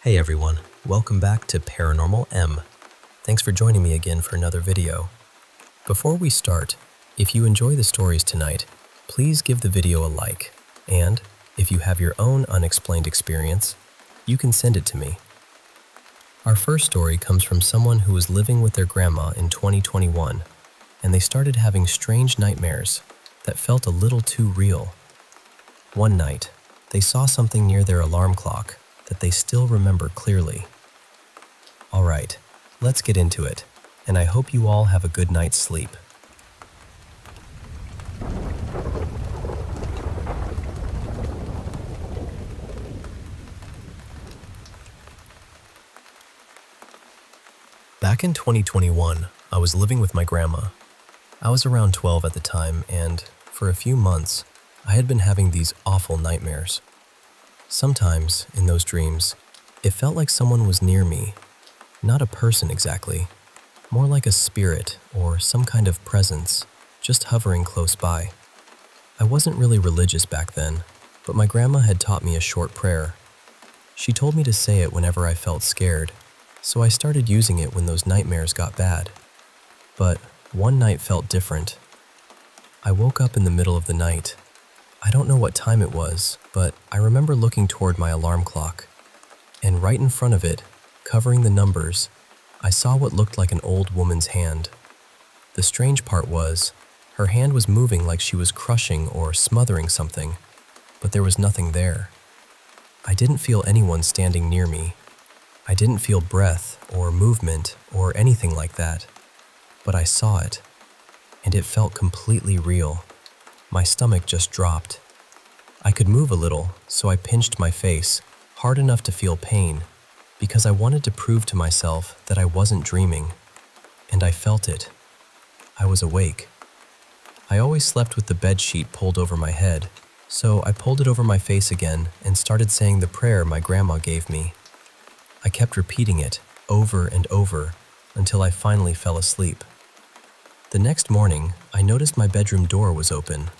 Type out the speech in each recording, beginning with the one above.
Hey everyone, welcome back to Paranormal M. Thanks for joining me again for another video. Before we start, if you enjoy the stories tonight, please give the video a like, and if you have your own unexplained experience, you can send it to me. Our first story comes from someone who was living with their grandma in 2021, and they started having strange nightmares that felt a little too real. One night, they saw something near their alarm clock that they still remember clearly. All right, let's get into it, and I hope you all have a good night's sleep. Back in 2021, I was living with my grandma. I was around 12 at the time, and for a few months, I had been having these awful nightmares. Sometimes, in those dreams, it felt like someone was near me. Not a person exactly, more like a spirit or some kind of presence, just hovering close by. I wasn't really religious back then, but my grandma had taught me a short prayer. She told me to say it whenever I felt scared, so I started using it when those nightmares got bad. But one night felt different. I woke up in the middle of the night. I don't know what time it was, but I remember looking toward my alarm clock, and right in front of it, covering the numbers, I saw what looked like an old woman's hand. The strange part was, her hand was moving like she was crushing or smothering something, but there was nothing there. I didn't feel anyone standing near me. I didn't feel breath or movement or anything like that, but I saw it, and it felt completely real. My stomach just dropped. I could move a little, so I pinched my face, hard enough to feel pain, because I wanted to prove to myself that I wasn't dreaming. And I felt it. I was awake. I always slept with the bed sheet pulled over my head, so I pulled it over my face again and started saying the prayer my grandma gave me. I kept repeating it over and over until I finally fell asleep. The next morning, I noticed my bedroom door was open.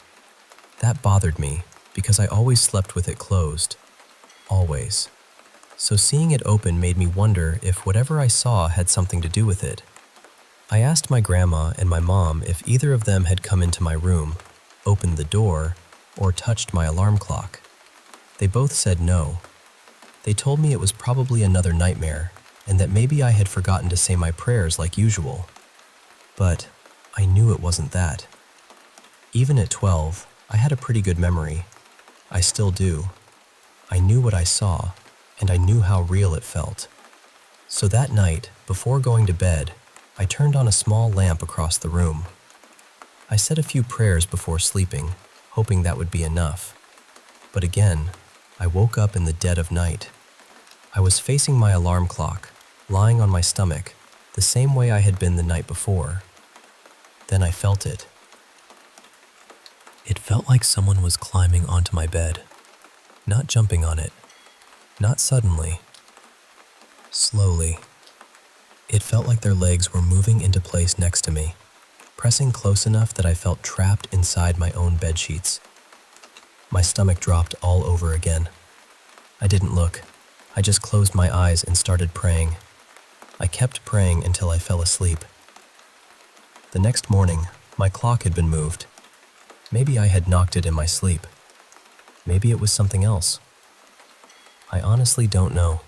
That bothered me because I always slept with it closed. Always. So seeing it open made me wonder if whatever I saw had something to do with it. I asked my grandma and my mom if either of them had come into my room, opened the door, or touched my alarm clock. They both said no. They told me it was probably another nightmare and that maybe I had forgotten to say my prayers like usual. But I knew it wasn't that. Even at 12, I had a pretty good memory. I still do. I knew what I saw, and I knew how real it felt. So that night, before going to bed, I turned on a small lamp across the room. I said a few prayers before sleeping, hoping that would be enough. But again, I woke up in the dead of night. I was facing my alarm clock, lying on my stomach, the same way I had been the night before. Then I felt it. It felt like someone was climbing onto my bed, not jumping on it, not suddenly, slowly. It felt like their legs were moving into place next to me, pressing close enough that I felt trapped inside my own bed sheets. My stomach dropped all over again. I didn't look. I just closed my eyes and started praying. I kept praying until I fell asleep. The next morning, my clock had been moved. Maybe I had knocked it in my sleep. Maybe it was something else. I honestly don't know.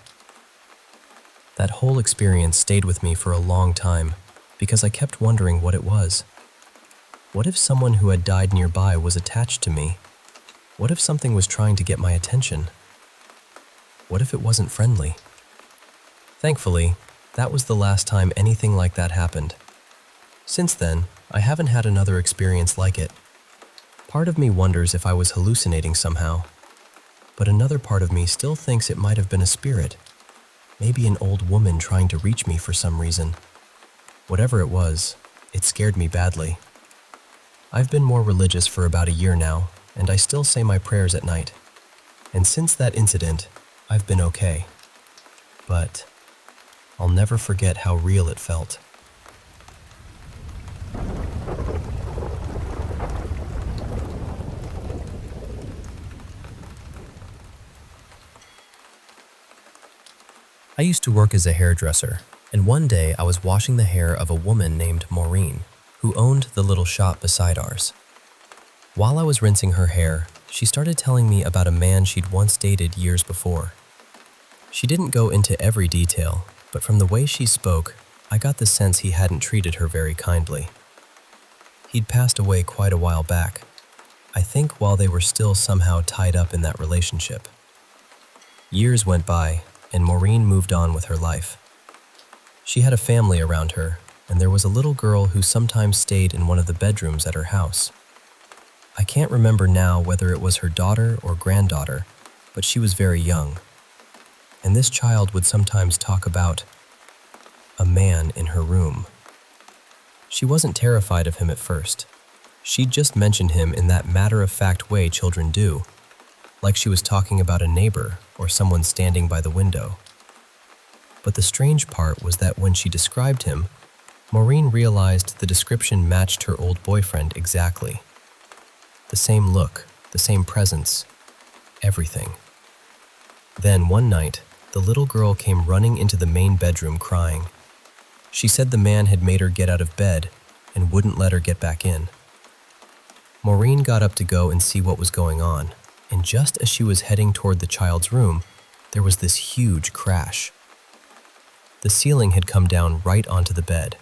That whole experience stayed with me for a long time because I kept wondering what it was. What if someone who had died nearby was attached to me? What if something was trying to get my attention? What if it wasn't friendly? Thankfully, that was the last time anything like that happened. Since then, I haven't had another experience like it. Part of me wonders if I was hallucinating somehow, but another part of me still thinks it might have been a spirit, maybe an old woman trying to reach me for some reason. Whatever it was, it scared me badly. I've been more religious for about a year now, and I still say my prayers at night. And since that incident, I've been okay. But I'll never forget how real it felt. I used to work as a hairdresser, and one day I was washing the hair of a woman named Maureen, who owned the little shop beside ours. While I was rinsing her hair, she started telling me about a man she'd once dated years before. She didn't go into every detail, but from the way she spoke, I got the sense he hadn't treated her very kindly. He'd passed away quite a while back, I think while they were still somehow tied up in that relationship. Years went by, and Maureen moved on with her life. She had a family around her, and there was a little girl who sometimes stayed in one of the bedrooms at her house. I can't remember now whether it was her daughter or granddaughter, but she was very young. And this child would sometimes talk about a man in her room. She wasn't terrified of him at first. She'd just mentioned him in that matter-of-fact way children do, like she was talking about a neighbor or someone standing by the window. But the strange part was that when she described him, Maureen realized the description matched her old boyfriend exactly. The same look, the same presence, everything. Then one night, the little girl came running into the main bedroom crying. She said the man had made her get out of bed and wouldn't let her get back in. Maureen got up to go and see what was going on, and just as she was heading toward the child's room, there was this huge crash. The ceiling had come down right onto the bed,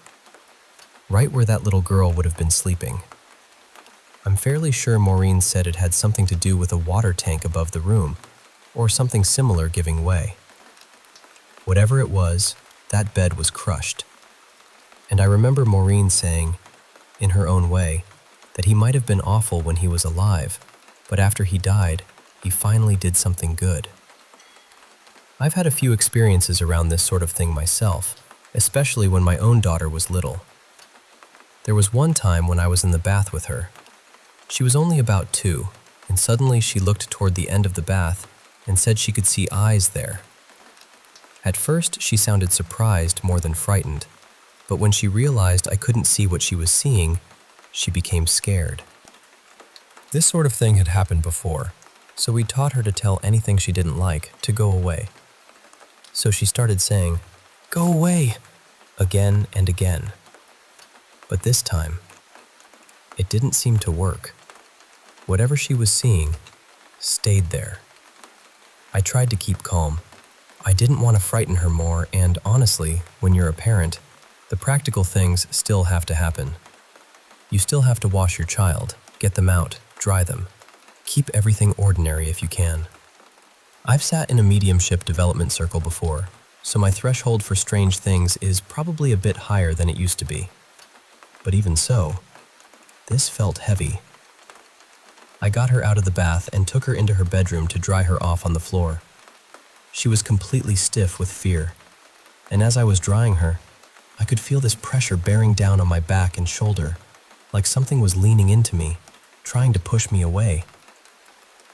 right where that little girl would have been sleeping. I'm fairly sure Maureen said it had something to do with a water tank above the room, or something similar giving way. Whatever it was, that bed was crushed. And I remember Maureen saying, in her own way, that he might have been awful when he was alive, but after he died, he finally did something good. I've had a few experiences around this sort of thing myself, especially when my own daughter was little. There was one time when I was in the bath with her. She was only about 2, and suddenly she looked toward the end of the bath and said she could see eyes there. At first, she sounded surprised more than frightened, but when she realized I couldn't see what she was seeing, she became scared. This sort of thing had happened before, so we taught her to tell anything she didn't like to go away. So she started saying, "Go away," again and again. But this time, it didn't seem to work. Whatever she was seeing stayed there. I tried to keep calm. I didn't want to frighten her more, and honestly, when you're a parent, the practical things still have to happen. You still have to wash your child, get them out, dry them. Keep everything ordinary if you can. I've sat in a mediumship development circle before, so my threshold for strange things is probably a bit higher than it used to be. But even so, this felt heavy. I got her out of the bath and took her into her bedroom to dry her off on the floor. She was completely stiff with fear, and as I was drying her, I could feel this pressure bearing down on my back and shoulder, like something was leaning into me, trying to push me away.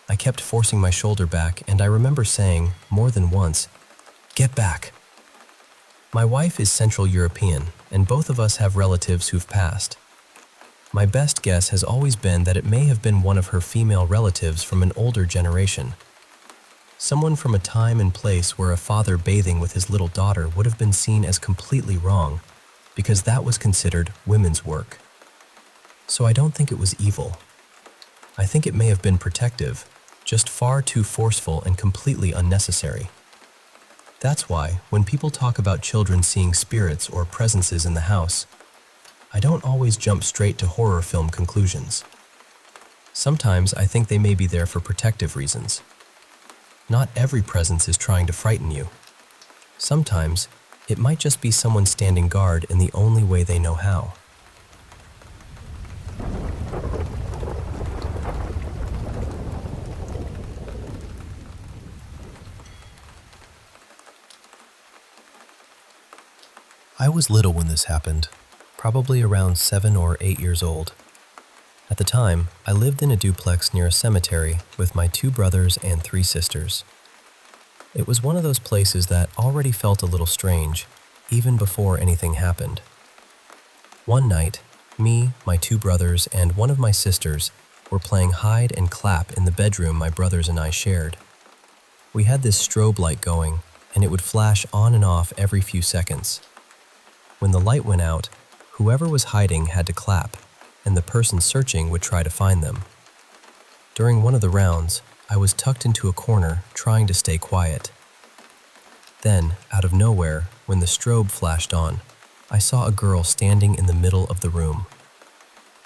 I kept forcing my shoulder back, and I remember saying, more than once, "Get back." My wife is Central European, and both of us have relatives who've passed. My best guess has always been that it may have been one of her female relatives from an older generation. Someone from a time and place where a father bathing with his little daughter would have been seen as completely wrong, because that was considered women's work. So I don't think it was evil. I think it may have been protective, just far too forceful and completely unnecessary. That's why, when people talk about children seeing spirits or presences in the house, I don't always jump straight to horror film conclusions. Sometimes I think they may be there for protective reasons. Not every presence is trying to frighten you. Sometimes, it might just be someone standing guard in the only way they know how. I was little when this happened, probably around 7 or 8 years old. At the time, I lived in a duplex near a cemetery with my 2 brothers and 3 sisters. It was one of those places that already felt a little strange, even before anything happened. One night, me, my 2 brothers, and one of my sisters were playing hide and clap in the bedroom my brothers and I shared. We had this strobe light going, and it would flash on and off every few seconds. When the light went out, whoever was hiding had to clap, and the person searching would try to find them. During one of the rounds, I was tucked into a corner trying to stay quiet. Then, out of nowhere, when the strobe flashed on, I saw a girl standing in the middle of the room.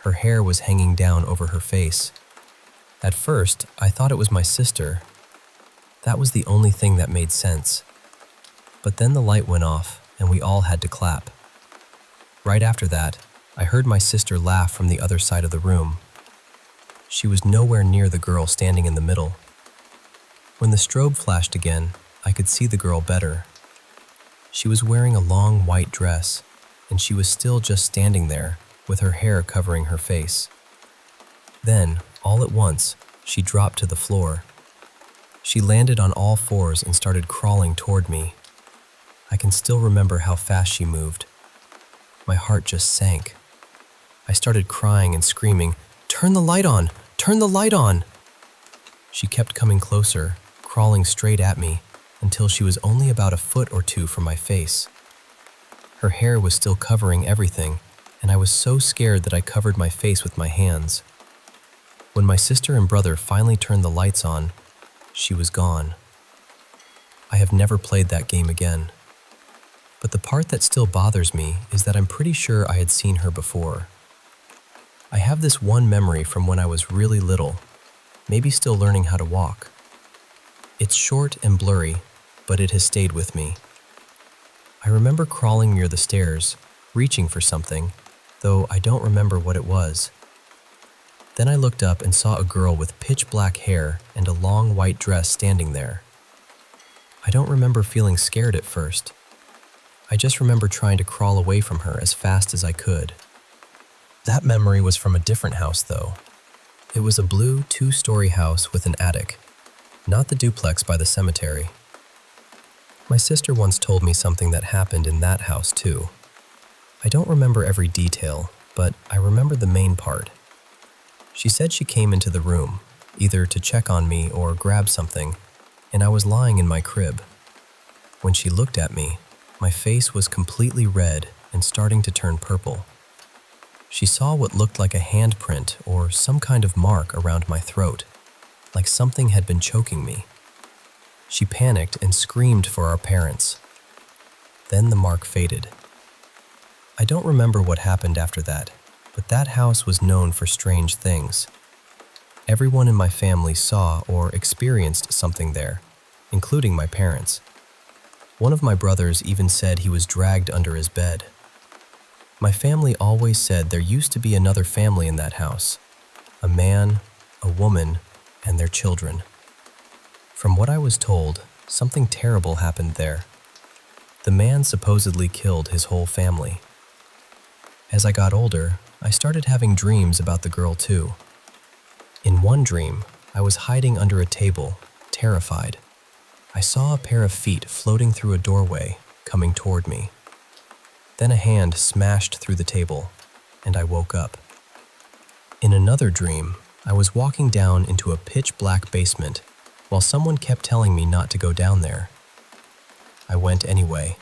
Her hair was hanging down over her face. At first, I thought it was my sister. That was the only thing that made sense. But then the light went off, and we all had to clap. Right after that, I heard my sister laugh from the other side of the room. She was nowhere near the girl standing in the middle. When the strobe flashed again, I could see the girl better. She was wearing a long white dress, and she was still just standing there, with her hair covering her face. Then, all at once, she dropped to the floor. She landed on all fours and started crawling toward me. I can still remember how fast she moved. My heart just sank. I started crying and screaming, "Turn the light on! Turn the light on!" She kept coming closer, crawling straight at me, until she was only about a foot or two from my face. Her hair was still covering everything, and I was so scared that I covered my face with my hands. When my sister and brother finally turned the lights on, she was gone. I have never played that game again. But the part that still bothers me is that I'm pretty sure I had seen her before. I have this one memory from when I was really little, maybe still learning how to walk. It's short and blurry, but it has stayed with me. I remember crawling near the stairs, reaching for something, though I don't remember what it was. Then I looked up and saw a girl with pitch black hair and a long white dress standing there. I don't remember feeling scared at first. I just remember trying to crawl away from her as fast as I could. That memory was from a different house, though. It was a blue 2-story house with an attic, not the duplex by the cemetery. My sister once told me something that happened in that house, too. I don't remember every detail, but I remember the main part. She said she came into the room, either to check on me or grab something, and I was lying in my crib. When she looked at me, my face was completely red and starting to turn purple. She saw what looked like a handprint or some kind of mark around my throat, like something had been choking me. She panicked and screamed for our parents. Then the mark faded. I don't remember what happened after that, but that house was known for strange things. Everyone in my family saw or experienced something there, including my parents. One of my brothers even said he was dragged under his bed. My family always said there used to be another family in that house, a man, a woman, and their children. From what I was told, something terrible happened there. The man supposedly killed his whole family. As I got older, I started having dreams about the girl too. In one dream, I was hiding under a table, terrified. I saw a pair of feet floating through a doorway, coming toward me. Then a hand smashed through the table, and I woke up. In another dream, I was walking down into a pitch-black basement while someone kept telling me not to go down there. I went anyway.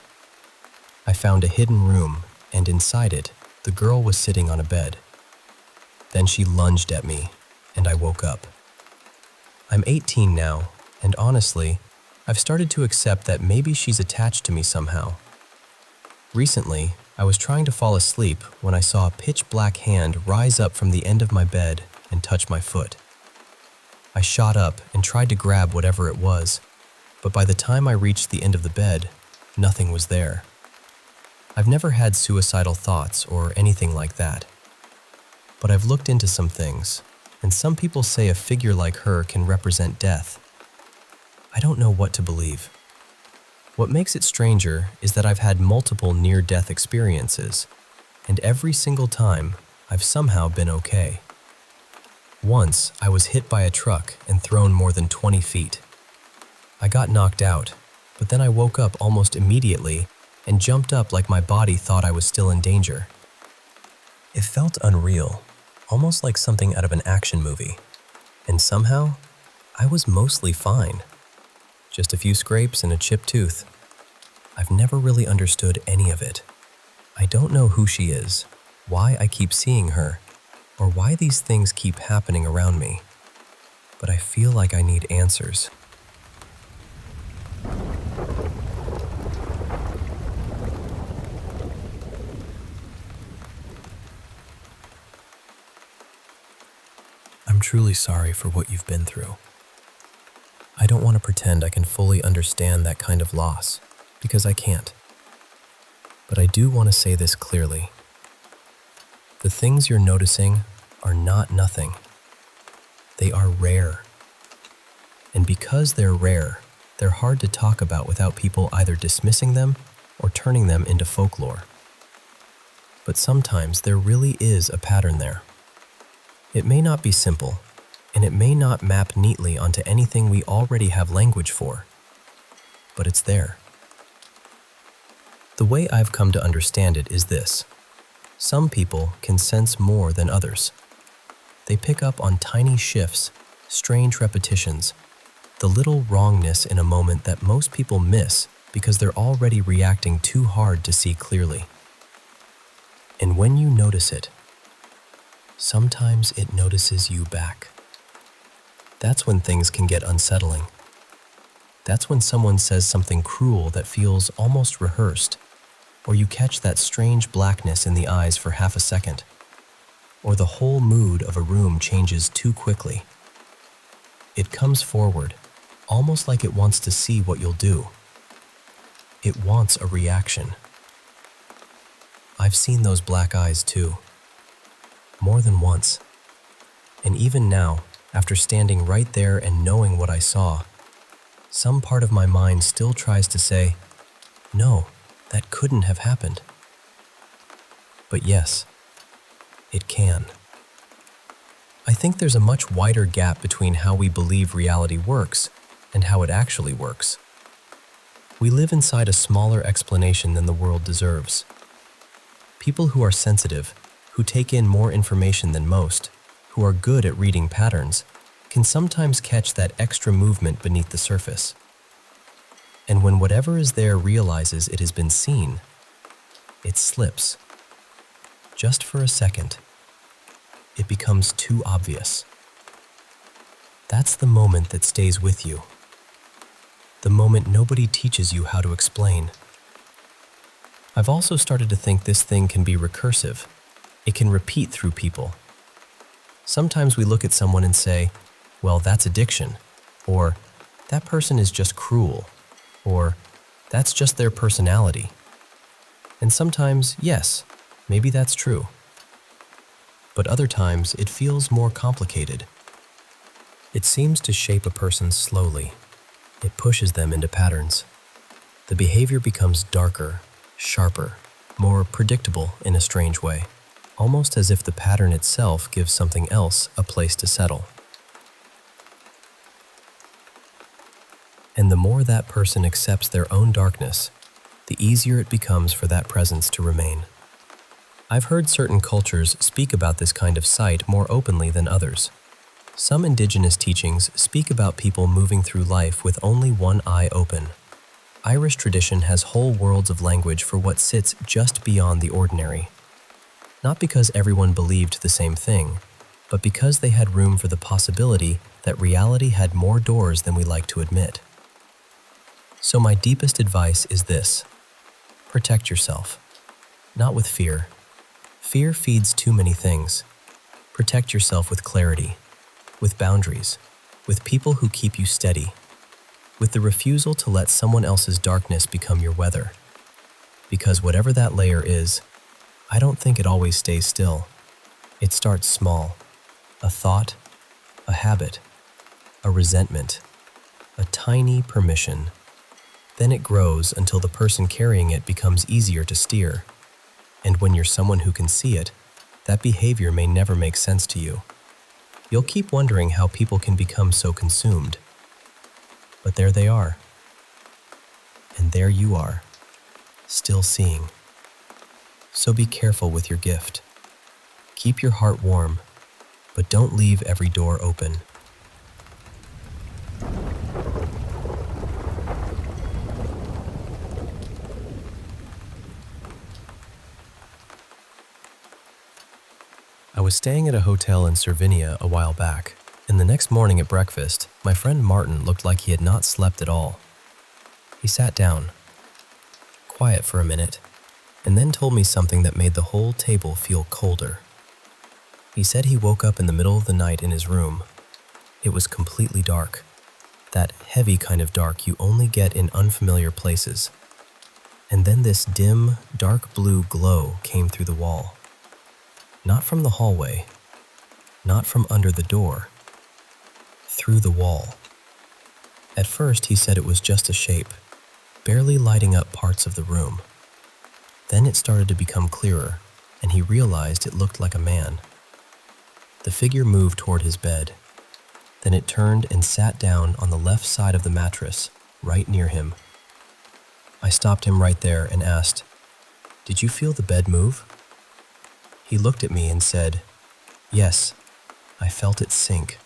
I found a hidden room, and inside it, the girl was sitting on a bed. Then she lunged at me, and I woke up. I'm 18 now, and honestly, I've started to accept that maybe she's attached to me somehow. Recently, I was trying to fall asleep when I saw a pitch-black hand rise up from the end of my bed and touch my foot. I shot up and tried to grab whatever it was, but by the time I reached the end of the bed, nothing was there. I've never had suicidal thoughts or anything like that. But I've looked into some things, and some people say a figure like her can represent death. I don't know what to believe. What makes it stranger is that I've had multiple near-death experiences, and every single time, I've somehow been okay. Once, I was hit by a truck and thrown more than 20 feet. I got knocked out, but then I woke up almost immediately and jumped up like my body thought I was still in danger. It felt unreal, almost like something out of an action movie, and somehow, I was mostly fine. just a few scrapes and a chipped tooth. I've never really understood any of it. I don't know who she is, why I keep seeing her, or why these things keep happening around me. But I feel like I need answers. I'm truly sorry for what you've been through. I don't want to pretend I can fully understand that kind of loss, because I can't. But I do want to say this clearly. The things you're noticing are not nothing. They are rare. And because they're rare, they're hard to talk about without people either dismissing them or turning them into folklore. But sometimes there really is a pattern there. It may not be simple, and it may not map neatly onto anything we already have language for, but it's there. The way I've come to understand it is this. Some people can sense more than others. They pick up on tiny shifts, strange repetitions, the little wrongness in a moment that most people miss because they're already reacting too hard to see clearly. And when you notice it, sometimes it notices you back. That's when things can get unsettling. That's when someone says something cruel that feels almost rehearsed, or you catch that strange blackness in the eyes for half a second, or the whole mood of a room changes too quickly. It comes forward, almost like it wants to see what you'll do. It wants a reaction. I've seen those black eyes too, more than once. And even now, after standing right there and knowing what I saw, some part of my mind still tries to say, no, that couldn't have happened. But yes, it can. I think there's a much wider gap between how we believe reality works and how it actually works. We live inside a smaller explanation than the world deserves. People who are sensitive, who take in more information than most, who are good at reading patterns, can sometimes catch that extra movement beneath the surface. And when whatever is there realizes it has been seen, it slips. Just for a second. It becomes too obvious. That's the moment that stays with you. The moment nobody teaches you how to explain. I've also started to think this thing can be recursive. It can repeat through people. Sometimes we look at someone and say, well, that's addiction, or that person is just cruel, or that's just their personality. And sometimes, yes, maybe that's true. But other times, it feels more complicated. It seems to shape a person slowly. It pushes them into patterns. The behavior becomes darker, sharper, more predictable in a strange way, almost as if the pattern itself gives something else a place to settle. And the more that person accepts their own darkness, the easier it becomes for that presence to remain. I've heard certain cultures speak about this kind of sight more openly than others. Some indigenous teachings speak about people moving through life with only one eye open. Irish tradition has whole worlds of language for what sits just beyond the ordinary. Not because everyone believed the same thing, but because they had room for the possibility that reality had more doors than we like to admit. So my deepest advice is this: protect yourself. Not with fear. Fear feeds too many things. Protect yourself with clarity, with boundaries, with people who keep you steady, with the refusal to let someone else's darkness become your weather. Because whatever that layer is, I don't think it always stays still. It starts small. A thought, a habit, a resentment, a tiny permission. Then it grows until the person carrying it becomes easier to steer. And when you're someone who can see it, that behavior may never make sense to you. You'll keep wondering how people can become so consumed. But there they are. And there you are, still seeing. So be careful with your gift. Keep your heart warm, but don't leave every door open. I was staying at a hotel in Cervinia a while back, and the next morning at breakfast, my friend Martin looked like he had not slept at all. He sat down, quiet for a minute, and then told me something that made the whole table feel colder. He said he woke up in the middle of the night in his room. It was completely dark, that heavy kind of dark you only get in unfamiliar places. And then this dim, dark blue glow came through the wall. Not from the hallway, not from under the door, through the wall. At first, he said it was just a shape, barely lighting up parts of the room. Then it started to become clearer, and he realized it looked like a man. The figure moved toward his bed. Then it turned and sat down on the left side of the mattress, right near him. I stopped him right there and asked, "Did you feel the bed move?" He looked at me and said, "Yes, I felt it sink."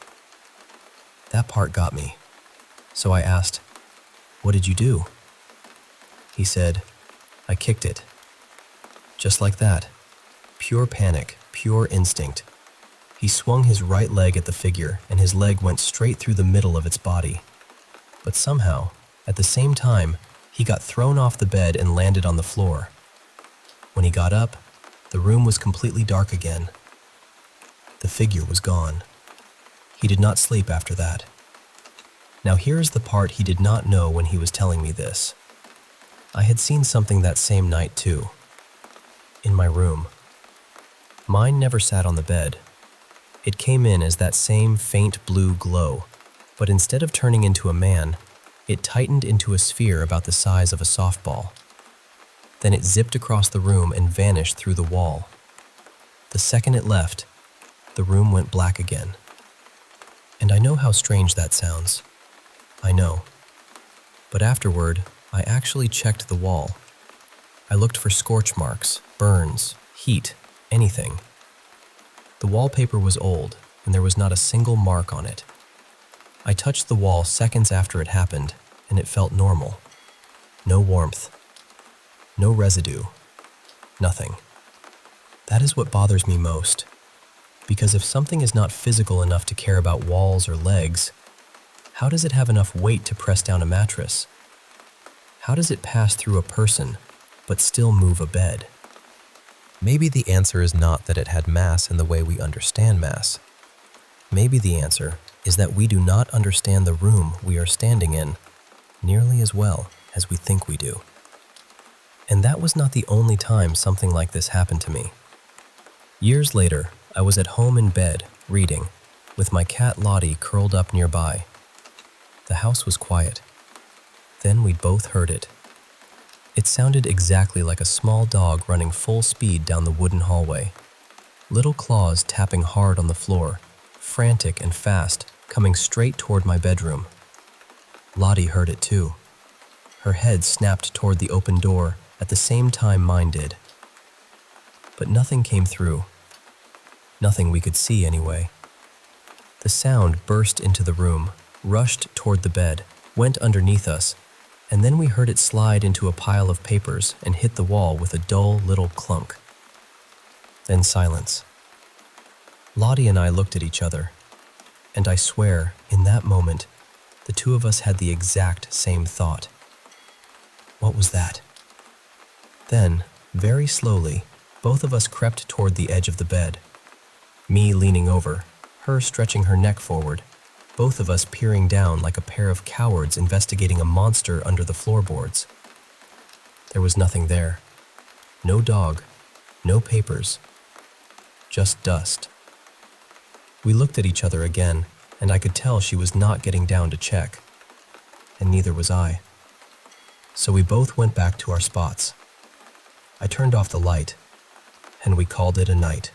That part got me. So I asked, "What did you do?" He said, "I kicked it." Just like that. Pure panic, pure instinct. He swung his right leg at the figure, and his leg went straight through the middle of its body. But somehow, at the same time, he got thrown off the bed and landed on the floor. When he got up, the room was completely dark again. The figure was gone. He did not sleep after that. Now here is the part he did not know when he was telling me this. I had seen something that same night too. In my room. Mine never sat on the bed. It came in as that same faint blue glow, but instead of turning into a man, it tightened into a sphere about the size of a softball. Then it zipped across the room and vanished through the wall. The second it left, the room went black again. And I know how strange that sounds. I know. But afterward, I actually checked the wall. I looked for scorch marks, burns, heat, anything. The wallpaper was old, and there was not a single mark on it. I touched the wall seconds after it happened, and it felt normal. No warmth. No residue. Nothing. That is what bothers me most. Because if something is not physical enough to care about walls or legs, how does it have enough weight to press down a mattress? How does it pass through a person, but still move a bed? Maybe the answer is not that it had mass in the way we understand mass. Maybe the answer is that we do not understand the room we are standing in nearly as well as we think we do. And that was not the only time something like this happened to me. Years later, I was at home in bed, reading, with my cat Lottie curled up nearby. The house was quiet. Then we both heard it. It sounded exactly like a small dog running full speed down the wooden hallway. Little claws tapping hard on the floor, frantic and fast, coming straight toward my bedroom. Lottie heard it too. Her head snapped toward the open door at the same time mine did. But nothing came through. Nothing we could see anyway. The sound burst into the room, rushed toward the bed, went underneath us, and then we heard it slide into a pile of papers and hit the wall with a dull little clunk. Then silence. Lottie and I looked at each other, and I swear, in that moment, the two of us had the exact same thought. What was that? Then, very slowly, both of us crept toward the edge of the bed. Me leaning over, her stretching her neck forward, both of us peering down like a pair of cowards investigating a monster under the floorboards. There was nothing there. No dog, no papers, just dust. We looked at each other again, and I could tell she was not getting down to check, and neither was I. So we both went back to our spots. I turned off the light, and we called it a night.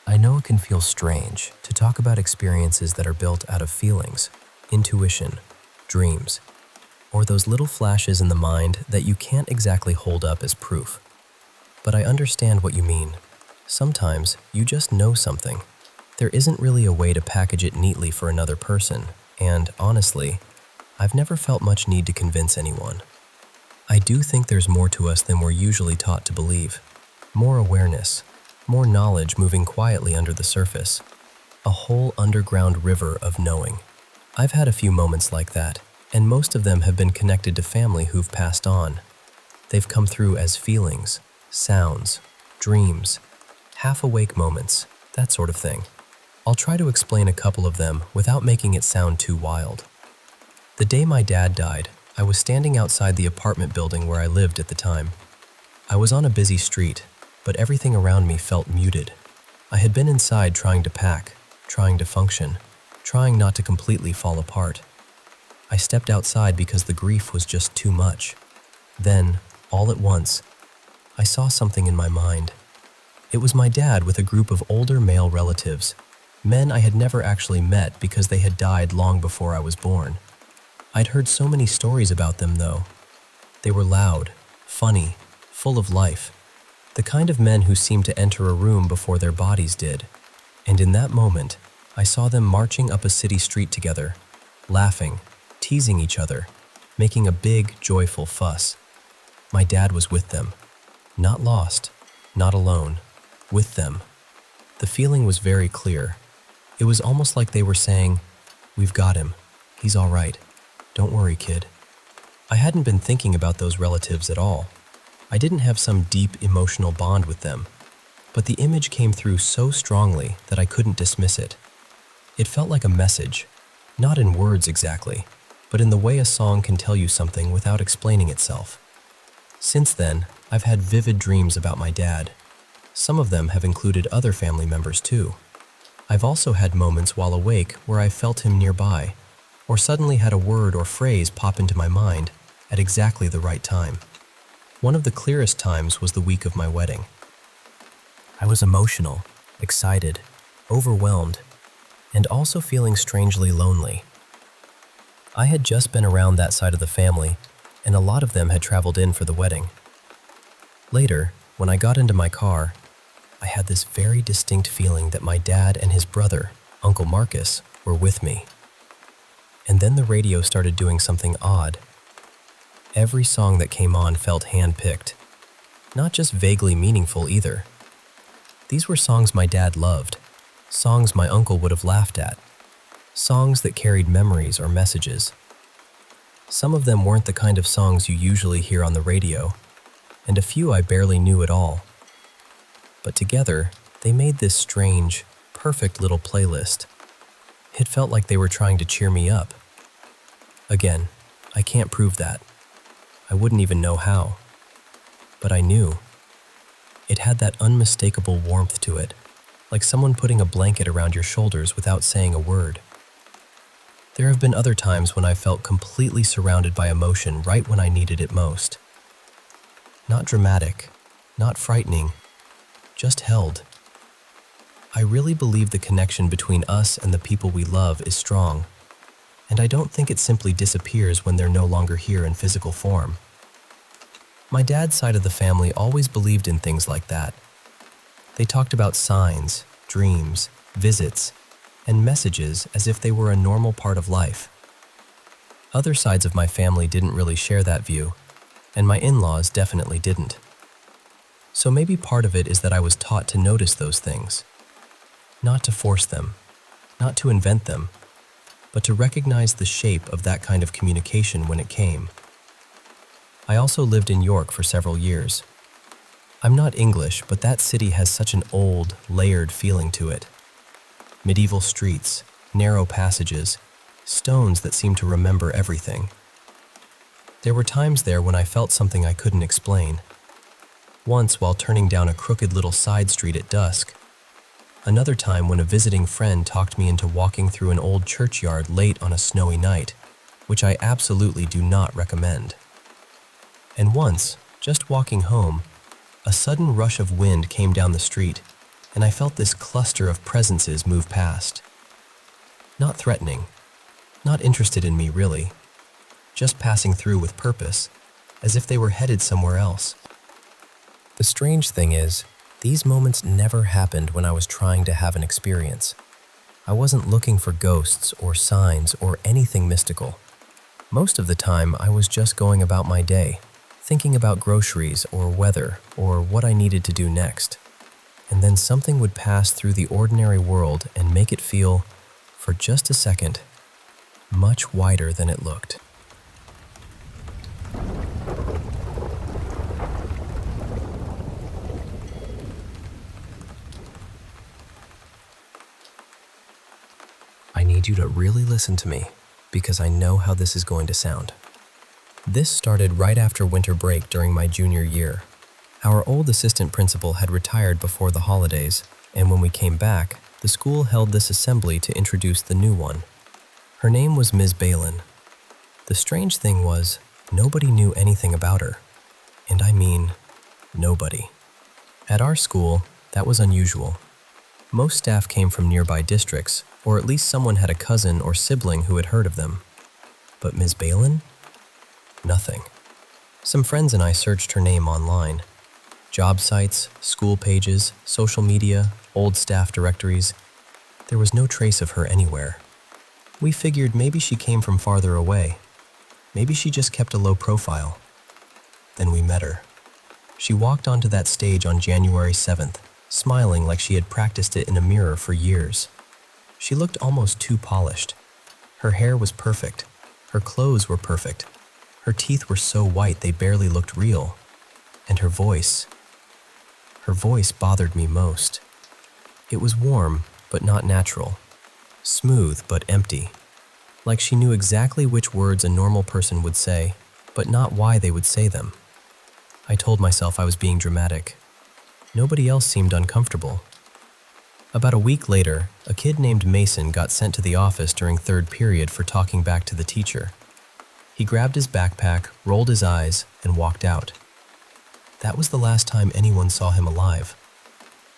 I know it can feel strange to talk about experiences that are built out of feelings, intuition, dreams, or those little flashes in the mind that you can't exactly hold up as proof. But I understand what you mean. Sometimes you just know something. There isn't really a way to package it neatly for another person, and honestly, I've never felt much need to convince anyone. I do think there's more to us than we're usually taught to believe. More awareness, more knowledge moving quietly under the surface. A whole underground river of knowing. I've had a few moments like that, and most of them have been connected to family who've passed on. They've come through as feelings, sounds, dreams, half-awake moments, that sort of thing. I'll try to explain a couple of them without making it sound too wild. The day my dad died, I was standing outside the apartment building where I lived at the time. I was on a busy street, but everything around me felt muted. I had been inside trying to pack, trying to function, trying not to completely fall apart. I stepped outside because the grief was just too much. Then, all at once, I saw something in my mind. It was my dad with a group of older male relatives, men I had never actually met because they had died long before I was born. I'd heard so many stories about them, though. They were loud, funny, full of life, the kind of men who seemed to enter a room before their bodies did. And in that moment, I saw them marching up a city street together, laughing, teasing each other, making a big, joyful fuss. My dad was with them. Not lost, not alone, with them. The feeling was very clear. It was almost like they were saying, "We've got him. He's all right. Don't worry, kid." I hadn't been thinking about those relatives at all. I didn't have some deep emotional bond with them, but the image came through so strongly that I couldn't dismiss it. It felt like a message, not in words exactly, but in the way a song can tell you something without explaining itself. Since then, I've had vivid dreams about my dad. Some of them have included other family members too. I've also had moments while awake where I felt him nearby, or suddenly had a word or phrase pop into my mind at exactly the right time. One of the clearest times was the week of my wedding. I was emotional, excited, overwhelmed, and also feeling strangely lonely. I had just been around that side of the family, and a lot of them had traveled in for the wedding. Later, when I got into my car, I had this very distinct feeling that my dad and his brother, Uncle Marcus, were with me. And then the radio started doing something odd. Every song that came on felt hand-picked, not just vaguely meaningful either. These were songs my dad loved, songs my uncle would have laughed at, songs that carried memories or messages. Some of them weren't the kind of songs you usually hear on the radio, and a few I barely knew at all. But together, they made this strange, perfect little playlist. It felt like they were trying to cheer me up. Again, I can't prove that. I wouldn't even know how. But I knew. It had that unmistakable warmth to it, like someone putting a blanket around your shoulders without saying a word. There have been other times when I felt completely surrounded by emotion right when I needed it most. Not dramatic, not frightening, just held. I really believe the connection between us and the people we love is strong, and I don't think it simply disappears when they're no longer here in physical form. My dad's side of the family always believed in things like that. They talked about signs, dreams, visits, and messages as if they were a normal part of life. Other sides of my family didn't really share that view, and my in-laws definitely didn't. So maybe part of it is that I was taught to notice those things. Not to force them, not to invent them, but to recognize the shape of that kind of communication when it came. I also lived in York for several years. I'm not English, but that city has such an old, layered feeling to it. Medieval streets, narrow passages, stones that seem to remember everything. There were times there when I felt something I couldn't explain. Once while turning down a crooked little side street at dusk. Another time when a visiting friend talked me into walking through an old churchyard late on a snowy night, which I absolutely do not recommend. And once, just walking home, a sudden rush of wind came down the street, and I felt this cluster of presences move past. Not threatening, not interested in me really, just passing through with purpose, as if they were headed somewhere else. The strange thing is, these moments never happened when I was trying to have an experience. I wasn't looking for ghosts or signs or anything mystical. Most of the time, I was just going about my day, thinking about groceries or weather or what I needed to do next. And then something would pass through the ordinary world and make it feel, for just a second, much wider than it looked. I need you to really listen to me, because I know how this is going to sound. This started right after winter break during my junior year. Our old assistant principal had retired before the holidays, and when we came back, the school held this assembly to introduce the new one. Her name was Ms. Balin. The strange thing was, nobody knew anything about her. And I mean, nobody. At our school, that was unusual. Most staff came from nearby districts, or at least someone had a cousin or sibling who had heard of them. But Ms. Balin? Nothing. Some friends and I searched her name online. Job sites, school pages, social media, old staff directories. There was no trace of her anywhere. We figured maybe she came from farther away. Maybe she just kept a low profile. Then we met her. She walked onto that stage on January 7th, smiling like she had practiced it in a mirror for years. She looked almost too polished. Her hair was perfect. Her clothes were perfect. Her teeth were so white they barely looked real. And her voice bothered me most. It was warm, but not natural. Smooth, but empty. Like she knew exactly which words a normal person would say, but not why they would say them. I told myself I was being dramatic. Nobody else seemed uncomfortable. About a week later, a kid named Mason got sent to the office during third period for talking back to the teacher. He grabbed his backpack, rolled his eyes, and walked out. That was the last time anyone saw him alive.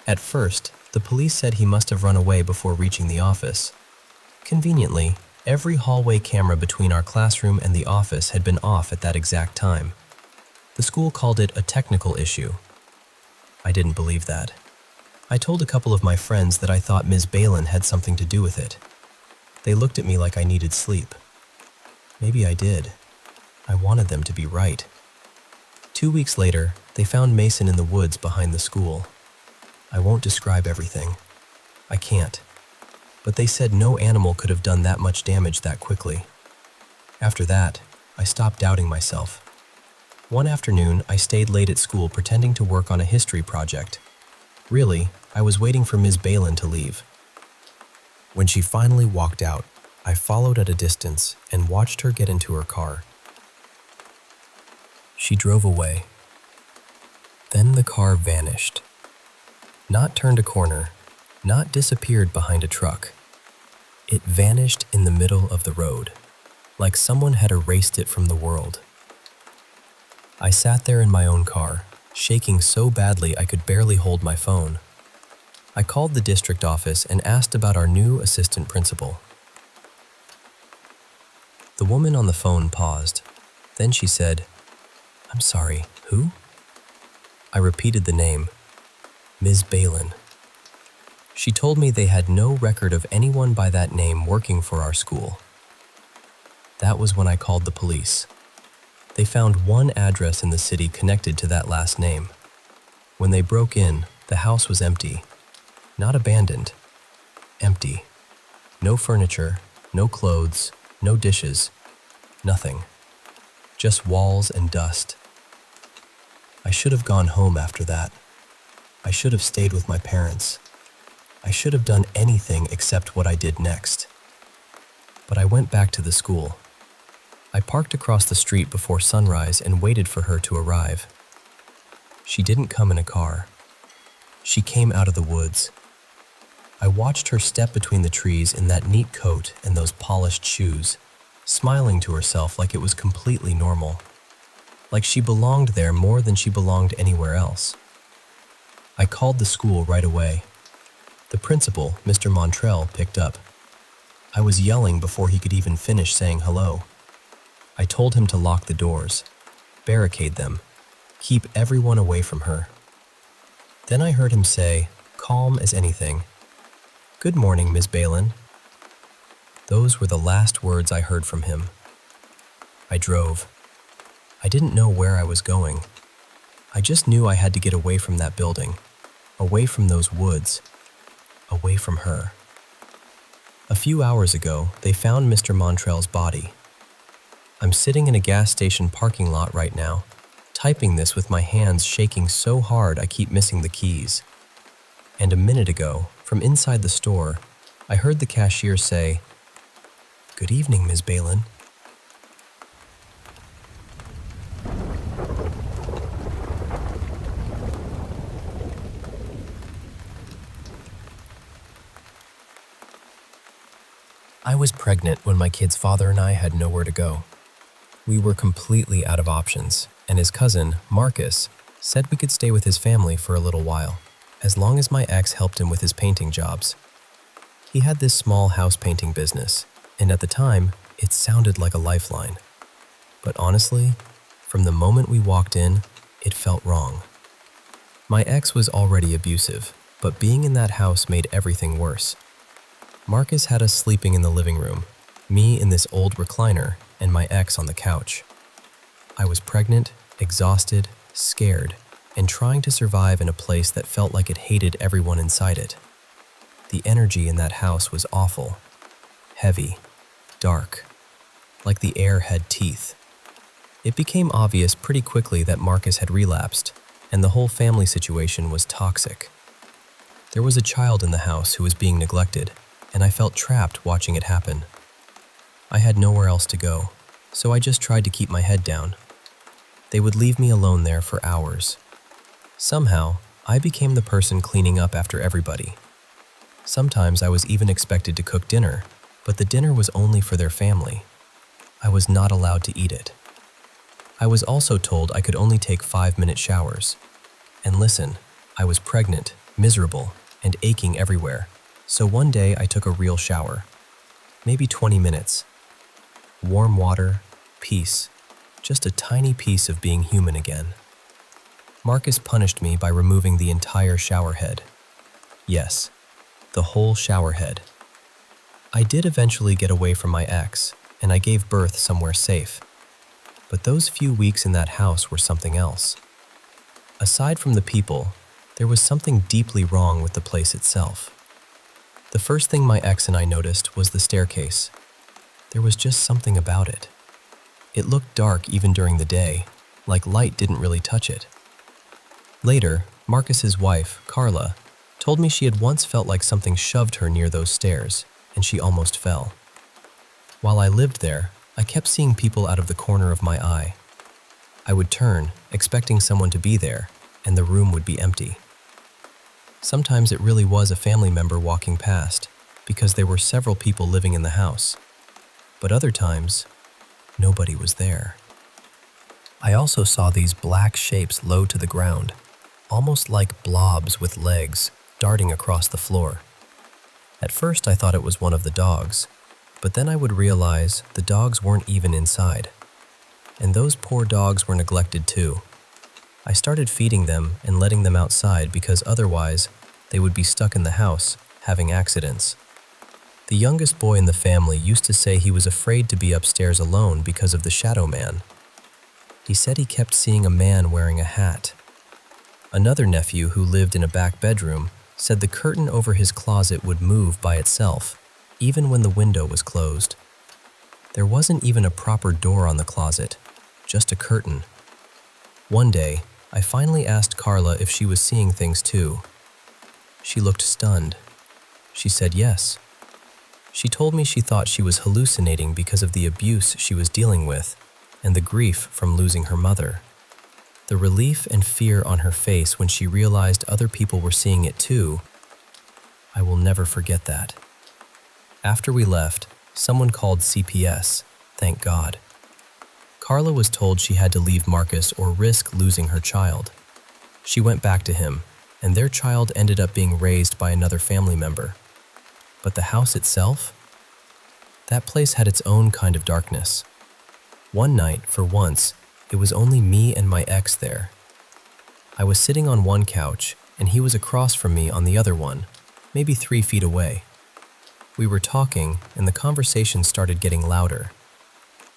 At first, the police said he must have run away before reaching the office. Conveniently, every hallway camera between our classroom and the office had been off at that exact time. The school called it a technical issue. I didn't believe that. I told a couple of my friends that I thought Ms. Balin had something to do with it. They looked at me like I needed sleep. Maybe I did. I wanted them to be right. 2 weeks later, they found Mason in the woods behind the school. I won't describe everything. I can't. But they said no animal could have done that much damage that quickly. After that, I stopped doubting myself. One afternoon, I stayed late at school pretending to work on a history project. Really, I was waiting for Ms. Balin to leave. When she finally walked out, I followed at a distance and watched her get into her car. She drove away. Then the car vanished. Not turned a corner, not disappeared behind a truck. It vanished in the middle of the road, like someone had erased it from the world. I sat there in my own car, shaking so badly I could barely hold my phone. I called the district office and asked about our new assistant principal. The woman on the phone paused. Then she said, "I'm sorry, who?" I repeated the name, Ms. Balin. She told me they had no record of anyone by that name working for our school. That was when I called the police. They found one address in the city connected to that last name. When they broke in, the house was empty. Not abandoned. Empty. No furniture, no clothes, no dishes, nothing. Just walls and dust. I should have gone home after that. I should have stayed with my parents. I should have done anything except what I did next. But I went back to the school. I parked across the street before sunrise and waited for her to arrive. She didn't come in a car. She came out of the woods. I watched her step between the trees in that neat coat and those polished shoes, smiling to herself like it was completely normal, like she belonged there more than she belonged anywhere else. I called the school right away. The principal, Mr. Montrell, picked up. I was yelling before he could even finish saying hello. I told him to lock the doors, barricade them, keep everyone away from her. Then I heard him say, calm as anything, "Good morning, Miss Balin." Those were the last words I heard from him. I drove. I didn't know where I was going. I just knew I had to get away from that building, away from those woods, away from her. A few hours ago, they found Mr. Montrell's body. I'm sitting in a gas station parking lot right now, typing this with my hands shaking so hard I keep missing the keys. And a minute ago, from inside the store, I heard the cashier say, "Good evening, Ms. Balin." I was pregnant when my kid's father and I had nowhere to go. We were completely out of options, and his cousin, Marcus, said we could stay with his family for a little while, as long as my ex helped him with his painting jobs. He had this small house painting business, and at the time, it sounded like a lifeline. But honestly, from the moment we walked in, it felt wrong. My ex was already abusive, but being in that house made everything worse. Marcus had us sleeping in the living room, me in this old recliner, and my ex on the couch. I was pregnant, exhausted, scared, and trying to survive in a place that felt like it hated everyone inside it. The energy in that house was awful, heavy, dark, like the air had teeth. It became obvious pretty quickly that Marcus had relapsed, and the whole family situation was toxic. There was a child in the house who was being neglected, and I felt trapped watching it happen. I had nowhere else to go, so I just tried to keep my head down. They would leave me alone there for hours. Somehow, I became the person cleaning up after everybody. Sometimes I was even expected to cook dinner, but the dinner was only for their family. I was not allowed to eat it. I was also told I could only take 5-minute showers. And listen, I was pregnant, miserable, and aching everywhere. So one day I took a real shower. Maybe 20 minutes. Warm water, peace, just a tiny piece of being human again. Marcus punished me by removing the entire shower head. Yes, the whole shower head. I did eventually get away from my ex, and I gave birth somewhere safe. But those few weeks in that house were something else. Aside from the people, there was something deeply wrong with the place itself. The first thing my ex and I noticed was the staircase. There was just something about it. It looked dark even during the day, like light didn't really touch it. Later, Marcus's wife, Carla, told me she had once felt like something shoved her near those stairs, and she almost fell. While I lived there, I kept seeing people out of the corner of my eye. I would turn, expecting someone to be there, and the room would be empty. Sometimes it really was a family member walking past, because there were several people living in the house. But other times, nobody was there. I also saw these black shapes low to the ground, almost like blobs with legs darting across the floor. At first I thought it was one of the dogs, but then I would realize the dogs weren't even inside. And those poor dogs were neglected too. I started feeding them and letting them outside because otherwise they would be stuck in the house, having accidents. The youngest boy in the family used to say he was afraid to be upstairs alone because of the shadow man. He said he kept seeing a man wearing a hat. Another nephew who lived in a back bedroom said the curtain over his closet would move by itself, even when the window was closed. There wasn't even a proper door on the closet, just a curtain. One day, I finally asked Carla if she was seeing things too. She looked stunned. She said yes. She told me she thought she was hallucinating because of the abuse she was dealing with and the grief from losing her mother. The relief and fear on her face when she realized other people were seeing it too, I will never forget that. After we left, someone called CPS, thank God. Carla was told she had to leave Marcus or risk losing her child. She went back to him, and their child ended up being raised by another family member. But the house itself? That place had its own kind of darkness. One night, for once, it was only me and my ex there. I was sitting on one couch, and he was across from me on the other one, maybe 3 feet away. We were talking, and the conversation started getting louder.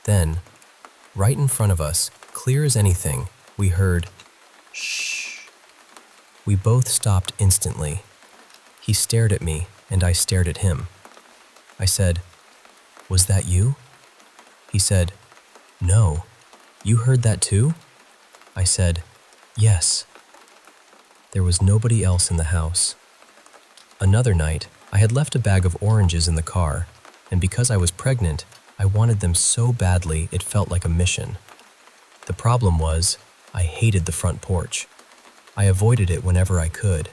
Then, right in front of us, clear as anything, we heard, "Shh." We both stopped instantly. He stared at me, and I stared at him. I said, "Was that you?" He said, "No. You heard that too?" I said, "Yes." There was nobody else in the house. Another night, I had left a bag of oranges in the car, and because I was pregnant, I wanted them so badly it felt like a mission. The problem was, I hated the front porch. I avoided it whenever I could.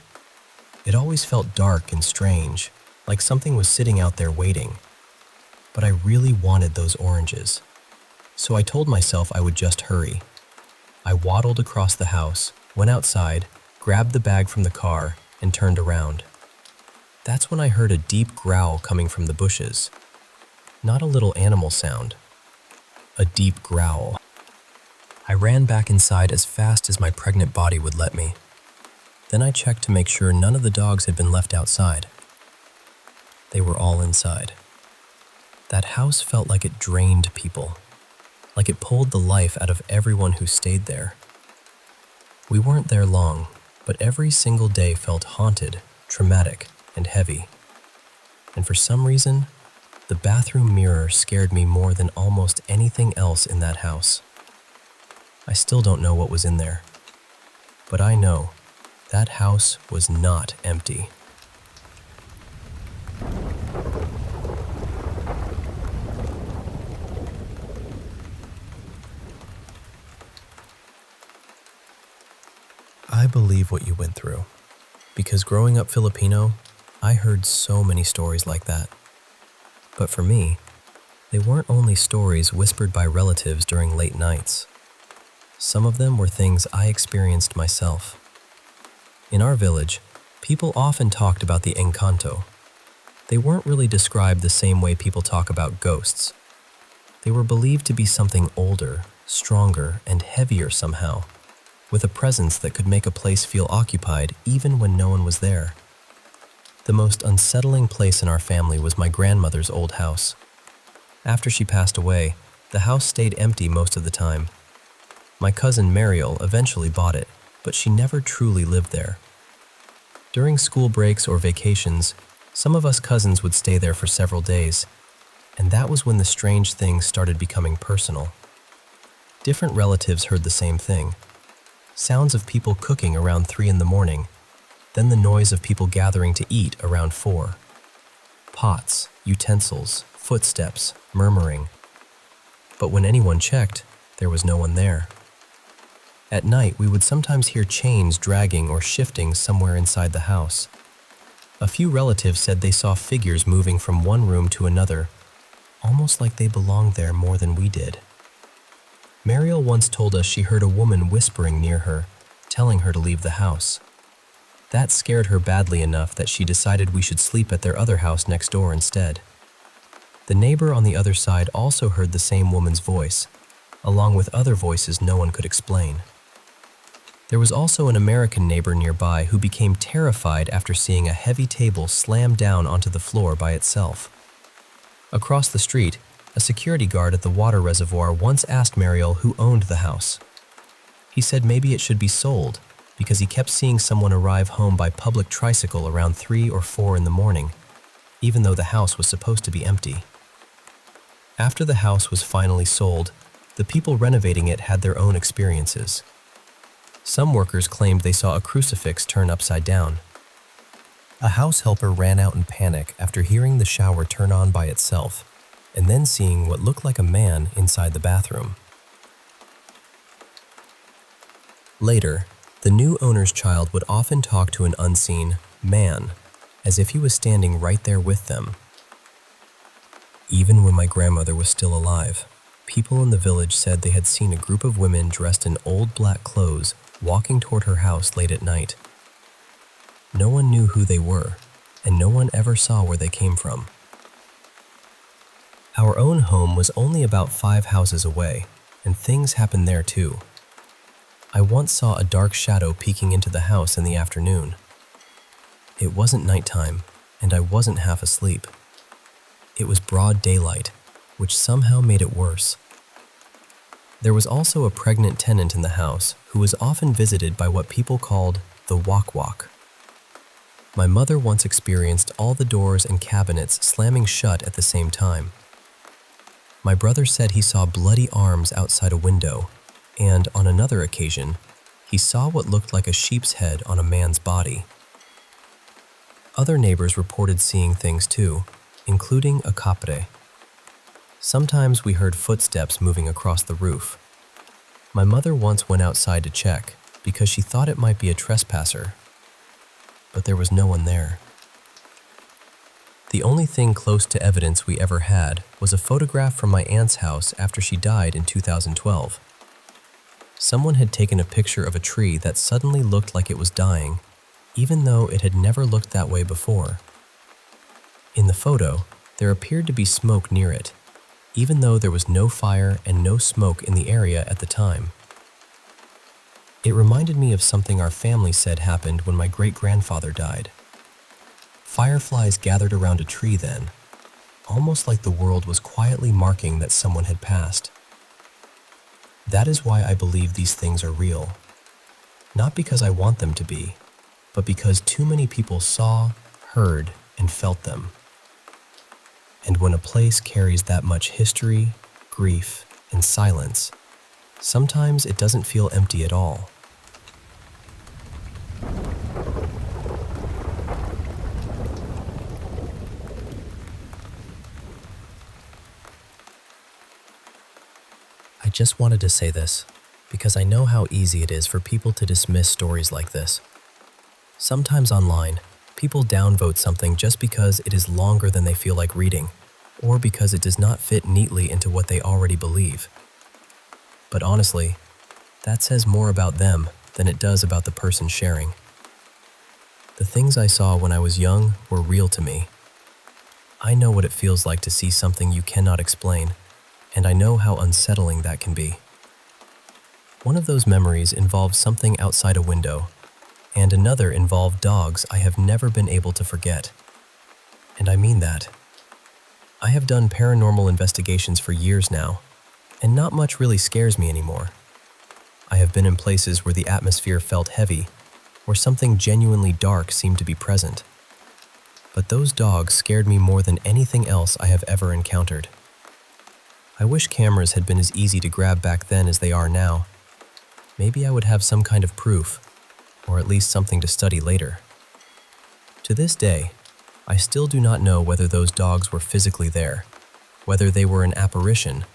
It always felt dark and strange, like something was sitting out there waiting. But I really wanted those oranges. So I told myself I would just hurry. I waddled across the house, went outside, grabbed the bag from the car, and turned around. That's when I heard a deep growl coming from the bushes. Not a little animal sound. A deep growl. I ran back inside as fast as my pregnant body would let me. Then I checked to make sure none of the dogs had been left outside. They were all inside. That house felt like it drained people, like it pulled the life out of everyone who stayed there. We weren't there long, but every single day felt haunted, traumatic, and heavy. And for some reason, the bathroom mirror scared me more than almost anything else in that house. I still don't know what was in there, but I know that house was not empty. I believe what you went through, because growing up Filipino, I heard so many stories like that. But for me, they weren't only stories whispered by relatives during late nights. Some of them were things I experienced myself. In our village, people often talked about the encanto. They weren't really described the same way people talk about ghosts. They were believed to be something older, stronger, and heavier somehow, with a presence that could make a place feel occupied even when no one was there. The most unsettling place in our family was my grandmother's old house. After she passed away, the house stayed empty most of the time. My cousin Mariel eventually bought it, but she never truly lived there. During school breaks or vacations, some of us cousins would stay there for several days, and that was when the strange things started becoming personal. Different relatives heard the same thing. Sounds of people cooking around 3 in the morning, then the noise of people gathering to eat around 4. Pots, utensils, footsteps, murmuring. But when anyone checked, there was no one there. At night, we would sometimes hear chains dragging or shifting somewhere inside the house. A few relatives said they saw figures moving from one room to another, almost like they belonged there more than we did. Mariel once told us she heard a woman whispering near her, telling her to leave the house. That scared her badly enough that she decided we should sleep at their other house next door instead. The neighbor on the other side also heard the same woman's voice, along with other voices no one could explain. There was also an American neighbor nearby who became terrified after seeing a heavy table slam down onto the floor by itself. Across the street, a security guard at the water reservoir once asked Mariel who owned the house. He said maybe it should be sold because he kept seeing someone arrive home by public tricycle around 3 or 4 in the morning, even though the house was supposed to be empty. After the house was finally sold, the people renovating it had their own experiences. Some workers claimed they saw a crucifix turn upside down. A house helper ran out in panic after hearing the shower turn on by itself, and then seeing what looked like a man inside the bathroom. Later, the new owner's child would often talk to an unseen man, as if he was standing right there with them. Even when my grandmother was still alive, people in the village said they had seen a group of women dressed in old black clothes walking toward her house late at night. No one knew who they were, and no one ever saw where they came from. Our own home was only about 5 houses away, and things happened there too. I once saw a dark shadow peeking into the house in the afternoon. It wasn't nighttime, and I wasn't half asleep. It was broad daylight, which somehow made it worse. There was also a pregnant tenant in the house who was often visited by what people called the walk-walk. My mother once experienced all the doors and cabinets slamming shut at the same time. My brother said he saw bloody arms outside a window, and on another occasion, he saw what looked like a sheep's head on a man's body. Other neighbors reported seeing things too, including a capre. Sometimes we heard footsteps moving across the roof. My mother once went outside to check because she thought it might be a trespasser, but there was no one there. The only thing close to evidence we ever had was a photograph from my aunt's house after she died in 2012. Someone had taken a picture of a tree that suddenly looked like it was dying, even though it had never looked that way before. In the photo, there appeared to be smoke near it, even though there was no fire and no smoke in the area at the time. It reminded me of something our family said happened when my great-grandfather died. Fireflies gathered around a tree then, almost like the world was quietly marking that someone had passed. That is why I believe these things are real. Not because I want them to be, but because too many people saw, heard, and felt them. And when a place carries that much history, grief, and silence, sometimes it doesn't feel empty at all. I just wanted to say this, because I know how easy it is for people to dismiss stories like this. Sometimes online, people downvote something just because it is longer than they feel like reading, or because it does not fit neatly into what they already believe. But honestly, that says more about them than it does about the person sharing. The things I saw when I was young were real to me. I know what it feels like to see something you cannot explain, and I know how unsettling that can be. One of those memories involved something outside a window, and another involved dogs I have never been able to forget. And I mean that. I have done paranormal investigations for years now, and not much really scares me anymore. I have been in places where the atmosphere felt heavy, where something genuinely dark seemed to be present. But those dogs scared me more than anything else I have ever encountered. I wish cameras had been as easy to grab back then as they are now. Maybe I would have some kind of proof, or at least something to study later. To this day, I still do not know whether those dogs were physically there, whether they were an apparition,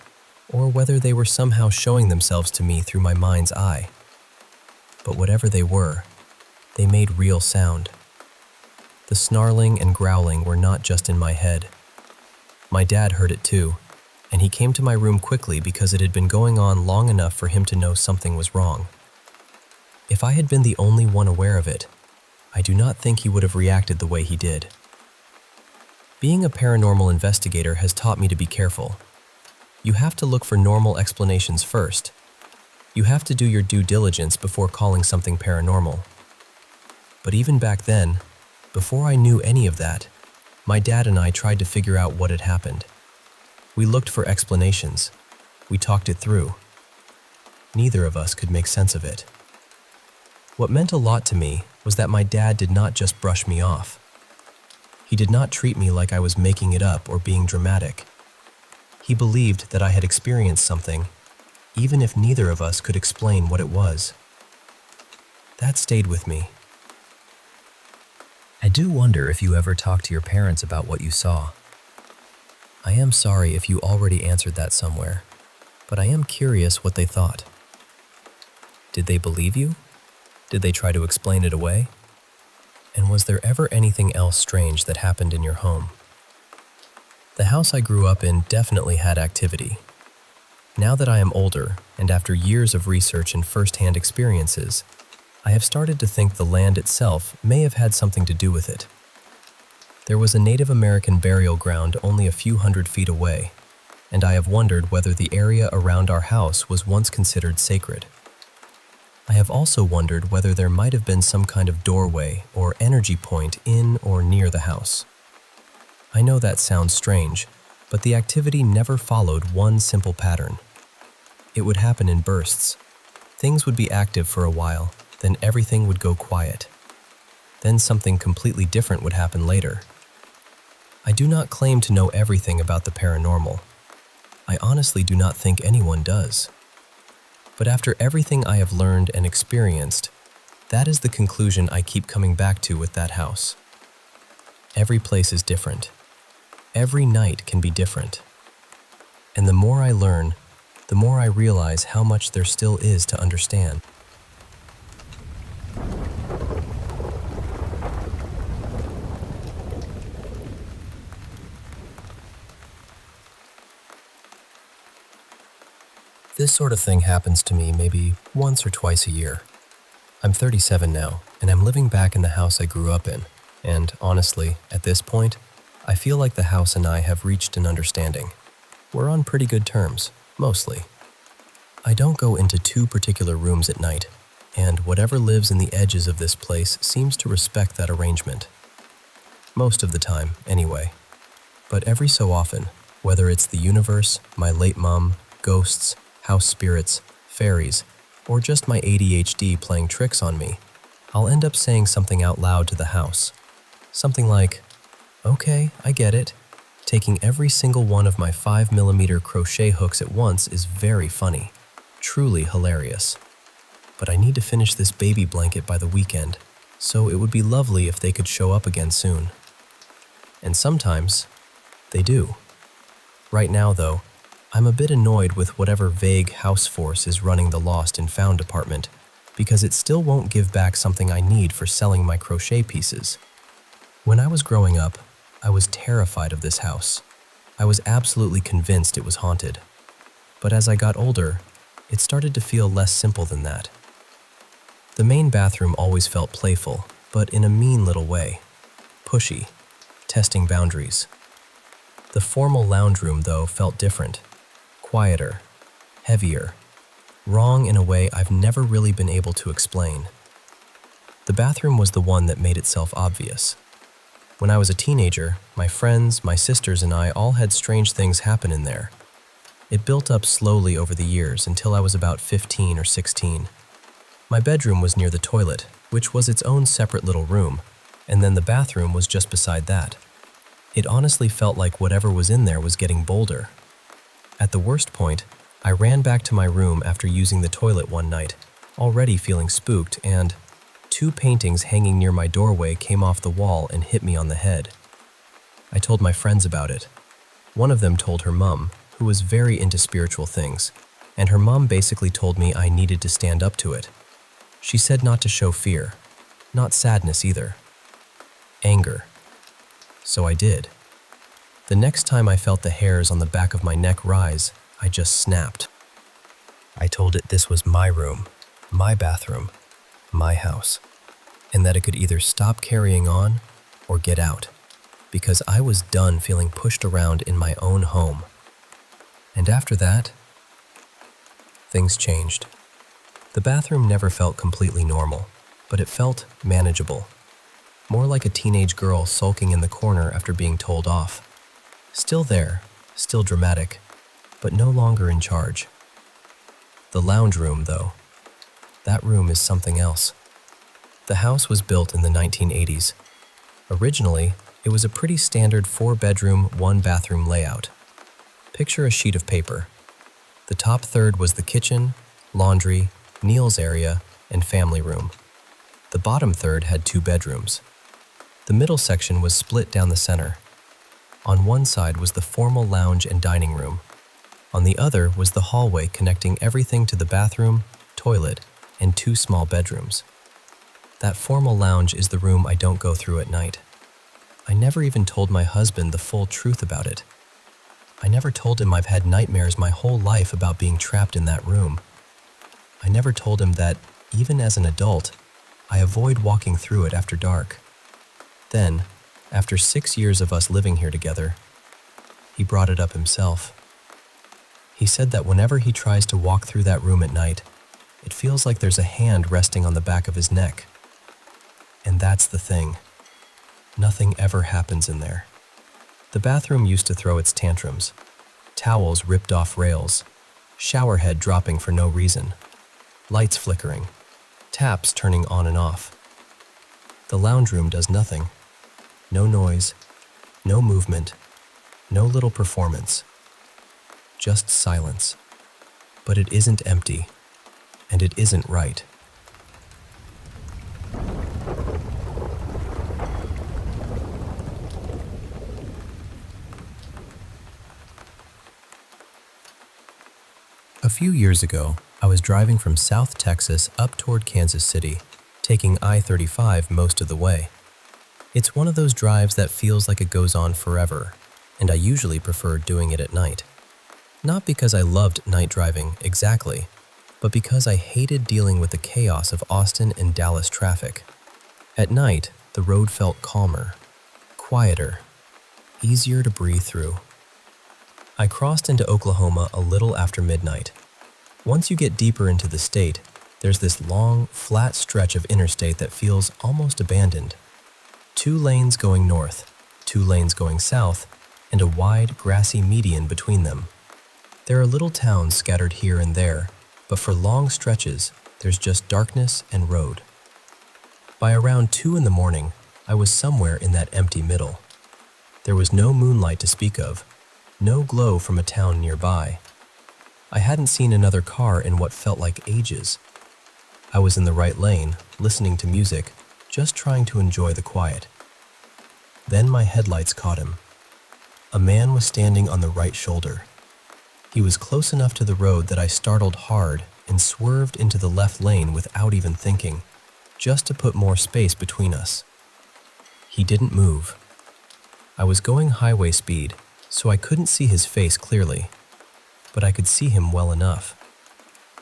or whether they were somehow showing themselves to me through my mind's eye. But whatever they were, they made real sound. The snarling and growling were not just in my head. My dad heard it too, and he came to my room quickly because it had been going on long enough for him to know something was wrong. If I had been the only one aware of it, I do not think he would have reacted the way he did. Being a paranormal investigator has taught me to be careful. You have to look for normal explanations first. You have to do your due diligence before calling something paranormal. But even back then, before I knew any of that, my dad and I tried to figure out what had happened. We looked for explanations. We talked it through. Neither of us could make sense of it. What meant a lot to me was that my dad did not just brush me off. He did not treat me like I was making it up or being dramatic. He believed that I had experienced something, even if neither of us could explain what it was. That stayed with me. I do wonder if you ever talked to your parents about what you saw. I am sorry if you already answered that somewhere, but I am curious what they thought. Did they believe you? Did they try to explain it away? And was there ever anything else strange that happened in your home? The house I grew up in definitely had activity. Now that I am older, and after years of research and first-hand experiences, I have started to think the land itself may have had something to do with it. There was a Native American burial ground only a few hundred feet away, and I have wondered whether the area around our house was once considered sacred. I have also wondered whether there might have been some kind of doorway or energy point in or near the house. I know that sounds strange, but the activity never followed one simple pattern. It would happen in bursts. Things would be active for a while, then everything would go quiet. Then something completely different would happen later. I do not claim to know everything about the paranormal. I honestly do not think anyone does. But after everything I have learned and experienced, that is the conclusion I keep coming back to with that house. Every place is different. Every night can be different. And the more I learn, the more I realize how much there still is to understand. This sort of thing happens to me maybe once or twice a year. I'm 37 now, and I'm living back in the house I grew up in. And honestly, at this point, I feel like the house and I have reached an understanding. We're on pretty good terms, mostly. I don't go into two particular rooms at night, and whatever lives in the edges of this place seems to respect that arrangement. Most of the time, anyway. But every so often, whether it's the universe, my late mom, ghosts, house spirits, fairies, or just my ADHD playing tricks on me, I'll end up saying something out loud to the house. Something like, "Okay, I get it. Taking every single one of my 5mm crochet hooks at once is very funny, truly hilarious. But I need to finish this baby blanket by the weekend, so it would be lovely if they could show up again soon." And sometimes, they do. Right now, though, I'm a bit annoyed with whatever vague house force is running the lost and found department, because it still won't give back something I need for selling my crochet pieces. When I was growing up, I was terrified of this house. I was absolutely convinced it was haunted. But as I got older, it started to feel less simple than that. The main bathroom always felt playful, but in a mean little way. Pushy, testing boundaries. The formal lounge room, though, felt different. Quieter, heavier, wrong in a way I've never really been able to explain. The bathroom was the one that made itself obvious. When I was a teenager, my friends, my sisters, and I all had strange things happen in there. It built up slowly over the years until I was about 15 or 16. My bedroom was near the toilet, which was its own separate little room, and then the bathroom was just beside that. It honestly felt like whatever was in there was getting bolder. At the worst point, I ran back to my room after using the toilet one night, already feeling spooked, and two paintings hanging near my doorway came off the wall and hit me on the head. I told my friends about it. One of them told her mom, who was very into spiritual things, and her mom basically told me I needed to stand up to it. She said not to show fear, not sadness either. Anger. So I did. The next time I felt the hairs on the back of my neck rise, I just snapped. I told it this was my room, my bathroom, my house, and that it could either stop carrying on or get out, because I was done feeling pushed around in my own home. And after that, things changed. The bathroom never felt completely normal, but it felt manageable. More like a teenage girl sulking in the corner after being told off. Still there, still dramatic, but no longer in charge. The lounge room, though, that room is something else. The house was built in the 1980s. Originally, it was a pretty standard 4-bedroom, 1-bathroom layout. Picture a sheet of paper. The top third was the kitchen, laundry, Neil's area, and family room. The bottom third had 2 bedrooms. The middle section was split down the center. On one side was the formal lounge and dining room. On the other was the hallway connecting everything to the bathroom, toilet, and 2 small bedrooms. That formal lounge is the room I don't go through at night. I never even told my husband the full truth about it. I never told him I've had nightmares my whole life about being trapped in that room. I never told him that, even as an adult, I avoid walking through it after dark. Then, after 6 years of us living here together, he brought it up himself. He said that whenever he tries to walk through that room at night, it feels like there's a hand resting on the back of his neck. And that's the thing. Nothing ever happens in there. The bathroom used to throw its tantrums. Towels ripped off rails, shower head dropping for no reason, lights flickering, taps turning on and off. The lounge room does nothing. No noise, no movement, no little performance. Just silence. But it isn't empty, and it isn't right. A few years ago, I was driving from South Texas up toward Kansas City, taking I-35 most of the way. It's one of those drives that feels like it goes on forever, and I usually prefer doing it at night. Not because I loved night driving exactly, but because I hated dealing with the chaos of Austin and Dallas traffic. At night, the road felt calmer, quieter, easier to breathe through. I crossed into Oklahoma a little after midnight. Once you get deeper into the state, there's this long, flat stretch of interstate that feels almost abandoned. 2 lanes going north, 2 lanes going south, and a wide, grassy median between them. There are little towns scattered here and there, but for long stretches, there's just darkness and road. By around 2 in the morning, I was somewhere in that empty middle. There was no moonlight to speak of, no glow from a town nearby. I hadn't seen another car in what felt like ages. I was in the right lane, listening to music, just trying to enjoy the quiet. Then my headlights caught him. A man was standing on the right shoulder. He was close enough to the road that I startled hard and swerved into the left lane without even thinking, just to put more space between us. He didn't move. I was going highway speed, so I couldn't see his face clearly, but I could see him well enough.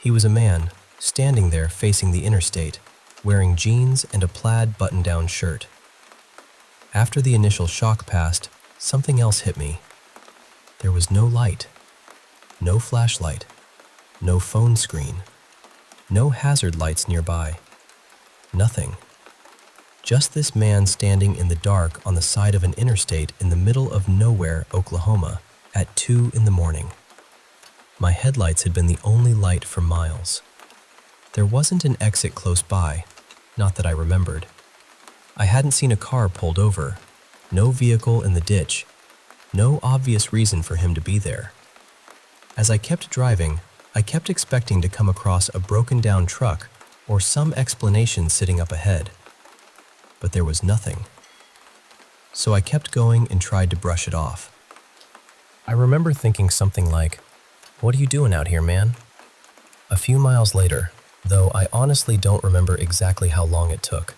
He was a man, standing there facing the interstate, wearing jeans and a plaid button-down shirt. After the initial shock passed, something else hit me. There was no light, no flashlight, no phone screen, no hazard lights nearby. Nothing. Just this man standing in the dark on the side of an interstate in the middle of nowhere, Oklahoma, at 2 in the morning. My headlights had been the only light for miles. There wasn't an exit close by, not that I remembered. I hadn't seen a car pulled over, no vehicle in the ditch, no obvious reason for him to be there. As I kept driving, I kept expecting to come across a broken-down truck or some explanation sitting up ahead. But there was nothing. So I kept going and tried to brush it off. I remember thinking something like, "What are you doing out here, man?" A few miles later, though I honestly don't remember exactly how long it took,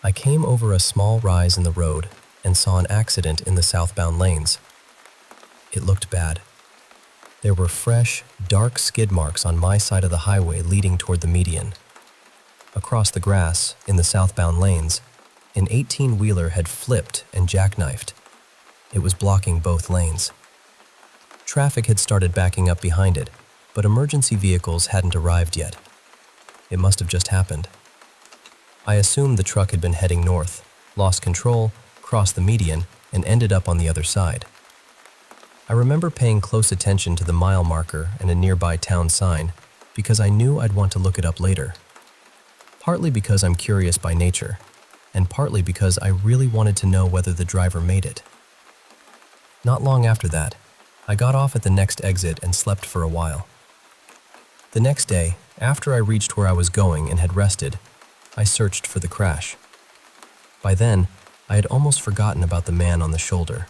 I came over a small rise in the road and saw an accident in the southbound lanes. It looked bad. There were fresh, dark skid marks on my side of the highway leading toward the median. Across the grass, in the southbound lanes, an 18-wheeler had flipped and jackknifed. It was blocking both lanes. Traffic had started backing up behind it, but emergency vehicles hadn't arrived yet. It must have just happened. I assumed the truck had been heading north, lost control, crossed the median, and ended up on the other side. I remember paying close attention to the mile marker and a nearby town sign because I knew I'd want to look it up later. Partly because I'm curious by nature, and partly because I really wanted to know whether the driver made it. Not long after that, I got off at the next exit and slept for a while. The next day, after I reached where I was going and had rested, I searched for the crash. By then, I had almost forgotten about the man on the shoulder.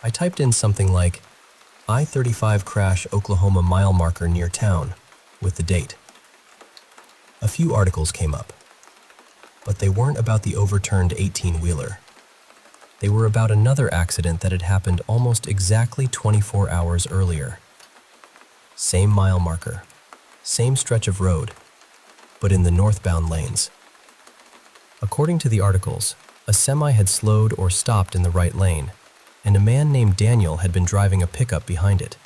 I typed in something like, I-35 crash Oklahoma mile marker near town, with the date. A few articles came up, but they weren't about the overturned 18-wheeler. They were about another accident that had happened almost exactly 24 hours earlier. Same mile marker, same stretch of road, but in the northbound lanes. According to the articles, a semi had slowed or stopped in the right lane, and a man named Daniel had been driving a pickup behind it.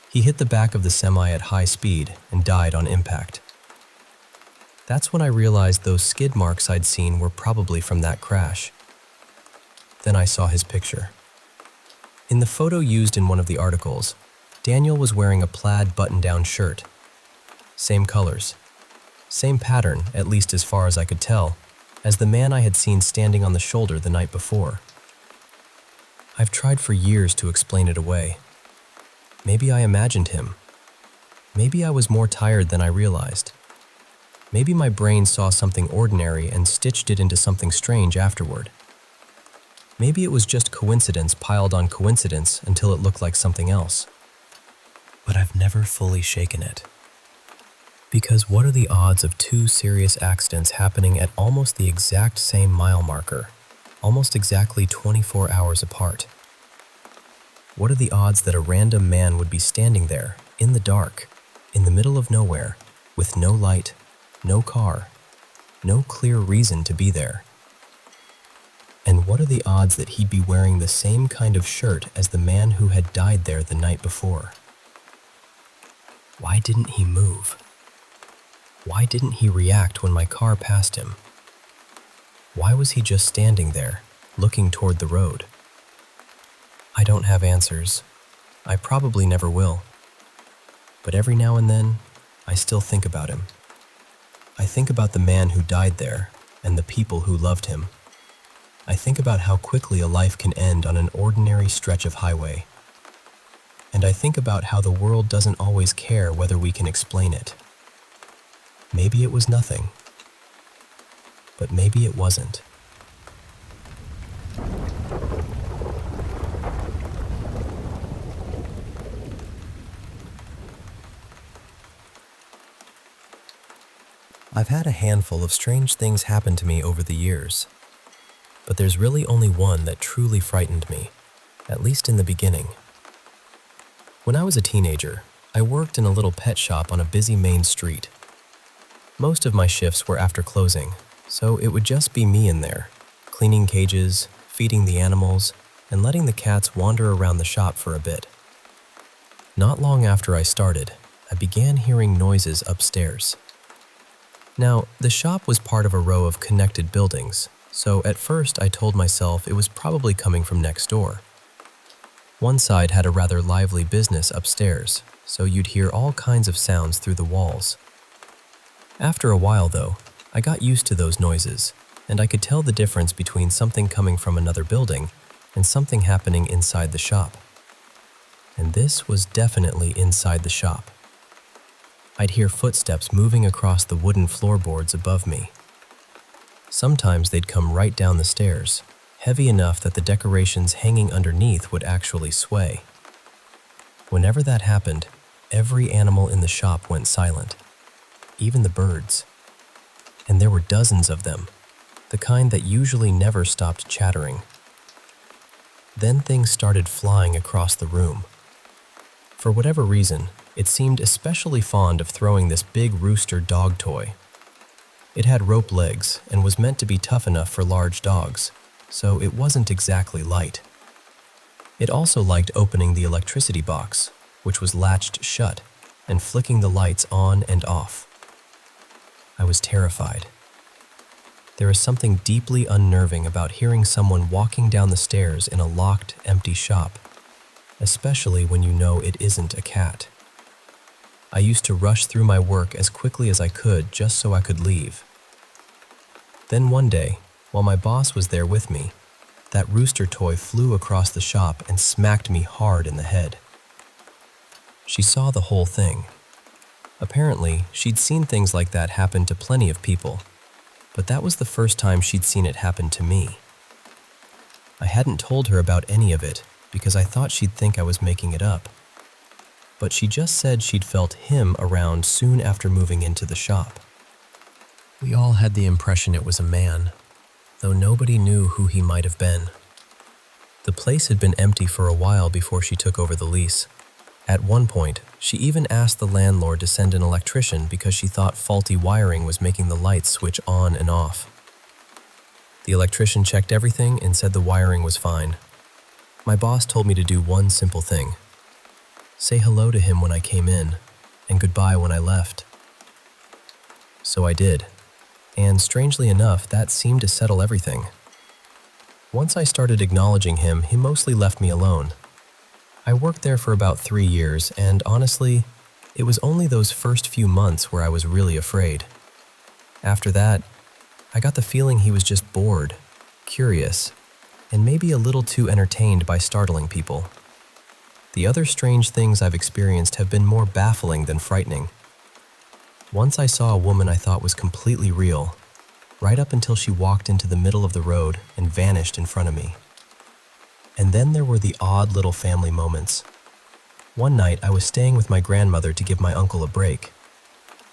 He hit the back of the semi at high speed and died on impact. That's when I realized those skid marks I'd seen were probably from that crash. then I saw his picture. In the photo used in one of the articles, Daniel was wearing a plaid button-down shirt. Same colors, same pattern, at least as far as I could tell, as the man I had seen standing on the shoulder the night before. I've tried for years to explain it away. Maybe I imagined him. Maybe I was more tired than I realized. Maybe my brain saw something ordinary and stitched it into something strange afterward. Maybe it was just coincidence piled on coincidence until it looked like something else. But I've never fully shaken it. Because what are the odds of two serious accidents happening at almost the exact same mile marker, almost exactly 24 hours apart? What are the odds that a random man would be standing there, in the dark, in the middle of nowhere, with no light, no car, no clear reason to be there? And what are the odds that he'd be wearing the same kind of shirt as the man who had died there the night before? Why didn't he move? Why didn't he react when my car passed him? Why was he just standing there, looking toward the road? I don't have answers. I probably never will. But every now and then, I still think about him. I think about the man who died there and the people who loved him. I think about how quickly a life can end on an ordinary stretch of highway. And I think about how the world doesn't always care whether we can explain it. Maybe it was nothing, but maybe it wasn't. I've had a handful of strange things happen to me over the years, but there's really only one that truly frightened me, at least in the beginning. When I was a teenager, I worked in a little pet shop on a busy main street. Most of my shifts were after closing, so it would just be me in there, cleaning cages, feeding the animals, and letting the cats wander around the shop for a bit. Not long after I started, I began hearing noises upstairs. Now, the shop was part of a row of connected buildings, so at first I told myself it was probably coming from next door. One side had a rather lively business upstairs, so you'd hear all kinds of sounds through the walls. After a while, though, I got used to those noises, and I could tell the difference between something coming from another building and something happening inside the shop. And this was definitely inside the shop. I'd hear footsteps moving across the wooden floorboards above me. Sometimes they'd come right down the stairs, heavy enough that the decorations hanging underneath would actually sway. Whenever that happened, every animal in the shop went silent. Even the birds. And there were dozens of them, the kind that usually never stopped chattering. Then things started flying across the room. For whatever reason, it seemed especially fond of throwing this big rooster dog toy. It had rope legs and was meant to be tough enough for large dogs, so it wasn't exactly light. It also liked opening the electricity box, which was latched shut, and flicking the lights on and off. I was terrified. There is something deeply unnerving about hearing someone walking down the stairs in a locked, empty shop, especially when you know it isn't a cat. I used to rush through my work as quickly as I could just so I could leave. Then one day, while my boss was there with me, that rooster toy flew across the shop and smacked me hard in the head. She saw the whole thing. Apparently, she'd seen things like that happen to plenty of people, but that was the first time she'd seen it happen to me. I hadn't told her about any of it because I thought she'd think I was making it up. But she just said she'd felt him around soon after moving into the shop. We all had the impression it was a man, though nobody knew who he might have been. The place had been empty for a while before she took over the lease. At one point, she even asked the landlord to send an electrician because she thought faulty wiring was making the lights switch on and off. The electrician checked everything and said the wiring was fine. My boss told me to do one simple thing: say hello to him when I came in, and goodbye when I left. So I did, and strangely enough, that seemed to settle everything. Once I started acknowledging him, he mostly left me alone. I worked there for about 3 years, and honestly, it was only those first few months where I was really afraid. After that, I got the feeling he was just bored, curious, and maybe a little too entertained by startling people. The other strange things I've experienced have been more baffling than frightening. Once I saw a woman I thought was completely real, right up until she walked into the middle of the road and vanished in front of me. And then there were the odd little family moments. One night I was staying with my grandmother to give my uncle a break.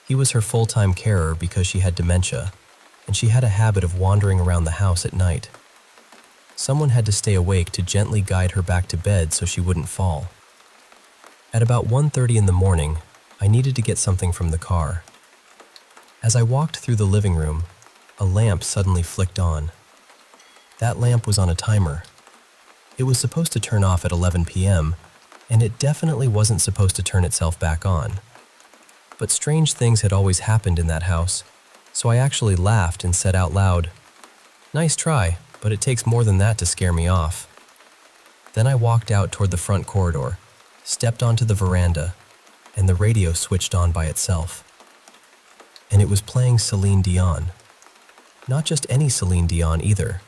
He was her full-time carer because she had dementia, and she had a habit of wandering around the house at night. Someone had to stay awake to gently guide her back to bed so she wouldn't fall. At about 1:30 in the morning, I needed to get something from the car. As I walked through the living room, a lamp suddenly flicked on. That lamp was on a timer. It was supposed to turn off at 11 p.m., and it definitely wasn't supposed to turn itself back on. But strange things had always happened in that house, so I actually laughed and said out loud, "Nice try, but it takes more than that to scare me off." Then I walked out toward the front corridor, stepped onto the veranda, and the radio switched on by itself. And it was playing Celine Dion. Not just any Celine Dion either.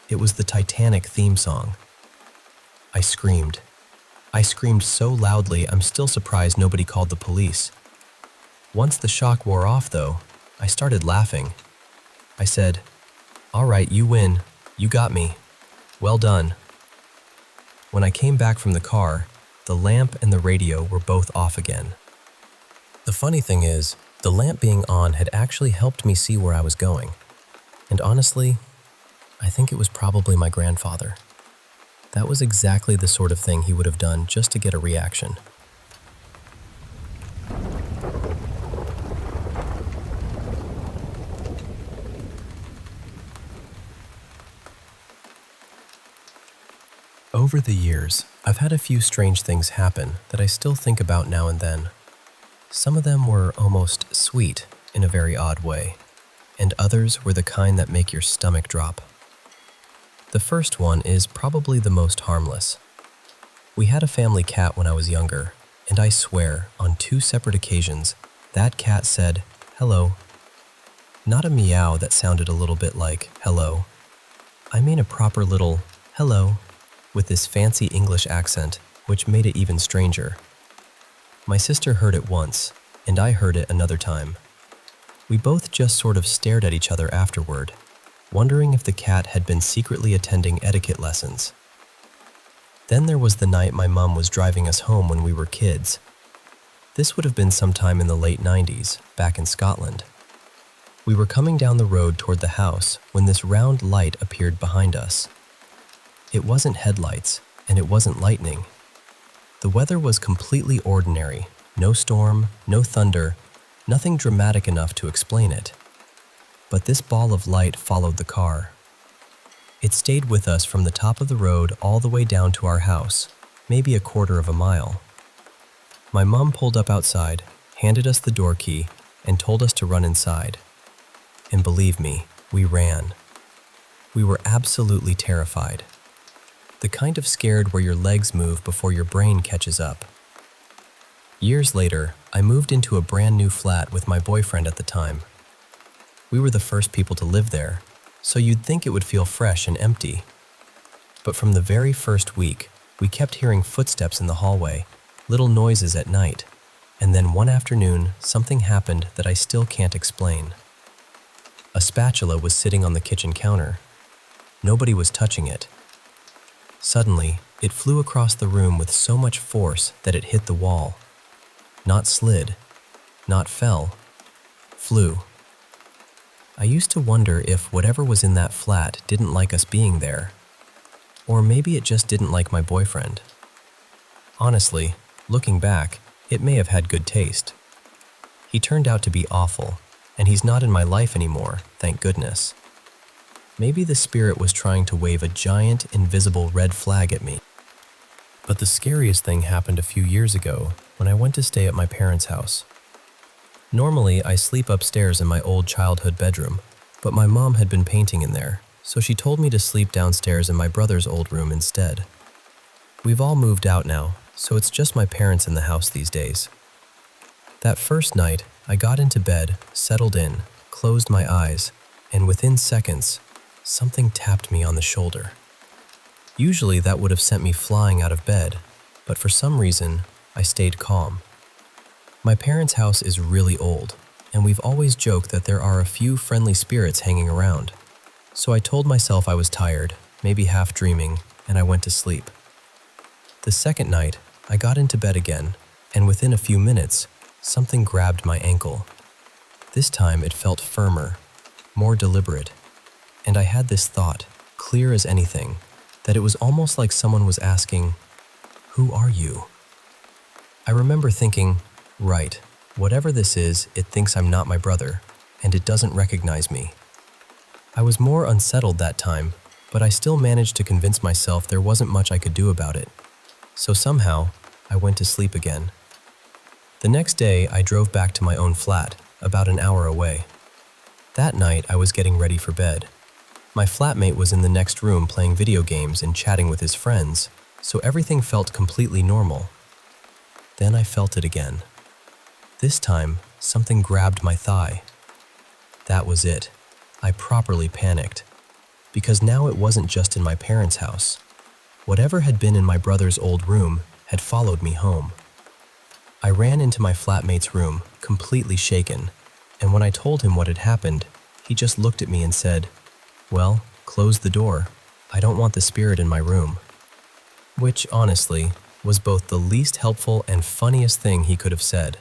It was the Titanic theme song. I screamed. I screamed so loudly I'm still surprised nobody called the police. Once the shock wore off, though, I started laughing. I said, "All right, you win. You got me. Well done." When I came back from the car, the lamp and the radio were both off again. The funny thing is, the lamp being on had actually helped me see where I was going. And honestly, I think it was probably my grandfather. That was exactly the sort of thing he would have done just to get a reaction. Over the years, I've had a few strange things happen that I still think about now and then. Some of them were almost sweet in a very odd way, and others were the kind that make your stomach drop. The first one is probably the most harmless. We had a family cat when I was younger, and I swear, on 2 separate occasions, that cat said, "Hello." Not a meow that sounded a little bit like "hello." I mean a proper little "hello," with this fancy English accent, which made it even stranger. My sister heard it once, and I heard it another time. We both just sort of stared at each other afterward, wondering if the cat had been secretly attending etiquette lessons. Then there was the night my mom was driving us home when we were kids. This would have been sometime in the late 90s, back in Scotland. We were coming down the road toward the house when this round light appeared behind us. It wasn't headlights, and it wasn't lightning. The weather was completely ordinary, no storm, no thunder, nothing dramatic enough to explain it. But this ball of light followed the car. It stayed with us from the top of the road all the way down to our house, maybe a quarter of a mile. My mom pulled up outside, handed us the door key, and told us to run inside. And believe me, we ran. We were absolutely terrified. The kind of scared where your legs move before your brain catches up. Years later, I moved into a brand new flat with my boyfriend at the time. We were the first people to live there, so you'd think it would feel fresh and empty. But from the very first week, we kept hearing footsteps in the hallway, little noises at night, and then one afternoon, something happened that I still can't explain. A spatula was sitting on the kitchen counter. Nobody was touching it. Suddenly, it flew across the room with so much force that it hit the wall. Not slid, not fell, flew. I used to wonder if whatever was in that flat didn't like us being there. Or maybe it just didn't like my boyfriend. Honestly, looking back, it may have had good taste. He turned out to be awful, and he's not in my life anymore, thank goodness. Maybe the spirit was trying to wave a giant, invisible red flag at me. But the scariest thing happened a few years ago when I went to stay at my parents' house. Normally, I sleep upstairs in my old childhood bedroom, but my mom had been painting in there, so she told me to sleep downstairs in my brother's old room instead. We've all moved out now, so it's just my parents in the house these days. That first night, I got into bed, settled in, closed my eyes, and within seconds, something tapped me on the shoulder. Usually that would have sent me flying out of bed, but for some reason, I stayed calm. My parents' house is really old, and we've always joked that there are a few friendly spirits hanging around. So I told myself I was tired, maybe half dreaming, and I went to sleep. The second night, I got into bed again, and within a few minutes, something grabbed my ankle. This time it felt firmer, more deliberate, and I had this thought, clear as anything, that it was almost like someone was asking, "Who are you?" I remember thinking, right, whatever this is, it thinks I'm not my brother, and it doesn't recognize me. I was more unsettled that time, but I still managed to convince myself there wasn't much I could do about it. So somehow, I went to sleep again. The next day, I drove back to my own flat, about an hour away. That night, I was getting ready for bed. My flatmate was in the next room playing video games and chatting with his friends, so everything felt completely normal. Then I felt it again. This time, something grabbed my thigh. That was it. I properly panicked, because now it wasn't just in my parents' house. Whatever had been in my brother's old room had followed me home. I ran into my flatmate's room, completely shaken, and when I told him what had happened, he just looked at me and said, "Well, close the door. I don't want the spirit in my room." Which, honestly, was both the least helpful and funniest thing he could have said.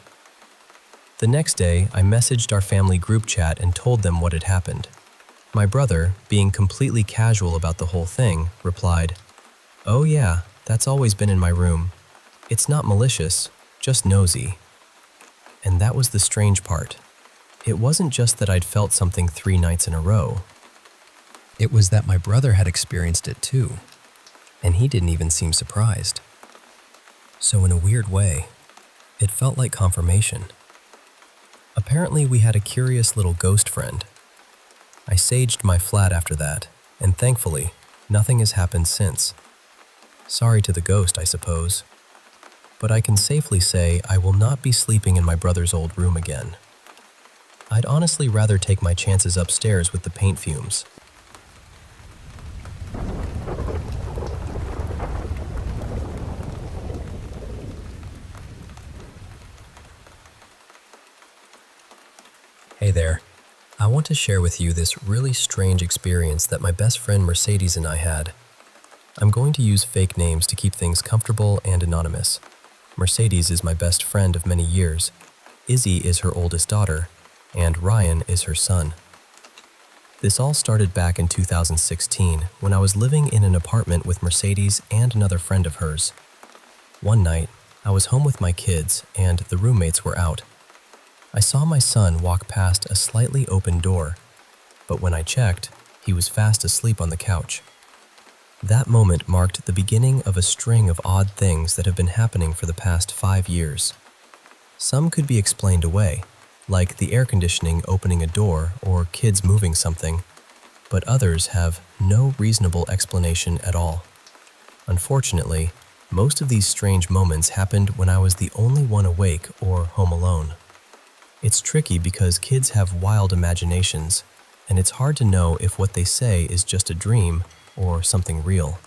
The next day, I messaged our family group chat and told them what had happened. My brother, being completely casual about the whole thing, replied, "Oh yeah, that's always been in my room. It's not malicious, just nosy." And that was the strange part. It wasn't just that I'd felt something 3 nights in a row. It was that my brother had experienced it too, and he didn't even seem surprised. So in a weird way, it felt like confirmation. Apparently we had a curious little ghost friend. I saged my flat after that, and thankfully, nothing has happened since. Sorry to the ghost, I suppose. But I can safely say I will not be sleeping in my brother's old room again. I'd honestly rather take my chances upstairs with the paint fumes. Hey there. I want to share with you this really strange experience that my best friend Mercedes and I had. I'm going to use fake names to keep things comfortable and anonymous. Mercedes is my best friend of many years, Izzy is her oldest daughter, and Ryan is her son. This all started back in 2016 when I was living in an apartment with Mercedes and another friend of hers. One night, I was home with my kids and the roommates were out. I saw my son walk past a slightly open door, but when I checked, he was fast asleep on the couch. That moment marked the beginning of a string of odd things that have been happening for the past 5 years. Some could be explained away, like the air conditioning opening a door or kids moving something, but others have no reasonable explanation at all. Unfortunately, most of these strange moments happened when I was the only one awake or home alone. It's tricky because kids have wild imaginations, and it's hard to know if what they say is just a dream or something real.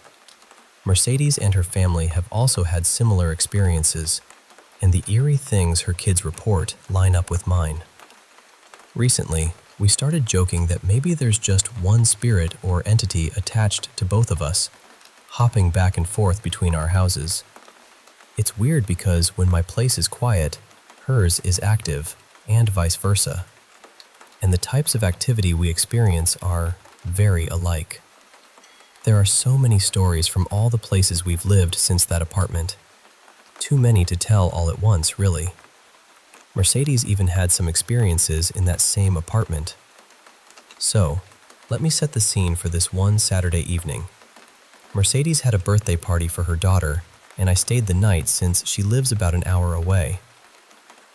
Mercedes and her family have also had similar experiences, and the eerie things her kids report line up with mine. Recently, we started joking that maybe there's just one spirit or entity attached to both of us, hopping back and forth between our houses. It's weird because when my place is quiet, hers is active, and vice versa. And the types of activity we experience are very alike. There are so many stories from all the places we've lived since that apartment. Too many to tell all at once, really. Mercedes even had some experiences in that same apartment. So, let me set the scene for this one Saturday evening. Mercedes had a birthday party for her daughter, and I stayed the night since she lives about an hour away.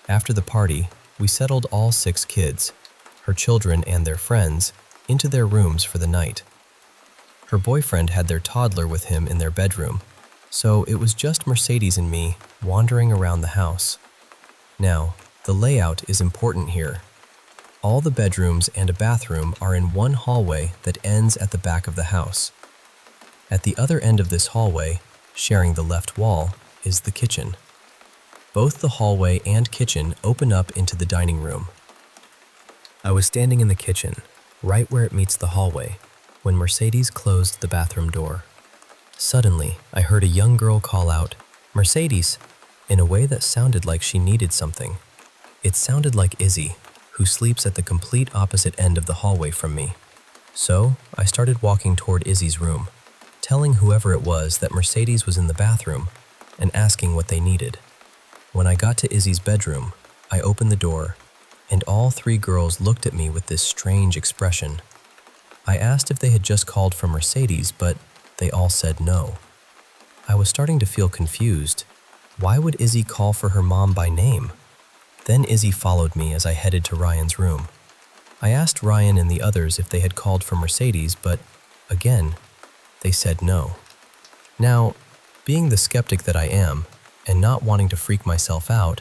After the party, we settled all 6 kids, her children and their friends, into their rooms for the night. Her boyfriend had their toddler with him in their bedroom, so it was just Mercedes and me wandering around the house. Now, the layout is important here. All the bedrooms and a bathroom are in one hallway that ends at the back of the house. At the other end of this hallway, sharing the left wall, is the kitchen. Both the hallway and kitchen open up into the dining room. I was standing in the kitchen, right where it meets the hallway, when Mercedes closed the bathroom door. Suddenly, I heard a young girl call out, "Mercedes," in a way that sounded like she needed something. It sounded like Izzy, who sleeps at the complete opposite end of the hallway from me. So, I started walking toward Izzy's room, telling whoever it was that Mercedes was in the bathroom and asking what they needed. When I got to Izzy's bedroom, I opened the door, and all three girls looked at me with this strange expression. I asked if they had just called for Mercedes, but they all said no. I was starting to feel confused. Why would Izzy call for her mom by name? Then Izzy followed me as I headed to Ryan's room. I asked Ryan and the others if they had called for Mercedes, but again, they said no. Now, being the skeptic that I am, and not wanting to freak myself out,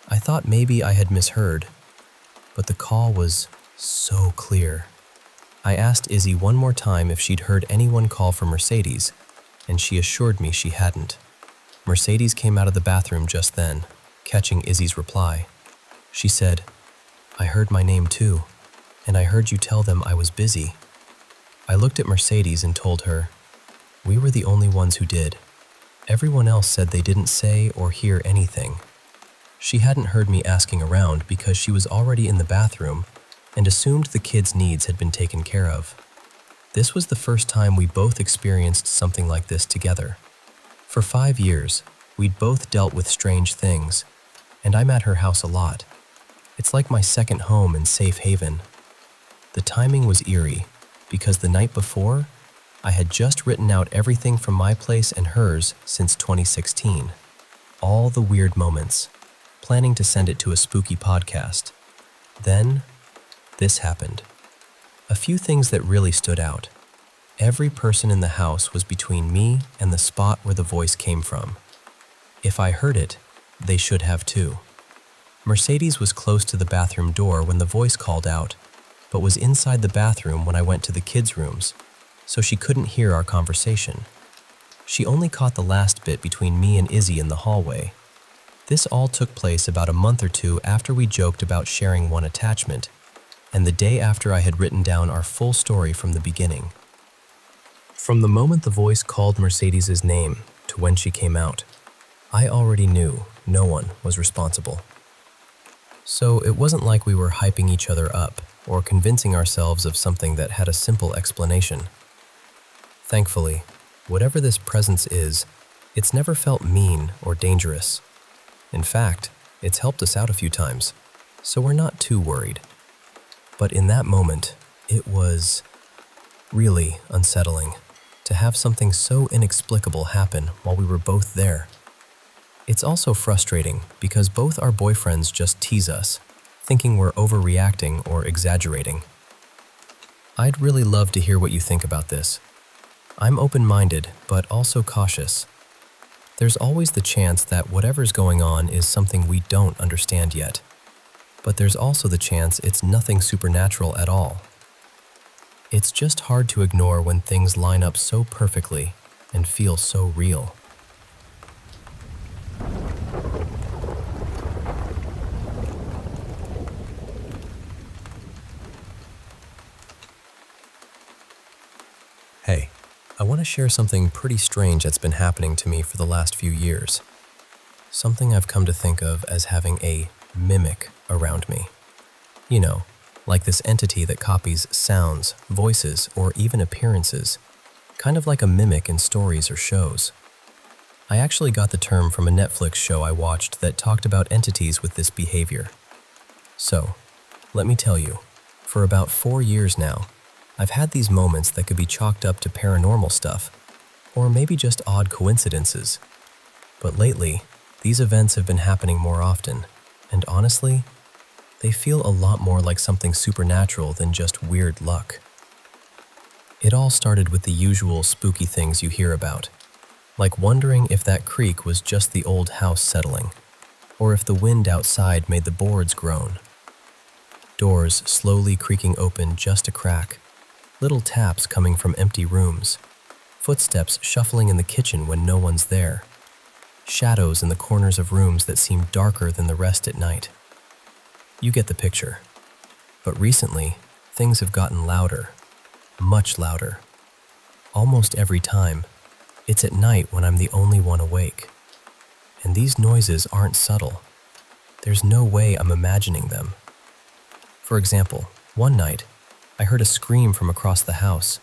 I thought maybe I had misheard, but the call was so clear. I asked Izzy one more time if she'd heard anyone call for Mercedes, and she assured me she hadn't. Mercedes came out of the bathroom just then, catching Izzy's reply. She said, "I heard my name too, and I heard you tell them I was busy." I looked at Mercedes and told her, "We were the only ones who did. Everyone else said they didn't say or hear anything." She hadn't heard me asking around because she was already in the bathroom and assumed the kids' needs had been taken care of. This was the first time we both experienced something like this together. For 5 years, we'd both dealt with strange things, and I'm at her house a lot. It's like my second home and safe haven. The timing was eerie because the night before, I had just written out everything from my place and hers since 2016. All the weird moments, planning to send it to a spooky podcast. Then, this happened. A few things that really stood out. Every person in the house was between me and the spot where the voice came from. If I heard it, they should have too. Mercedes was close to the bathroom door when the voice called out, but was inside the bathroom when I went to the kids' rooms, so she couldn't hear our conversation. She only caught the last bit between me and Izzy in the hallway. This all took place about a month or two after we joked about sharing one attachment, and the day after I had written down our full story from the beginning. From the moment the voice called Mercedes' name to when she came out, I already knew no one was responsible. So it wasn't like we were hyping each other up or convincing ourselves of something that had a simple explanation. Thankfully, whatever this presence is, it's never felt mean or dangerous. In fact, it's helped us out a few times, so we're not too worried. But in that moment, it was really unsettling to have something so inexplicable happen while we were both there. It's also frustrating because both our boyfriends just tease us, thinking we're overreacting or exaggerating. I'd really love to hear what you think about this. I'm open-minded, but also cautious. There's always the chance that whatever's going on is something we don't understand yet. But there's also the chance it's nothing supernatural at all. It's just hard to ignore when things line up so perfectly and feel so real. Hey, I want to share something pretty strange that's been happening to me for the last few years. Something I've come to think of as having a mimic around me. You know, like this entity that copies sounds, voices, or even appearances, kind of like a mimic in stories or shows. I actually got the term from a Netflix show I watched that talked about entities with this behavior. So, let me tell you, for about 4 years now, I've had these moments that could be chalked up to paranormal stuff, or maybe just odd coincidences. But lately, these events have been happening more often, and honestly, they feel a lot more like something supernatural than just weird luck. It all started with the usual spooky things you hear about, like wondering if that creak was just the old house settling, or if the wind outside made the boards groan. Doors slowly creaking open just a crack, little taps coming from empty rooms, footsteps shuffling in the kitchen when no one's there, shadows in the corners of rooms that seem darker than the rest at night. You get the picture. But recently, things have gotten louder, much louder. Almost every time, it's at night when I'm the only one awake. And these noises aren't subtle. There's no way I'm imagining them. For example, one night, I heard a scream from across the house.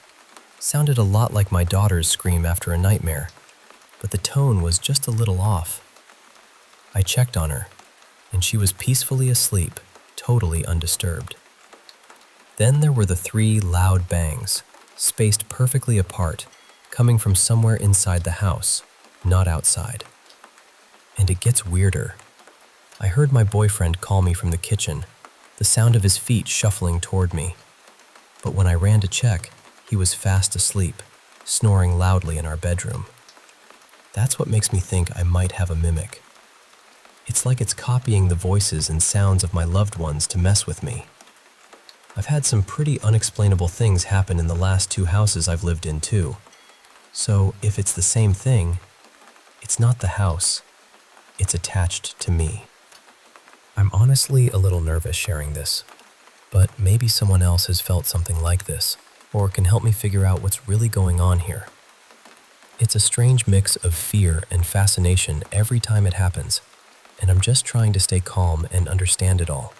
Sounded a lot like my daughter's scream after a nightmare, but the tone was just a little off. I checked on her, and she was peacefully asleep, totally undisturbed. Then there were the 3 loud bangs, spaced perfectly apart, coming from somewhere inside the house, not outside. And it gets weirder. I heard my boyfriend call me from the kitchen, the sound of his feet shuffling toward me. But when I ran to check, he was fast asleep, snoring loudly in our bedroom. That's what makes me think I might have a mimic. It's like it's copying the voices and sounds of my loved ones to mess with me. I've had some pretty unexplainable things happen in the last 2 houses I've lived in too. So if it's the same thing, it's not the house. It's attached to me. I'm honestly a little nervous sharing this, but maybe someone else has felt something like this, or can help me figure out what's really going on here. It's a strange mix of fear and fascination every time it happens, and I'm just trying to stay calm and understand it all.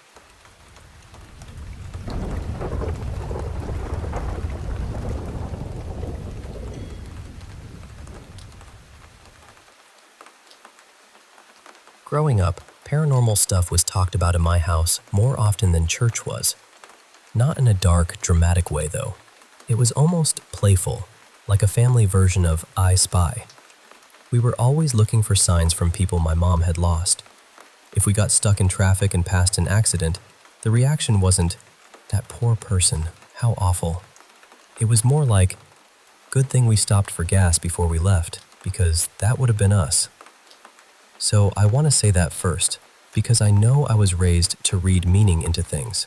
Growing up, paranormal stuff was talked about in my house more often than church was. Not in a dark, dramatic way, though. It was almost playful, like a family version of I Spy. We were always looking for signs from people my mom had lost. If we got stuck in traffic and passed an accident, the reaction wasn't, "That poor person, how awful." It was more like, "Good thing we stopped for gas before we left, because that would have been us." So I want to say that first, because I know I was raised to read meaning into things.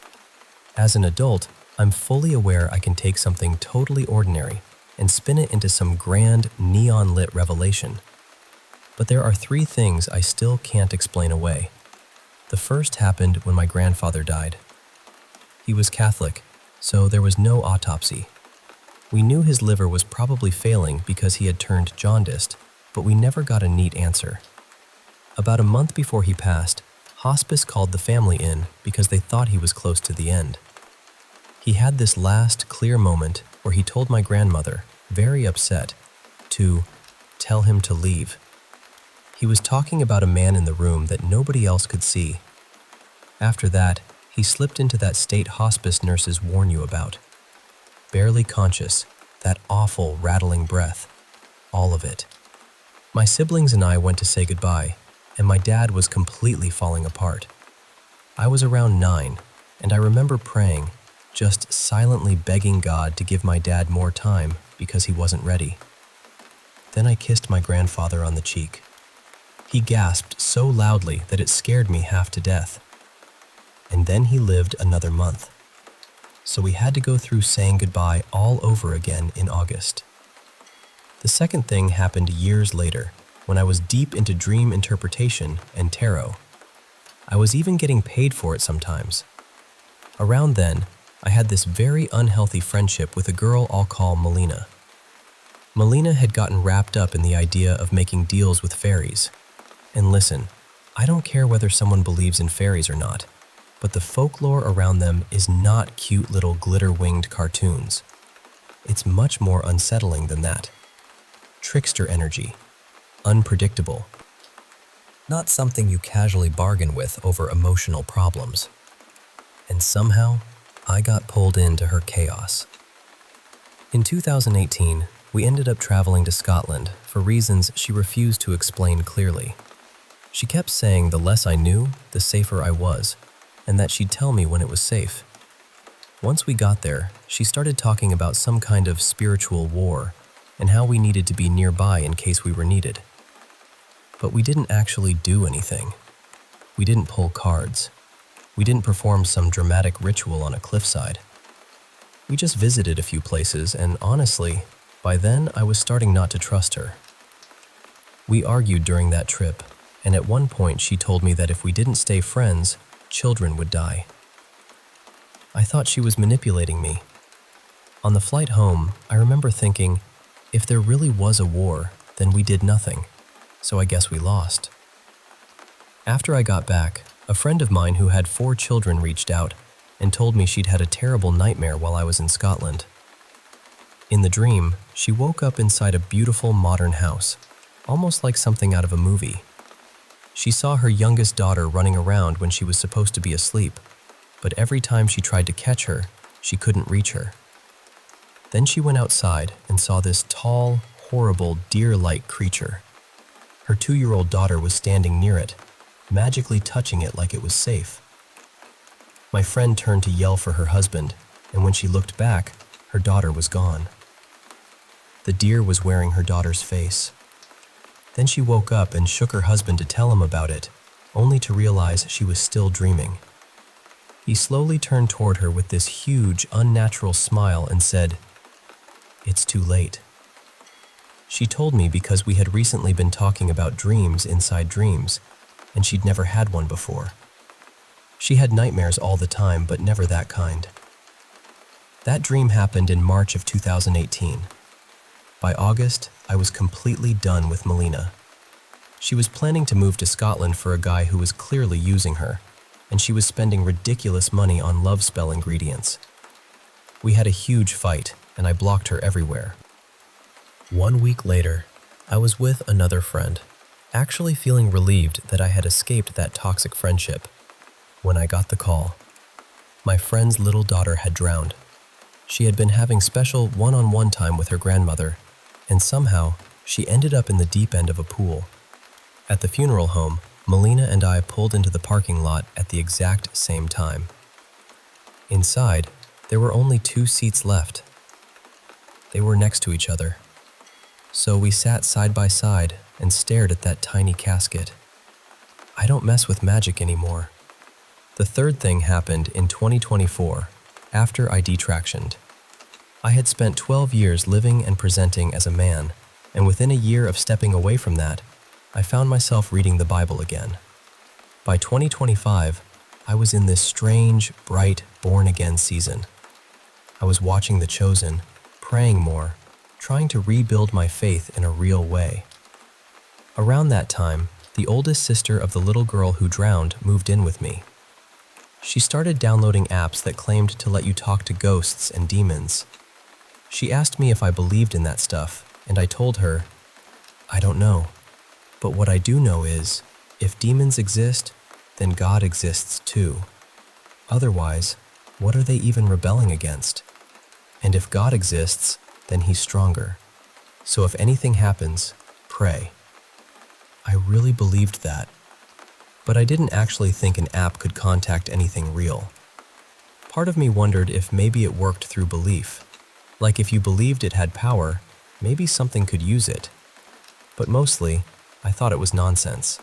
As an adult, I'm fully aware I can take something totally ordinary and spin it into some grand, neon-lit revelation. But there are 3 things I still can't explain away. The first happened when my grandfather died. He was Catholic, so there was no autopsy. We knew his liver was probably failing because he had turned jaundiced, but we never got a neat answer. About a month before he passed, hospice called the family in because they thought he was close to the end. He had this last clear moment where he told my grandmother, very upset, to tell him to leave. He was talking about a man in the room that nobody else could see. After that, he slipped into that state hospice nurses warn you about. Barely conscious, that awful rattling breath, all of it. My siblings and I went to say goodbye, and my dad was completely falling apart. I was around 9, and I remember praying, just silently begging God to give my dad more time because he wasn't ready. Then I kissed my grandfather on the cheek. He gasped so loudly that it scared me half to death. And then he lived another month. So we had to go through saying goodbye all over again in August. The second thing happened years later, when I was deep into dream interpretation and tarot. I was even getting paid for it sometimes. Around then, I had this very unhealthy friendship with a girl I'll call Melina. Melina had gotten wrapped up in the idea of making deals with fairies. And listen, I don't care whether someone believes in fairies or not, but the folklore around them is not cute little glitter-winged cartoons. It's much more unsettling than that. Trickster energy. Unpredictable. Not something you casually bargain with over emotional problems. And somehow, I got pulled into her chaos. In 2018, we ended up traveling to Scotland for reasons she refused to explain clearly. She kept saying the less I knew, the safer I was, and that she'd tell me when it was safe. Once we got there, she started talking about some kind of spiritual war and how we needed to be nearby in case we were needed. But we didn't actually do anything. We didn't pull cards. We didn't perform some dramatic ritual on a cliffside. We just visited a few places, and honestly, by then I was starting not to trust her. We argued during that trip, and at one point she told me that if we didn't stay friends, children would die. I thought she was manipulating me. On the flight home, I remember thinking, if there really was a war, then we did nothing, so I guess we lost. After I got back, a friend of mine who had 4 children reached out and told me she'd had a terrible nightmare while I was in Scotland. In the dream, she woke up inside a beautiful modern house, almost like something out of a movie. She saw her youngest daughter running around when she was supposed to be asleep, but every time she tried to catch her, she couldn't reach her. Then she went outside and saw this tall, horrible, deer-like creature. Her 2-year-old daughter was standing near it, magically touching it like it was safe. My friend turned to yell for her husband, and when she looked back, her daughter was gone. The deer was wearing her daughter's face. Then she woke up and shook her husband to tell him about it, only to realize she was still dreaming. He slowly turned toward her with this huge, unnatural smile and said, "It's too late." She told me because we had recently been talking about dreams inside dreams, and she'd never had one before. She had nightmares all the time, but never that kind. That dream happened in March of 2018. By August, I was completely done with Melina. She was planning to move to Scotland for a guy who was clearly using her, and she was spending ridiculous money on love spell ingredients. We had a huge fight, and I blocked her everywhere. 1 week later, I was with another friend, actually feeling relieved that I had escaped that toxic friendship, when I got the call. My friend's little daughter had drowned. She had been having special one-on-one time with her grandmother, and somehow she ended up in the deep end of a pool. At the funeral home, Melina and I pulled into the parking lot at the exact same time. Inside, there were only 2 seats left. They were next to each other. So we sat side by side and stared at that tiny casket. I don't mess with magic anymore. The third thing happened in 2024, after I detractioned. I had spent 12 years living and presenting as a man, and within a year of stepping away from that, I found myself reading the Bible again. By 2025, I was in this strange, bright, born-again season. I was watching The Chosen, praying more, trying to rebuild my faith in a real way. Around that time, the oldest sister of the little girl who drowned moved in with me. She started downloading apps that claimed to let you talk to ghosts and demons. She asked me if I believed in that stuff, and I told her, I don't know. But what I do know is, if demons exist, then God exists too. Otherwise, what are they even rebelling against? And if God exists, then he's stronger. So if anything happens, pray. I really believed that. But I didn't actually think an app could contact anything real. Part of me wondered if maybe it worked through belief. Like if you believed it had power, maybe something could use it. But mostly, I thought it was nonsense.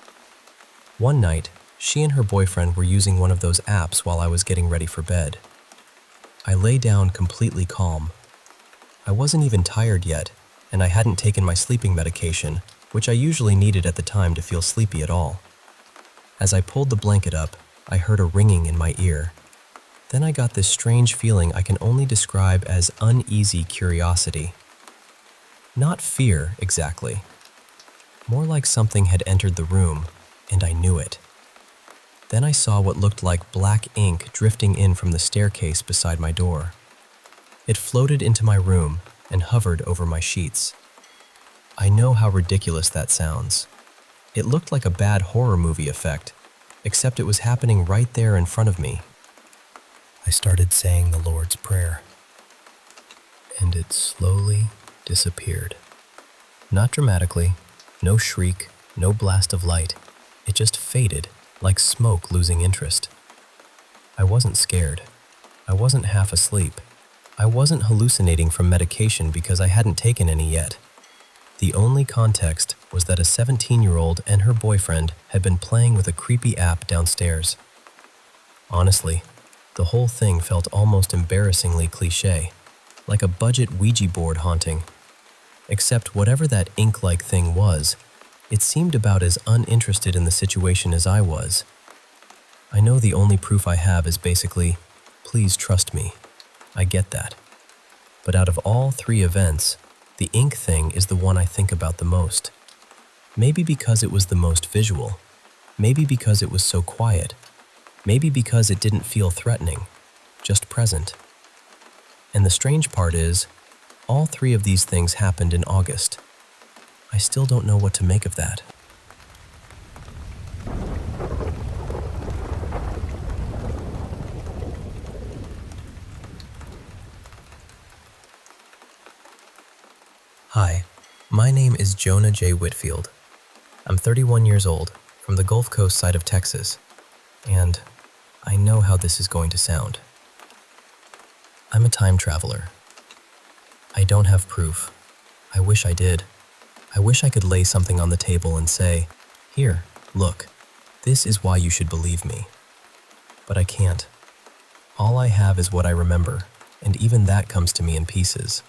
One night, she and her boyfriend were using one of those apps while I was getting ready for bed. I lay down completely calm. I wasn't even tired yet, and I hadn't taken my sleeping medication, which I usually needed at the time to feel sleepy at all. As I pulled the blanket up, I heard a ringing in my ear. Then I got this strange feeling I can only describe as uneasy curiosity. Not fear, exactly. More like something had entered the room, and I knew it. Then I saw what looked like black ink drifting in from the staircase beside my door. It floated into my room and hovered over my sheets. I know how ridiculous that sounds. It looked like a bad horror movie effect, except it was happening right there in front of me. I started saying the Lord's Prayer, and it slowly disappeared. Not dramatically, no shriek, no blast of light. It just faded, like smoke losing interest. I wasn't scared. I wasn't half asleep. I wasn't hallucinating from medication because I hadn't taken any yet. The only context was that a 17-year-old and her boyfriend had been playing with a creepy app downstairs. Honestly, the whole thing felt almost embarrassingly cliché, like a budget Ouija board haunting. Except whatever that ink-like thing was, it seemed about as uninterested in the situation as I was. I know the only proof I have is basically, please trust me. I get that. But out of all three events, the ink thing is the one I think about the most. Maybe because it was the most visual. Maybe because it was so quiet. Maybe because it didn't feel threatening, just present. And the strange part is, all three of these things happened in August. I still don't know what to make of that. Hi, my name is Jonah J. Whitfield. I'm 31 years old, from the Gulf Coast side of Texas, and I know how this is going to sound. I'm a time traveler. I don't have proof. I wish I did. I wish I could lay something on the table and say, here, look, this is why you should believe me. But I can't. All I have is what I remember, and even that comes to me in pieces.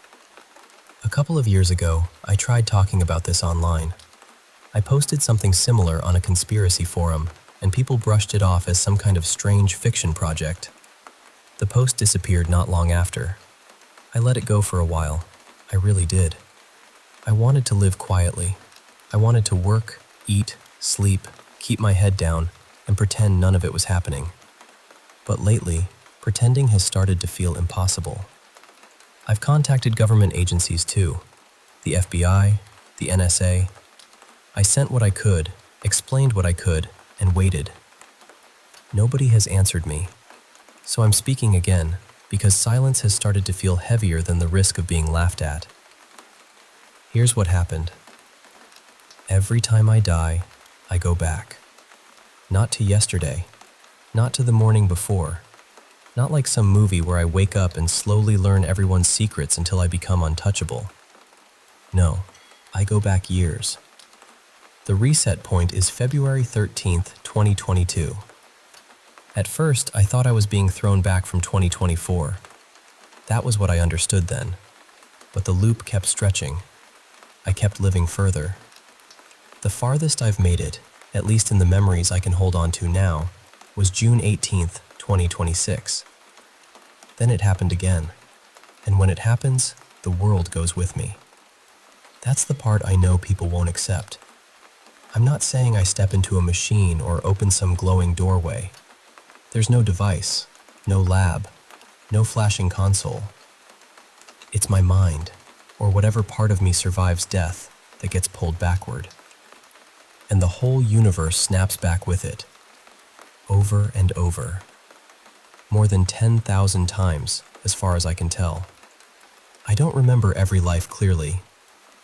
A couple of years ago, I tried talking about this online. I posted something similar on a conspiracy forum, and people brushed it off as some kind of strange fiction project. The post disappeared not long after. I let it go for a while. I really did. I wanted to live quietly. I wanted to work, eat, sleep, keep my head down, and pretend none of it was happening. But lately, pretending has started to feel impossible. I've contacted government agencies too. The FBI, the NSA. I sent what I could, explained what I could, and waited. Nobody has answered me. So I'm speaking again, because silence has started to feel heavier than the risk of being laughed at. Here's what happened. Every time I die, I go back. Not to yesterday, not to the morning before, not like some movie where I wake up and slowly learn everyone's secrets until I become untouchable. No, I go back years. The reset point is February 13th, 2022. At first, I thought I was being thrown back from 2024. That was what I understood then. But the loop kept stretching. I kept living further. The farthest I've made it, at least in the memories I can hold on to now, was June 18th, 2026. Then it happened again. And when it happens, the world goes with me. That's the part I know people won't accept. I'm not saying I step into a machine or open some glowing doorway. There's no device, no lab, no flashing console. It's my mind, or whatever part of me survives death, that gets pulled backward. And the whole universe snaps back with it. Over and over. More than 10,000 times, as far as I can tell. I don't remember every life clearly.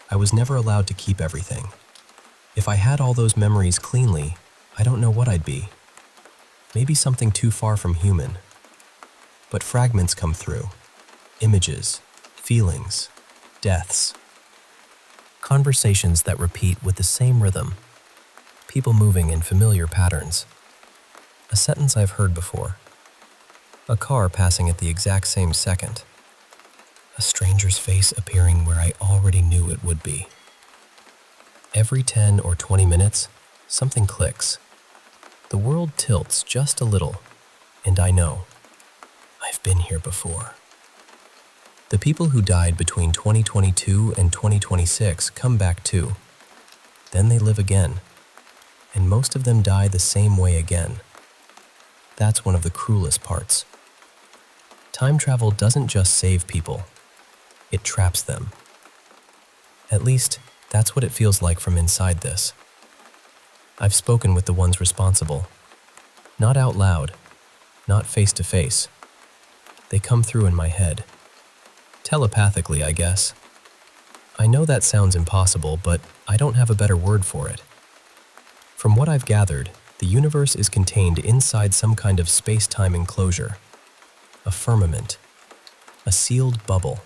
I was never allowed to keep everything. If I had all those memories cleanly, I don't know what I'd be. Maybe something too far from human. But fragments come through. Images, feelings, deaths. Conversations that repeat with the same rhythm. People moving in familiar patterns. A sentence I've heard before. A car passing at the exact same second. A stranger's face appearing where I already knew it would be. Every 10 or 20 minutes, something clicks. The world tilts just a little, and I know, I've been here before. The people who died between 2022 and 2026 come back too. Then they live again, and most of them die the same way again. That's one of the cruelest parts. Time travel doesn't just save people, it traps them. At least, that's what it feels like from inside this. I've spoken with the ones responsible. Not out loud, not face to face. They come through in my head. Telepathically, I guess. I know that sounds impossible, but I don't have a better word for it. From what I've gathered, the universe is contained inside some kind of space-time enclosure. a firmament, a sealed bubble.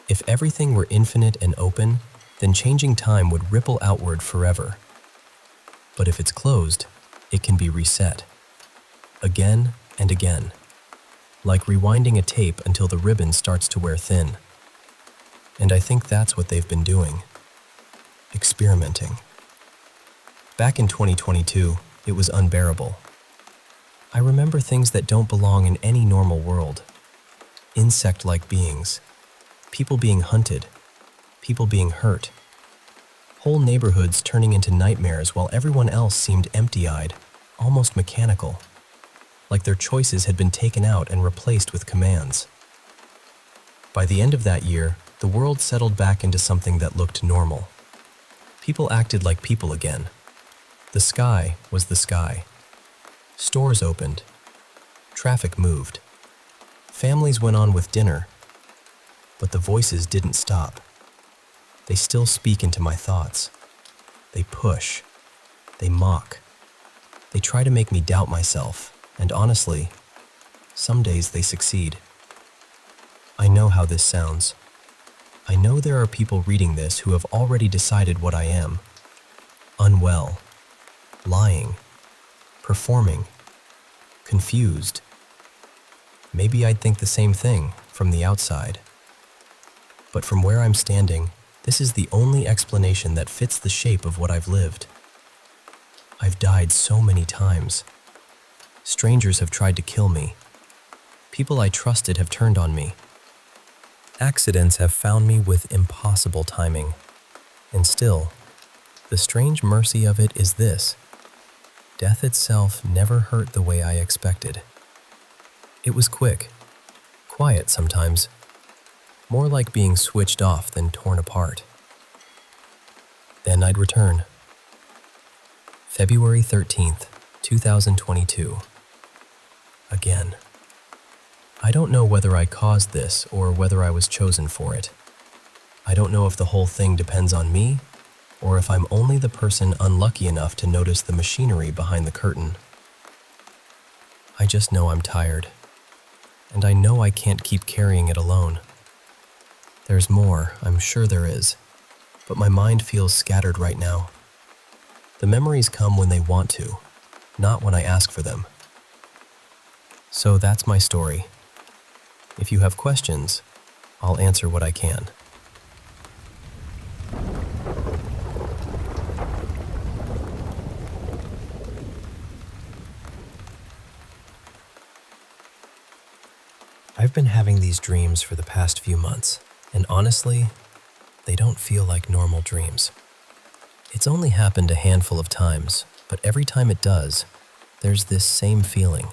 If everything were infinite and open, then changing time would ripple outward forever. But if it's closed, it can be reset. Again and again. Like rewinding a tape until the ribbon starts to wear thin. And I think that's what they've been doing. Experimenting. Back in 2022, it was unbearable. I remember things that don't belong in any normal world. Insect-like beings. People being hunted. People being hurt. Whole neighborhoods turning into nightmares while everyone else seemed empty-eyed, almost mechanical. Like their choices had been taken out and replaced with commands. By the end of that year, the world settled back into something that looked normal. People acted like people again. The sky was the sky. Stores opened. Traffic moved. Families went on with dinner. But the voices didn't stop. They still speak into my thoughts. They push. They mock. They try to make me doubt myself. And honestly, some days they succeed. I know how this sounds. I know there are people reading this who have already decided what I am. Unwell. Lying. Performing. Confused. Maybe I'd think the same thing from the outside. But from where I'm standing, this is the only explanation that fits the shape of what I've lived. I've died so many times. Strangers have tried to kill me. People I trusted have turned on me. Accidents have found me with impossible timing. And still, the strange mercy of it is this. Death itself never hurt the way I expected. It was quick, quiet sometimes, more like being switched off than torn apart. Then I'd return. February 13th, 2022. Again. I don't know whether I caused this or whether I was chosen for it. I don't know if the whole thing depends on me or if I'm only the person unlucky enough to notice the machinery behind the curtain. I just know I'm tired, and I know I can't keep carrying it alone. There's more, I'm sure there is, but my mind feels scattered right now. The memories come when they want to, not when I ask for them. So that's my story. If you have questions, I'll answer what I can. I've been having these dreams for the past few months, and honestly, they don't feel like normal dreams. It's only happened a handful of times, but every time it does, there's this same feeling.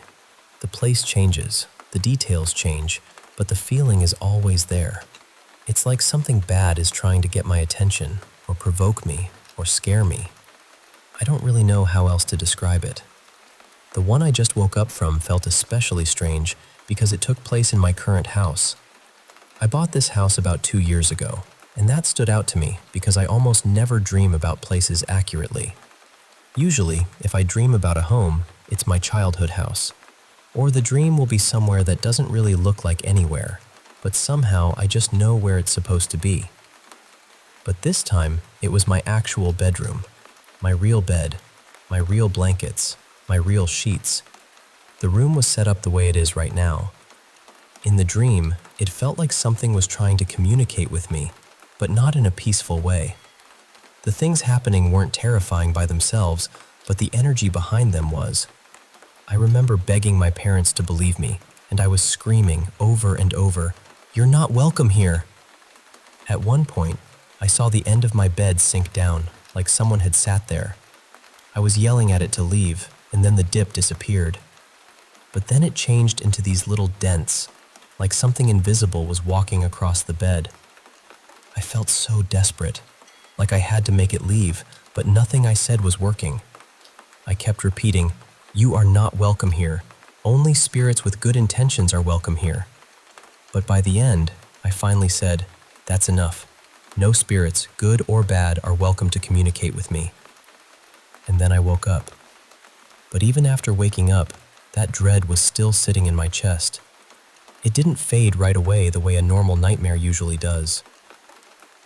The place changes, the details change, but the feeling is always there. It's like something bad is trying to get my attention, or provoke me, or scare me. I don't really know how else to describe it. The one I just woke up from felt especially strange because it took place in my current house. I bought this house about 2 years ago, and that stood out to me because I almost never dream about places accurately. Usually, if I dream about a home, it's my childhood house. Or the dream will be somewhere that doesn't really look like anywhere, but somehow I just know where it's supposed to be. But this time, it was my actual bedroom, my real bed, my real blankets, my real sheets. The room was set up the way it is right now. In the dream, it felt like something was trying to communicate with me, but not in a peaceful way. The things happening weren't terrifying by themselves, but the energy behind them was. I remember begging my parents to believe me, and I was screaming over and over, "You're not welcome here!" At one point, I saw the end of my bed sink down, like someone had sat there. I was yelling at it to leave, and then the dip disappeared. But then it changed into these little dents, like something invisible was walking across the bed. I felt so desperate, like I had to make it leave, but nothing I said was working. I kept repeating, "You are not welcome here. Only spirits with good intentions are welcome here." But by the end, I finally said, "That's enough. No spirits, good or bad, are welcome to communicate with me." And then I woke up. But even after waking up, that dread was still sitting in my chest. It didn't fade right away the way a normal nightmare usually does.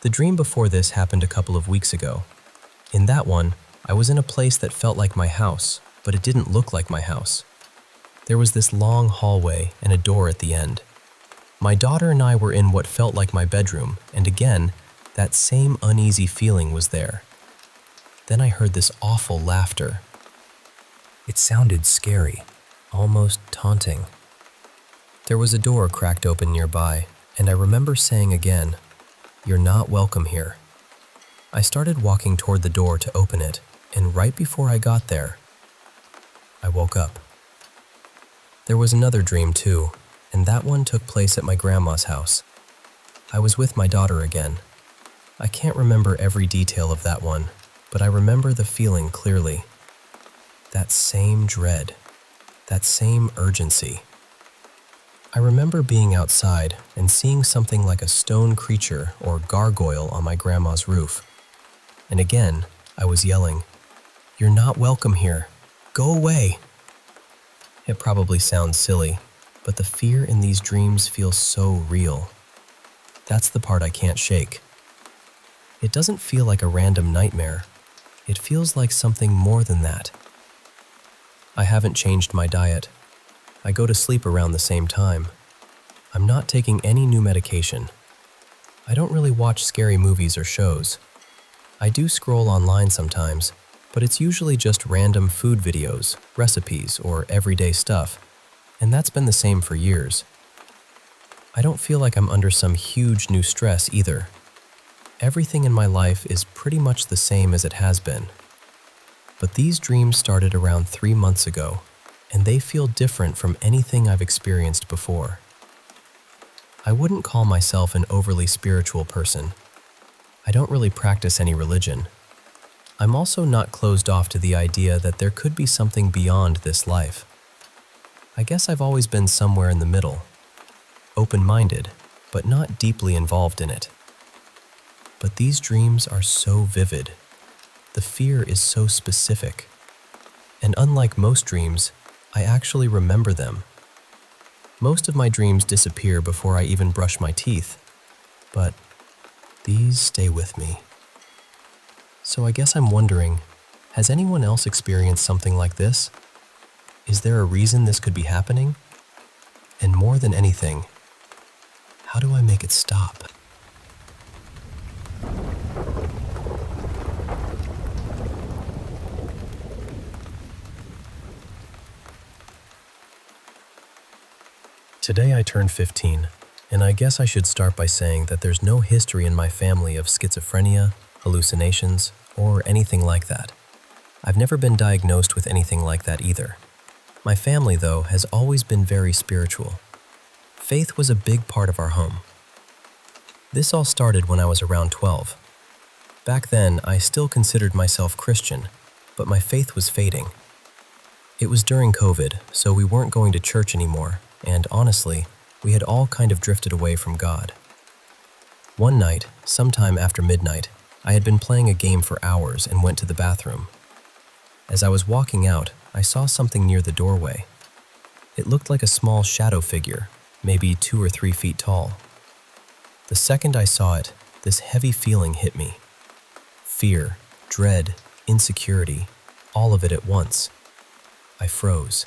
The dream before this happened a couple of weeks ago. In that one, I was in a place that felt like my house, but it didn't look like my house. There was this long hallway and a door at the end. My daughter and I were in what felt like my bedroom, and again, that same uneasy feeling was there. Then I heard this awful laughter. It sounded scary, almost taunting. There was a door cracked open nearby, and I remember saying again, "You're not welcome here." I started walking toward the door to open it, and right before I got there, I woke up. There was another dream too, and that one took place at my grandma's house. I was with my daughter again. I can't remember every detail of that one, but I remember the feeling clearly. That same dread, that same urgency. I remember being outside and seeing something like a stone creature or gargoyle on my grandma's roof. And again, I was yelling, "You're not welcome here. Go away." It probably sounds silly, but the fear in these dreams feels so real. That's the part I can't shake. It doesn't feel like a random nightmare. It feels like something more than that. I haven't changed my diet. I go to sleep around the same time. I'm not taking any new medication. I don't really watch scary movies or shows. I do scroll online sometimes, but it's usually just random food videos, recipes, or everyday stuff, and that's been the same for years. I don't feel like I'm under some huge new stress either. Everything in my life is pretty much the same as it has been. But these dreams started around 3 months ago, and they feel different from anything I've experienced before. I wouldn't call myself an overly spiritual person. I don't really practice any religion. I'm also not closed off to the idea that there could be something beyond this life. I guess I've always been somewhere in the middle, open-minded, but not deeply involved in it. But these dreams are so vivid. The fear is so specific. And unlike most dreams, I actually remember them. Most of my dreams disappear before I even brush my teeth, but these stay with me. So I guess I'm wondering, has anyone else experienced something like this? Is there a reason this could be happening? And more than anything, how do I make it stop? Today I turned 15, and I guess I should start by saying that there's no history in my family of schizophrenia, hallucinations, or anything like that. I've never been diagnosed with anything like that either. My family, though, has always been very spiritual. Faith was a big part of our home. This all started when I was around 12. Back then, I still considered myself Christian, but my faith was fading. It was during COVID, so we weren't going to church anymore, and honestly, we had all kind of drifted away from God. One night, sometime after midnight, I had been playing a game for hours and went to the bathroom. As I was walking out, I saw something near the doorway. It looked like a small shadow figure, maybe 2 or 3 feet tall. The second I saw it, this heavy feeling hit me. Fear, dread, insecurity, all of it at once. I froze.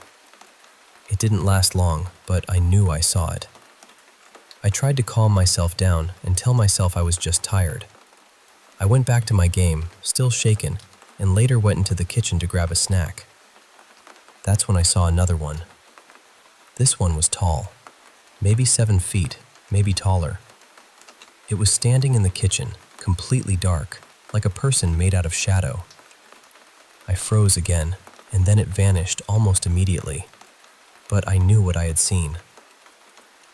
It didn't last long, but I knew I saw it. I tried to calm myself down and tell myself I was just tired. I went back to my game, still shaken, and later went into the kitchen to grab a snack. That's when I saw another one. This one was tall, maybe 7 feet, maybe taller. It was standing in the kitchen, completely dark, like a person made out of shadow. I froze again, and then it vanished almost immediately. But I knew what I had seen.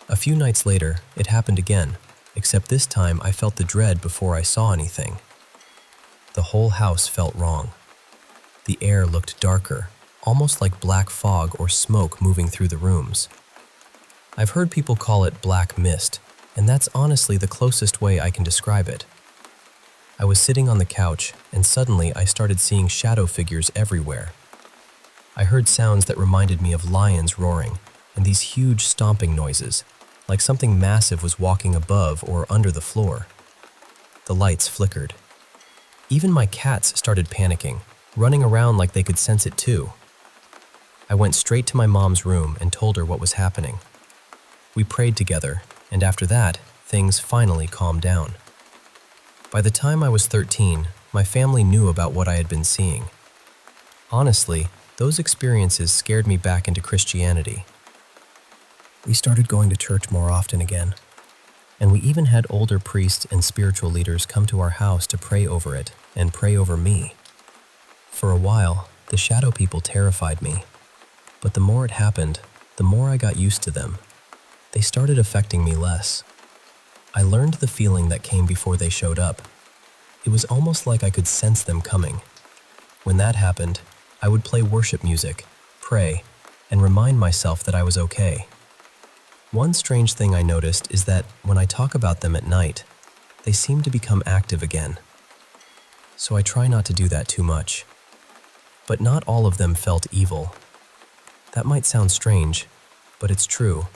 A few nights later, it happened again, except this time I felt the dread before I saw anything. The whole house felt wrong. The air looked darker, almost like black fog or smoke moving through the rooms. I've heard people call it black mist, and that's honestly the closest way I can describe it. I was sitting on the couch, and suddenly I started seeing shadow figures everywhere. I heard sounds that reminded me of lions roaring, and these huge stomping noises, like something massive was walking above or under the floor. The lights flickered. Even my cats started panicking, running around like they could sense it too. I went straight to my mom's room and told her what was happening. We prayed together, and after that, things finally calmed down. By the time I was 13, my family knew about what I had been seeing. Honestly, those experiences scared me back into Christianity. We started going to church more often again, and we even had older priests and spiritual leaders come to our house to pray over it and pray over me. For a while, the shadow people terrified me, but the more it happened, the more I got used to them. They started affecting me less. I learned the feeling that came before they showed up. It was almost like I could sense them coming. When that happened, I would play worship music, pray, and remind myself that I was okay. One strange thing I noticed is that when I talk about them at night, they seem to become active again. So I try not to do that too much. But not all of them felt evil. That might sound strange, but it's true.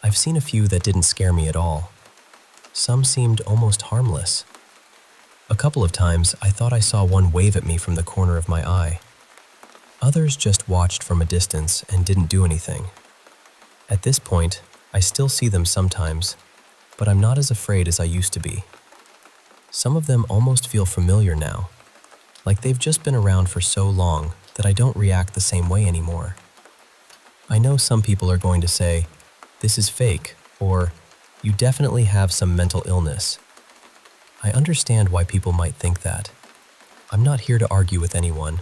I've seen a few that didn't scare me at all. Some seemed almost harmless. A couple of times I thought I saw one wave at me from the corner of my eye. Others just watched from a distance and didn't do anything. At this point, I still see them sometimes, but I'm not as afraid as I used to be. Some of them almost feel familiar now, like they've just been around for so long that I don't react the same way anymore. I know some people are going to say, "This is fake," or "You definitely have some mental illness." I understand why people might think that. I'm not here to argue with anyone.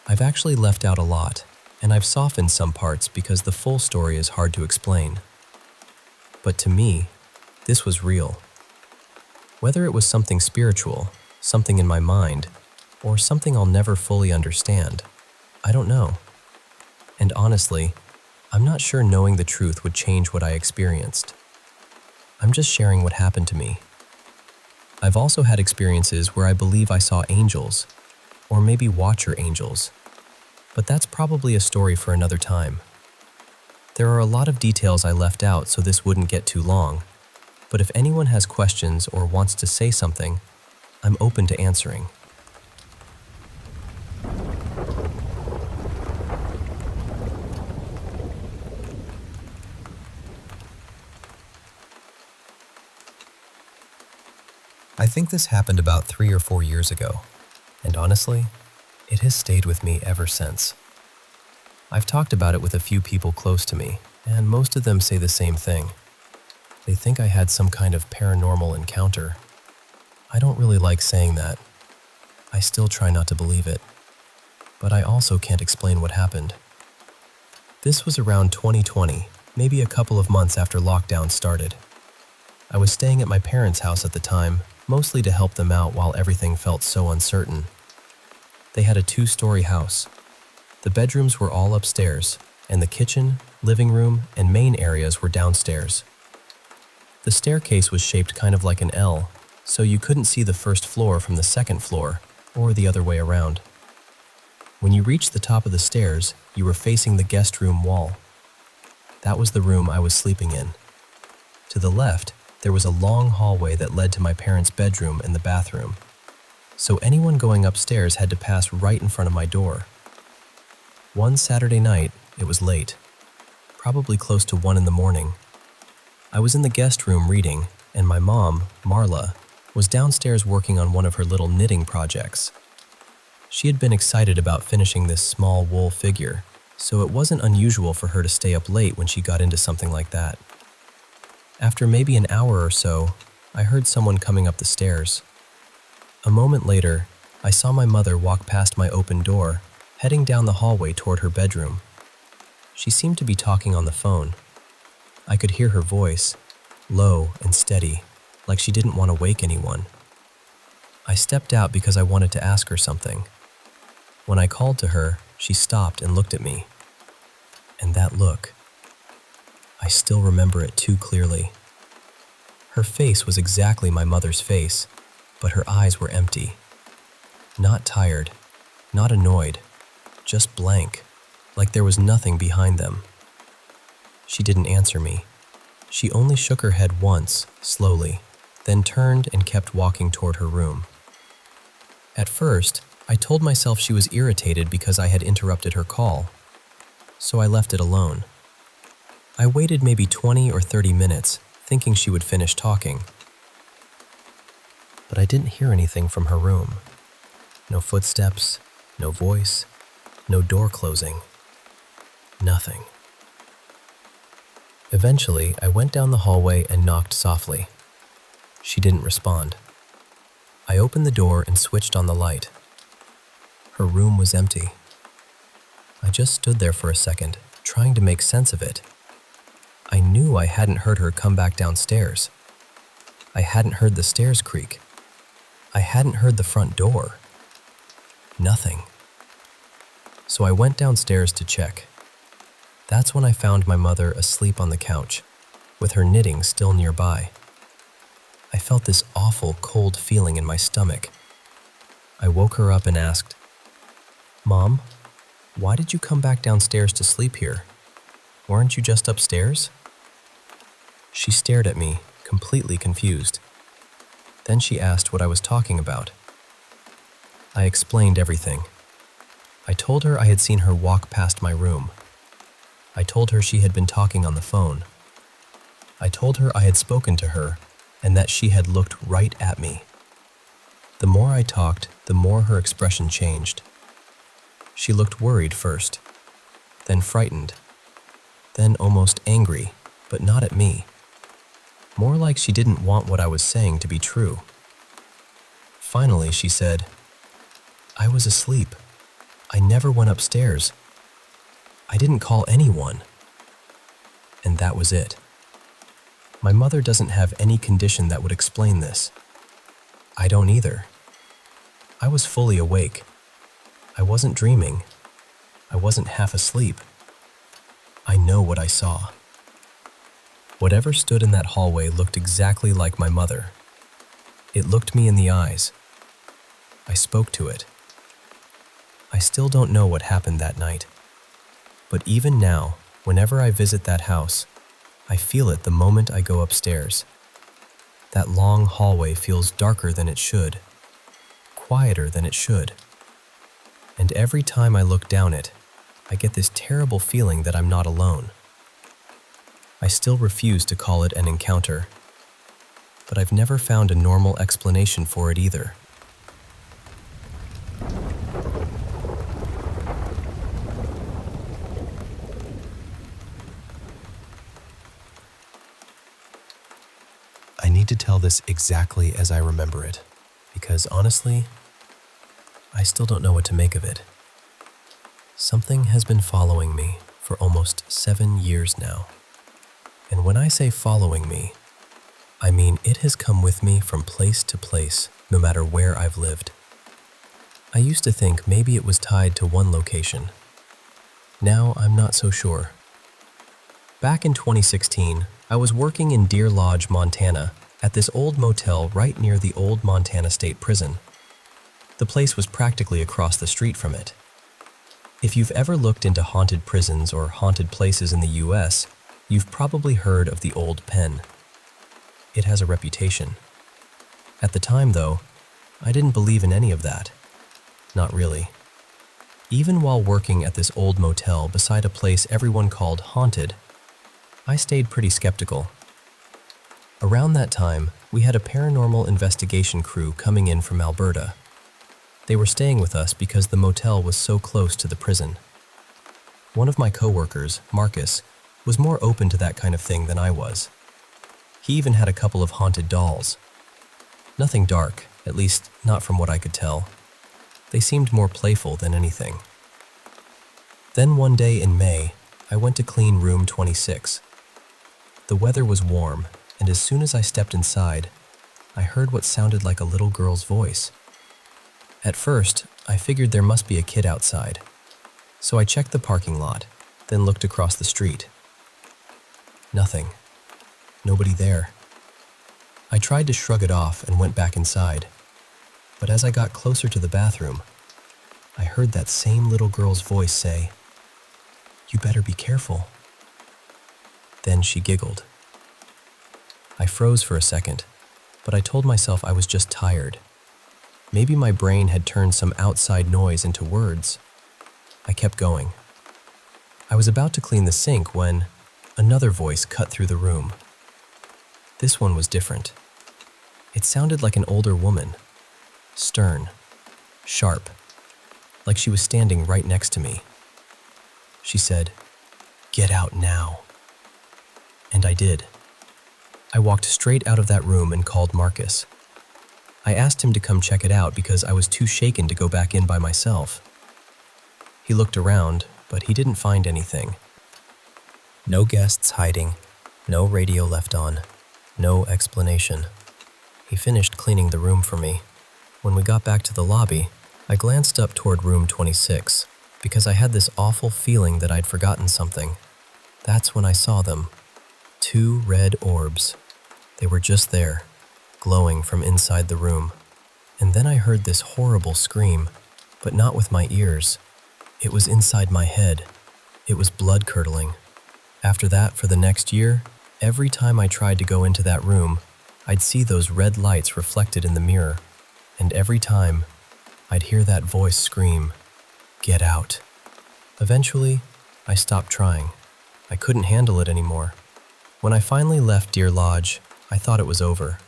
I've actually left out a lot, and I've softened some parts because the full story is hard to explain. But to me, this was real. Whether it was something spiritual, something in my mind, or something I'll never fully understand, I don't know. And honestly, I'm not sure knowing the truth would change what I experienced. I'm just sharing what happened to me. I've also had experiences where I believe I saw angels, or maybe watcher angels, but that's probably a story for another time. There are a lot of details I left out so this wouldn't get too long, but if anyone has questions or wants to say something, I'm open to answering. I think this happened about 3 or 4 years ago, and honestly, it has stayed with me ever since. I've talked about it with a few people close to me, and most of them say the same thing. They think I had some kind of paranormal encounter. I don't really like saying that. I still try not to believe it, but I also can't explain what happened. This was around 2020, maybe a couple of months after lockdown started. I was staying at my parents' house at the time, mostly to help them out while everything felt so uncertain. They had a 2-story house. The bedrooms were all upstairs, and the kitchen, living room, and main areas were downstairs. The staircase was shaped kind of like an L, so you couldn't see the first floor from the second floor, or the other way around. When you reached the top of the stairs, you were facing the guest room wall. That was the room I was sleeping in. To the left, there was a long hallway that led to my parents' bedroom and the bathroom, so anyone going upstairs had to pass right in front of my door. One Saturday night, it was late, probably close to 1 in the morning. I was in the guest room reading, and my mom, Marla, was downstairs working on one of her little knitting projects. She had been excited about finishing this small wool figure, so it wasn't unusual for her to stay up late when she got into something like that. After maybe an hour or so, I heard someone coming up the stairs. A moment later, I saw my mother walk past my open door, heading down the hallway toward her bedroom. She seemed to be talking on the phone. I could hear her voice, low and steady, like she didn't want to wake anyone. I stepped out because I wanted to ask her something. When I called to her, she stopped and looked at me. And that look, I still remember it too clearly. Her face was exactly my mother's face, but her eyes were empty. Not tired, not annoyed, just blank, like there was nothing behind them. She didn't answer me. She only shook her head once, slowly, then turned and kept walking toward her room. At first, I told myself she was irritated because I had interrupted her call, so I left it alone. I waited maybe 20 or 30 minutes, thinking she would finish talking. But I didn't hear anything from her room. No footsteps, no voice, no door closing. Nothing. Eventually, I went down the hallway and knocked softly. She didn't respond. I opened the door and switched on the light. Her room was empty. I just stood there for a second, trying to make sense of it. I knew I hadn't heard her come back downstairs. I hadn't heard the stairs creak. I hadn't heard the front door. Nothing. So I went downstairs to check. That's when I found my mother asleep on the couch, with her knitting still nearby. I felt this awful cold feeling in my stomach. I woke her up and asked, "Mom, why did you come back downstairs to sleep here? Weren't you just upstairs?" She stared at me, completely confused. Then she asked what I was talking about. I explained everything. I told her I had seen her walk past my room. I told her she had been talking on the phone. I told her I had spoken to her and that she had looked right at me. The more I talked, the more her expression changed. She looked worried first, then frightened, then almost angry, but not at me. More like she didn't want what I was saying to be true. Finally, she said, "I was asleep. I never went upstairs. I didn't call anyone." And that was it. My mother doesn't have any condition that would explain this. I don't either. I was fully awake. I wasn't dreaming. I wasn't half asleep. I know what I saw. Whatever stood in that hallway looked exactly like my mother. It looked me in the eyes. I spoke to it. I still don't know what happened that night. But even now, whenever I visit that house, I feel it the moment I go upstairs. That long hallway feels darker than it should, quieter than it should. And every time I look down it, I get this terrible feeling that I'm not alone. I still refuse to call it an encounter, but I've never found a normal explanation for it either. I need to tell this exactly as I remember it, because honestly, I still don't know what to make of it. Something has been following me for almost 7 years now. And when I say following me, I mean it has come with me from place to place, no matter where I've lived. I used to think maybe it was tied to one location. Now I'm not so sure. Back in 2016, I was working in Deer Lodge, Montana, at this old motel right near the old Montana State Prison. The place was practically across the street from it. If you've ever looked into haunted prisons or haunted places in the US, you've probably heard of the old pen. It has a reputation. At the time, though, I didn't believe in any of that. Not really. Even while working at this old motel beside a place everyone called haunted, I stayed pretty skeptical. Around that time, we had a paranormal investigation crew coming in from Alberta. They were staying with us because the motel was so close to the prison. One of my coworkers, Marcus, was more open to that kind of thing than I was. He even had a couple of haunted dolls. Nothing dark, at least not from what I could tell. They seemed more playful than anything. Then one day in May, I went to clean room 26. The weather was warm, and as soon as I stepped inside, I heard what sounded like a little girl's voice. At first, I figured there must be a kid outside, so I checked the parking lot, then looked across the street. Nothing. Nobody there. I tried to shrug it off and went back inside, but as I got closer to the bathroom, I heard that same little girl's voice say, "You better be careful." Then she giggled. I froze for a second, but I told myself I was just tired. Maybe my brain had turned some outside noise into words. I kept going. I was about to clean the sink when another voice cut through the room. This one was different. It sounded like an older woman, stern, sharp, like she was standing right next to me. She said, "Get out now." And I did. I walked straight out of that room and called Marcus. I asked him to come check it out because I was too shaken to go back in by myself. He looked around, but he didn't find anything. No guests hiding, no radio left on, no explanation. He finished cleaning the room for me. When we got back to the lobby, I glanced up toward room 26 because I had this awful feeling that I'd forgotten something. That's when I saw them. 2 red orbs. They were just there, glowing from inside the room. And then I heard this horrible scream, but not with my ears. It was inside my head. It was blood-curdling. After that, for the next year, every time I tried to go into that room, I'd see those red lights reflected in the mirror. And every time, I'd hear that voice scream, "Get out." Eventually, I stopped trying. I couldn't handle it anymore. When I finally left Deer Lodge, I thought it was over.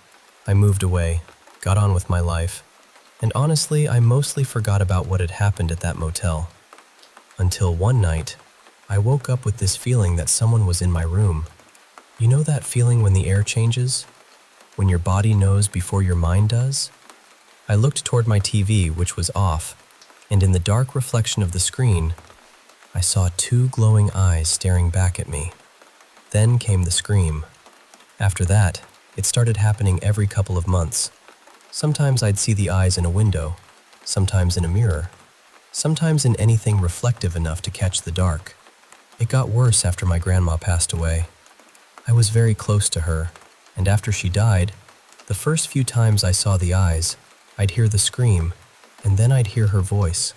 I moved away, got on with my life, and honestly, I mostly forgot about what had happened at that motel. Until one night, I woke up with this feeling that someone was in my room. You know that feeling when the air changes? When your body knows before your mind does? I looked toward my TV, which was off, and in the dark reflection of the screen, I saw 2 glowing eyes staring back at me. Then came the scream. After that, it started happening every couple of months. Sometimes I'd see the eyes in a window, sometimes in a mirror, sometimes in anything reflective enough to catch the dark. It got worse after my grandma passed away. I was very close to her, and after she died, the first few times I saw the eyes, I'd hear the scream, and then I'd hear her voice.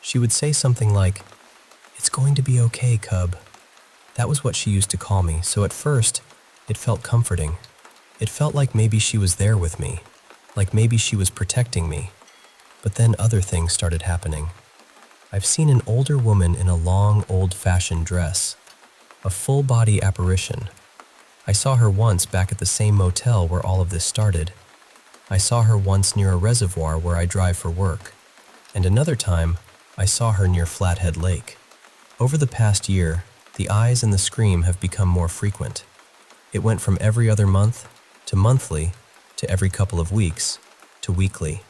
She would say something like, "It's going to be okay, cub." That was what she used to call me, so at first, it felt comforting. It felt like maybe she was there with me, like maybe she was protecting me. But then other things started happening. I've seen an older woman in a long, old-fashioned dress, a full-body apparition. I saw her once back at the same motel where all of this started. I saw her once near a reservoir where I drive for work, and another time, I saw her near Flathead Lake. Over the past year, the eyes and the scream have become more frequent. It went from every other month to monthly to every couple of weeks to weekly.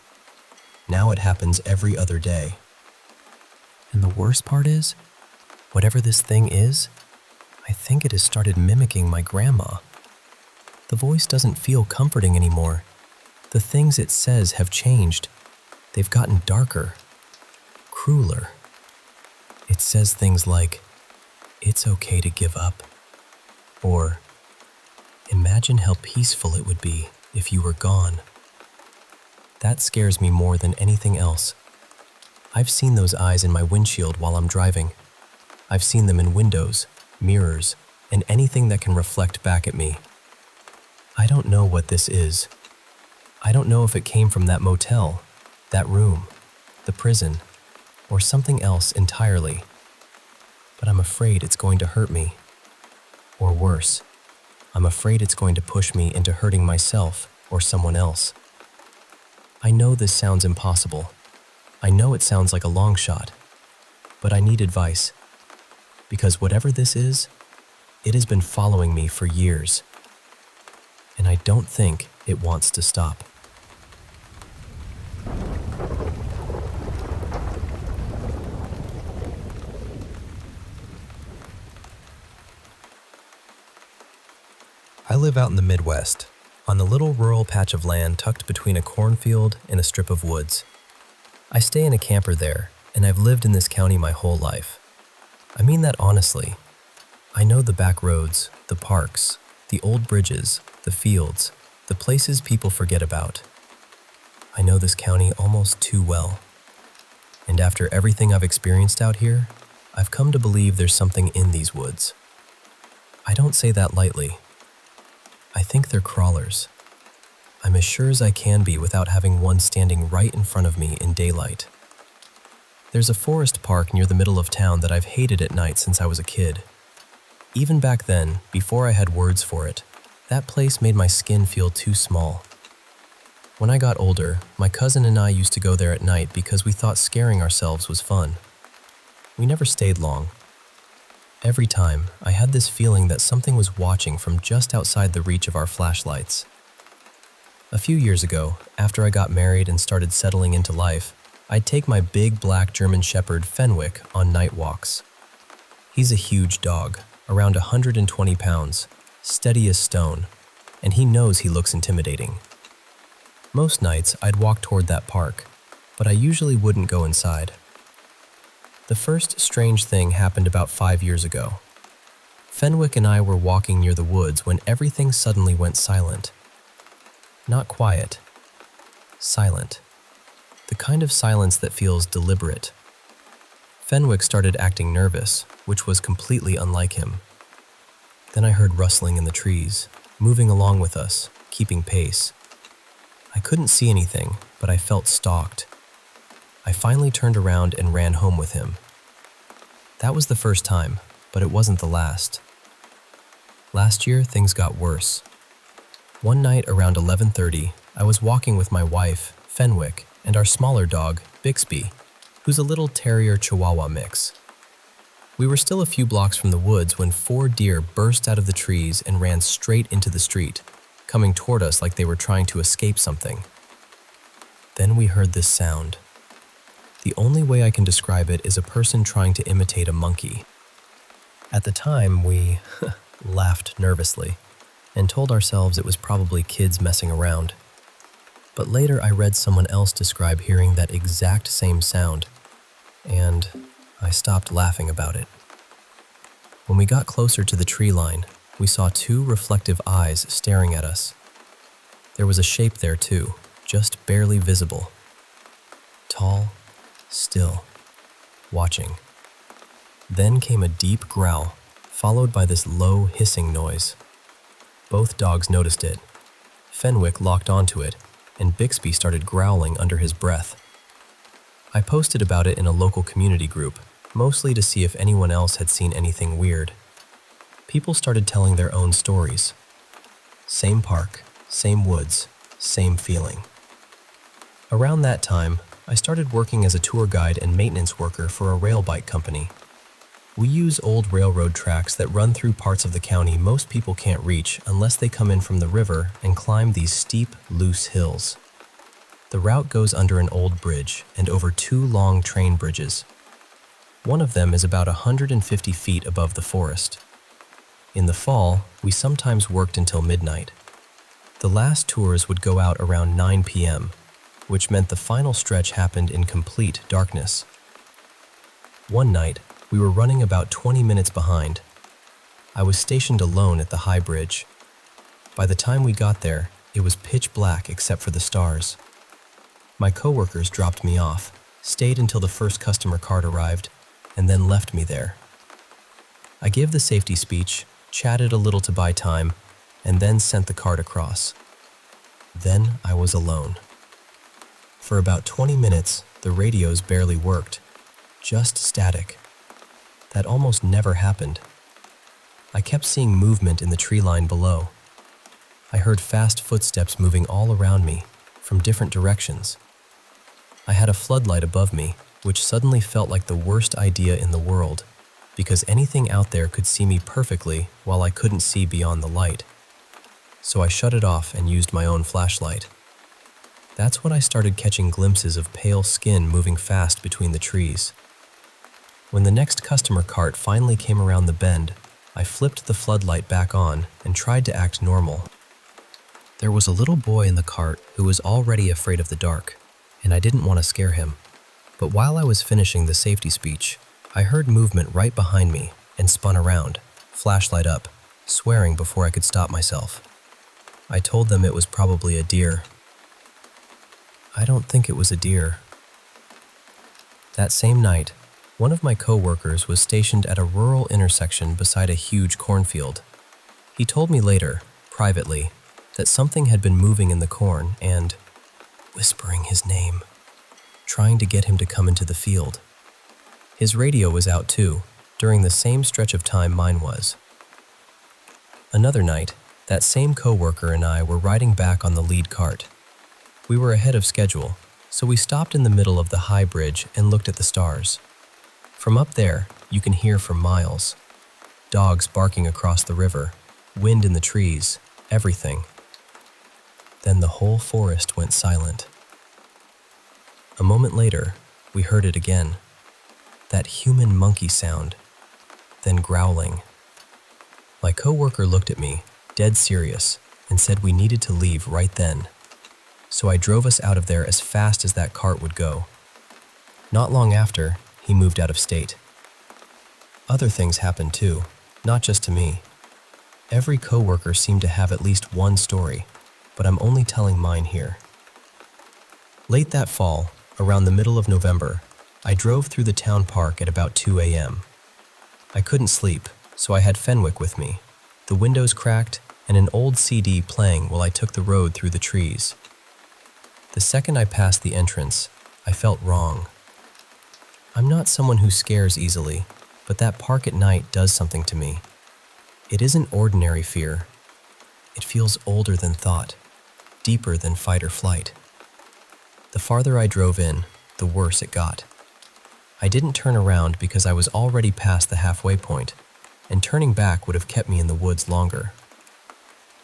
Now it happens every other day. And the worst part is, whatever this thing is, I think it has started mimicking my grandma. The voice doesn't feel comforting anymore. The things it says have changed. They've gotten darker, crueler. It says things like, "It's okay to give up," or "Imagine how peaceful it would be if you were gone." That scares me more than anything else. I've seen those eyes in my windshield while I'm driving. I've seen them in windows, mirrors, and anything that can reflect back at me. I don't know what this is. I don't know if it came from that motel, that room, the prison, or something else entirely. But I'm afraid it's going to hurt me. Or worse, I'm afraid it's going to push me into hurting myself or someone else. I know this sounds impossible. I know it sounds like a long shot. But I need advice. Because whatever this is, it has been following me for years. And I don't think it wants to stop. I live out in the Midwest, on the little rural patch of land tucked between a cornfield and a strip of woods. I stay in a camper there, and I've lived in this county my whole life. I mean that honestly. I know the back roads, the parks, the old bridges, the fields, the places people forget about. I know this county almost too well. And after everything I've experienced out here, I've come to believe there's something in these woods. I don't say that lightly. I think they're crawlers. I'm as sure as I can be without having one standing right in front of me in daylight. There's a forest park near the middle of town that I've hated at night since I was a kid. Even back then, before I had words for it, that place made my skin feel too small. When I got older, my cousin and I used to go there at night because we thought scaring ourselves was fun. We never stayed long. Every time, I had this feeling that something was watching from just outside the reach of our flashlights. A few years ago, after I got married and started settling into life, I'd take my big black German Shepherd Fenwick on night walks. He's a huge dog, around 120 pounds, steady as stone, and he knows he looks intimidating. Most nights I'd walk toward that park, but I usually wouldn't go inside. The first strange thing happened about 5 years ago. Fenwick and I were walking near the woods when everything suddenly went silent. Not quiet, silent. The kind of silence that feels deliberate. Fenwick started acting nervous, which was completely unlike him. Then I heard rustling in the trees, moving along with us, keeping pace. I couldn't see anything, but I felt stalked. I finally turned around and ran home with him. That was the first time, but it wasn't the last. Last year, things got worse. One night around 11:30, I was walking with my wife, Fenwick, and our smaller dog, Bixby, who's a little terrier chihuahua mix. We were still a few blocks from the woods when 4 deer burst out of the trees and ran straight into the street, coming toward us like they were trying to escape something. Then we heard this sound. The only way I can describe it is a person trying to imitate a monkey. At the time, we laughed nervously and told ourselves it was probably kids messing around. But later I read someone else describe hearing that exact same sound, and I stopped laughing about it. When we got closer to the tree line, we saw 2 reflective eyes staring at us. There was a shape there too, just barely visible. Tall, still, watching. Then came a deep growl, followed by this low hissing noise. Both dogs noticed it. Fenwick locked onto it, and Bixby started growling under his breath. I posted about it in a local community group, mostly to see if anyone else had seen anything weird. People started telling their own stories. Same park, same woods, same feeling. Around that time, I started working as a tour guide and maintenance worker for a rail bike company. We use old railroad tracks that run through parts of the county most people can't reach unless they come in from the river and climb these steep, loose hills. The route goes under an old bridge and over 2 long train bridges. One of them is about 150 feet above the forest. In the fall, we sometimes worked until midnight. The last tours would go out around 9 p.m., which meant the final stretch happened in complete darkness. One night, we were running about 20 minutes behind. I was stationed alone at the high bridge. By the time we got there, it was pitch black except for the stars. My coworkers dropped me off, stayed until the first customer cart arrived, and then left me there. I gave the safety speech, chatted a little to buy time, and then sent the cart across. Then I was alone. For about 20 minutes, the radios barely worked, just static. That almost never happened. I kept seeing movement in the tree line below. I heard fast footsteps moving all around me, from different directions. I had a floodlight above me, which suddenly felt like the worst idea in the world, because anything out there could see me perfectly while I couldn't see beyond the light. So I shut it off and used my own flashlight. That's when I started catching glimpses of pale skin moving fast between the trees. When the next customer cart finally came around the bend, I flipped the floodlight back on and tried to act normal. There was a little boy in the cart who was already afraid of the dark, and I didn't want to scare him. But while I was finishing the safety speech, I heard movement right behind me and spun around, flashlight up, swearing before I could stop myself. I told them it was probably a deer. I don't think it was a deer. That same night, one of my co-workers was stationed at a rural intersection beside a huge cornfield. He told me later, privately, that something had been moving in the corn and whispering his name, trying to get him to come into the field. His radio was out too, during the same stretch of time mine was. Another night, that same coworker and I were riding back on the lead cart. We were ahead of schedule, so we stopped in the middle of the high bridge and looked at the stars. From up there, you can hear for miles. Dogs barking across the river, wind in the trees, everything. Then the whole forest went silent. A moment later, we heard it again. That human monkey sound, then growling. My coworker looked at me, dead serious, and said we needed to leave right then. So I drove us out of there as fast as that cart would go. Not long after, he moved out of state. Other things happened too, not just to me. Every coworker seemed to have at least one story, but I'm only telling mine here. Late that fall, around the middle of November, I drove through the town park at about 2 a.m. I couldn't sleep, so I had Fenwick with me, the windows cracked, and an old CD playing while I took the road through the trees. The second I passed the entrance, I felt wrong. I'm not someone who scares easily, but that park at night does something to me. It isn't ordinary fear. It feels older than thought, deeper than fight or flight. The farther I drove in, the worse it got. I didn't turn around because I was already past the halfway point, and turning back would have kept me in the woods longer.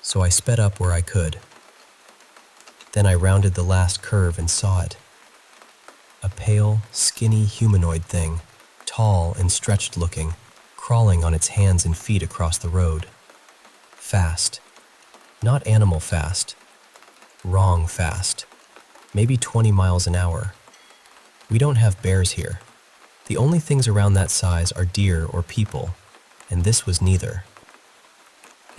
So I sped up where I could. Then I rounded the last curve and saw it. A pale, skinny humanoid thing, tall and stretched looking, crawling on its hands and feet across the road. Fast. Not animal fast. Wrong fast. Maybe 20 miles an hour. We don't have bears here. The only things around that size are deer or people, and this was neither.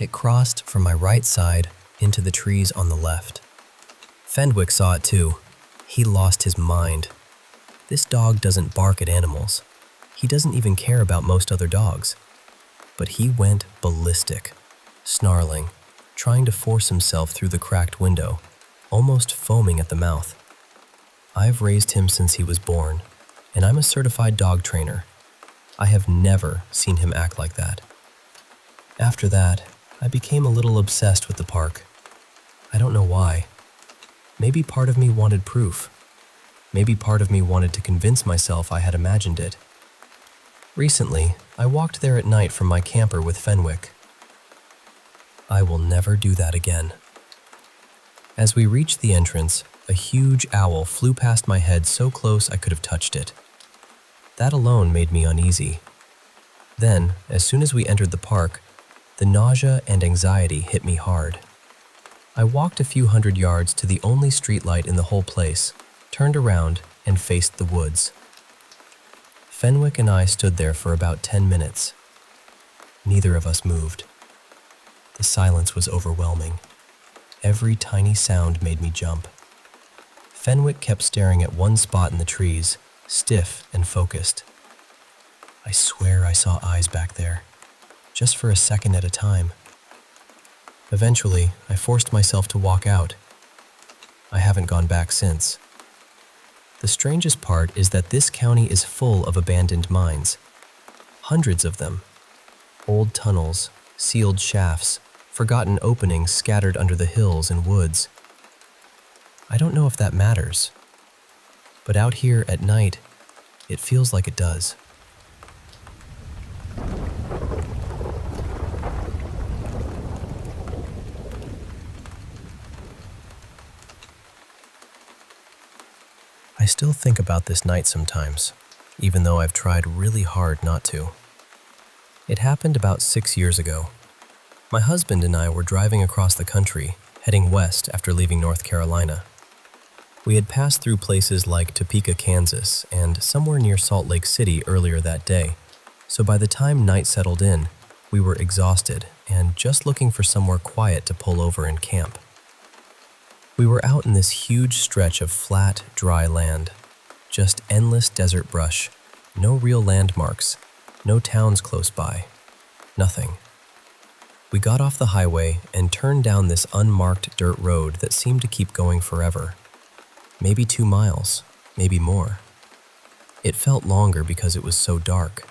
It crossed from my right side into the trees on the left. Fenwick saw it too. He lost his mind. This dog doesn't bark at animals. He doesn't even care about most other dogs. But he went ballistic, snarling, trying to force himself through the cracked window, almost foaming at the mouth. I've raised him since he was born, and I'm a certified dog trainer. I have never seen him act like that. After that, I became a little obsessed with the park. I don't know why. Maybe part of me wanted proof. Maybe part of me wanted to convince myself I had imagined it. Recently, I walked there at night from my camper with Fenwick. I will never do that again. As we reached the entrance, a huge owl flew past my head so close I could have touched it. That alone made me uneasy. Then, as soon as we entered the park, the nausea and anxiety hit me hard. I walked a few hundred yards to the only streetlight in the whole place, turned around, and faced the woods. Fenwick and I stood there for about 10 minutes. Neither of us moved. The silence was overwhelming. Every tiny sound made me jump. Fenwick kept staring at one spot in the trees, stiff and focused. I swear I saw eyes back there, just for a second at a time. Eventually, I forced myself to walk out. I haven't gone back since. The strangest part is that this county is full of abandoned mines. Hundreds of them. Old tunnels, sealed shafts, forgotten openings scattered under the hills and woods. I don't know if that matters, but out here at night, it feels like it does. I still think about this night sometimes, even though I've tried really hard not to. It happened about 6 years ago. My husband and I were driving across the country, heading west after leaving North Carolina. We had passed through places like Topeka, Kansas, and somewhere near Salt Lake City earlier that day, so by the time night settled in, we were exhausted and just looking for somewhere quiet to pull over and camp. We were out in this huge stretch of flat, dry land, just endless desert brush, no real landmarks, no towns close by, nothing. We got off the highway and turned down this unmarked dirt road that seemed to keep going forever. Maybe 2 miles, maybe more. It felt longer because it was so dark.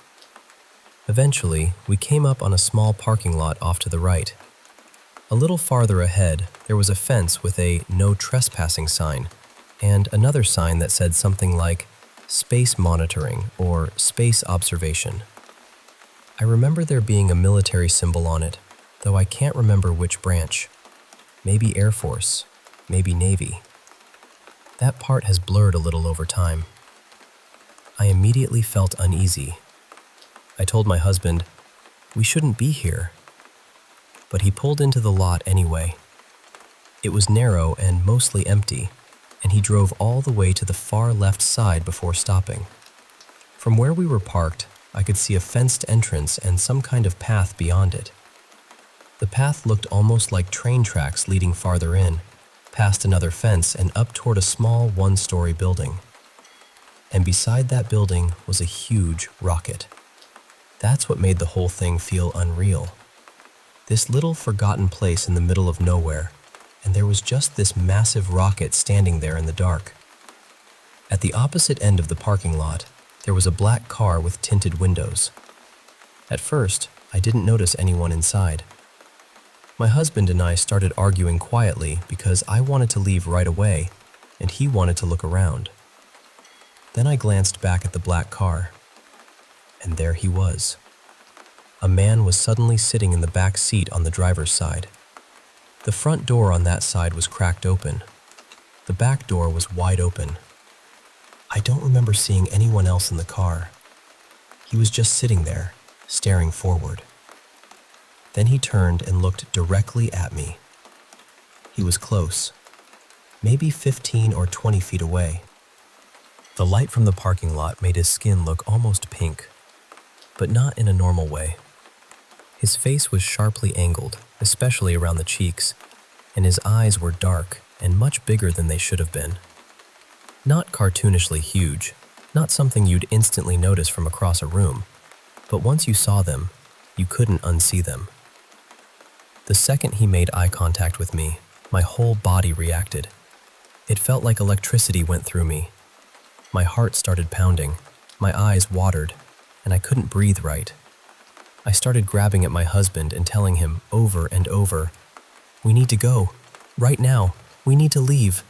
Eventually, we came up on a small parking lot off to the right. A little farther ahead, there was a fence with a "No Trespassing" sign, and another sign that said something like "Space Monitoring" or "Space Observation." I remember there being a military symbol on it, though I can't remember which branch. Maybe Air Force, maybe Navy. That part has blurred a little over time. I immediately felt uneasy. I told my husband, "We shouldn't be here." But he pulled into the lot anyway. It was narrow and mostly empty, and he drove all the way to the far left side before stopping. From where we were parked, I could see a fenced entrance and some kind of path beyond it. The path looked almost like train tracks leading farther in, past another fence and up toward a small one-story building. And beside that building was a huge rocket. That's what made the whole thing feel unreal. This little forgotten place in the middle of nowhere, and there was just this massive rocket standing there in the dark. At the opposite end of the parking lot, there was a black car with tinted windows. At first, I didn't notice anyone inside. My husband and I started arguing quietly because I wanted to leave right away, and he wanted to look around. Then I glanced back at the black car, and there he was. A man was suddenly sitting in the back seat on the driver's side. The front door on that side was cracked open. The back door was wide open. I don't remember seeing anyone else in the car. He was just sitting there, staring forward. Then he turned and looked directly at me. He was close, maybe 15 or 20 feet away. The light from the parking lot made his skin look almost pink, but not in a normal way. His face was sharply angled, especially around the cheeks, and his eyes were dark and much bigger than they should have been. Not cartoonishly huge, not something you'd instantly notice from across a room, but once you saw them, you couldn't unsee them. The second he made eye contact with me, my whole body reacted. It felt like electricity went through me. My heart started pounding, my eyes watered, and I couldn't breathe right. I started grabbing at my husband and telling him over and over, "We need to go. Right now. We need to leave."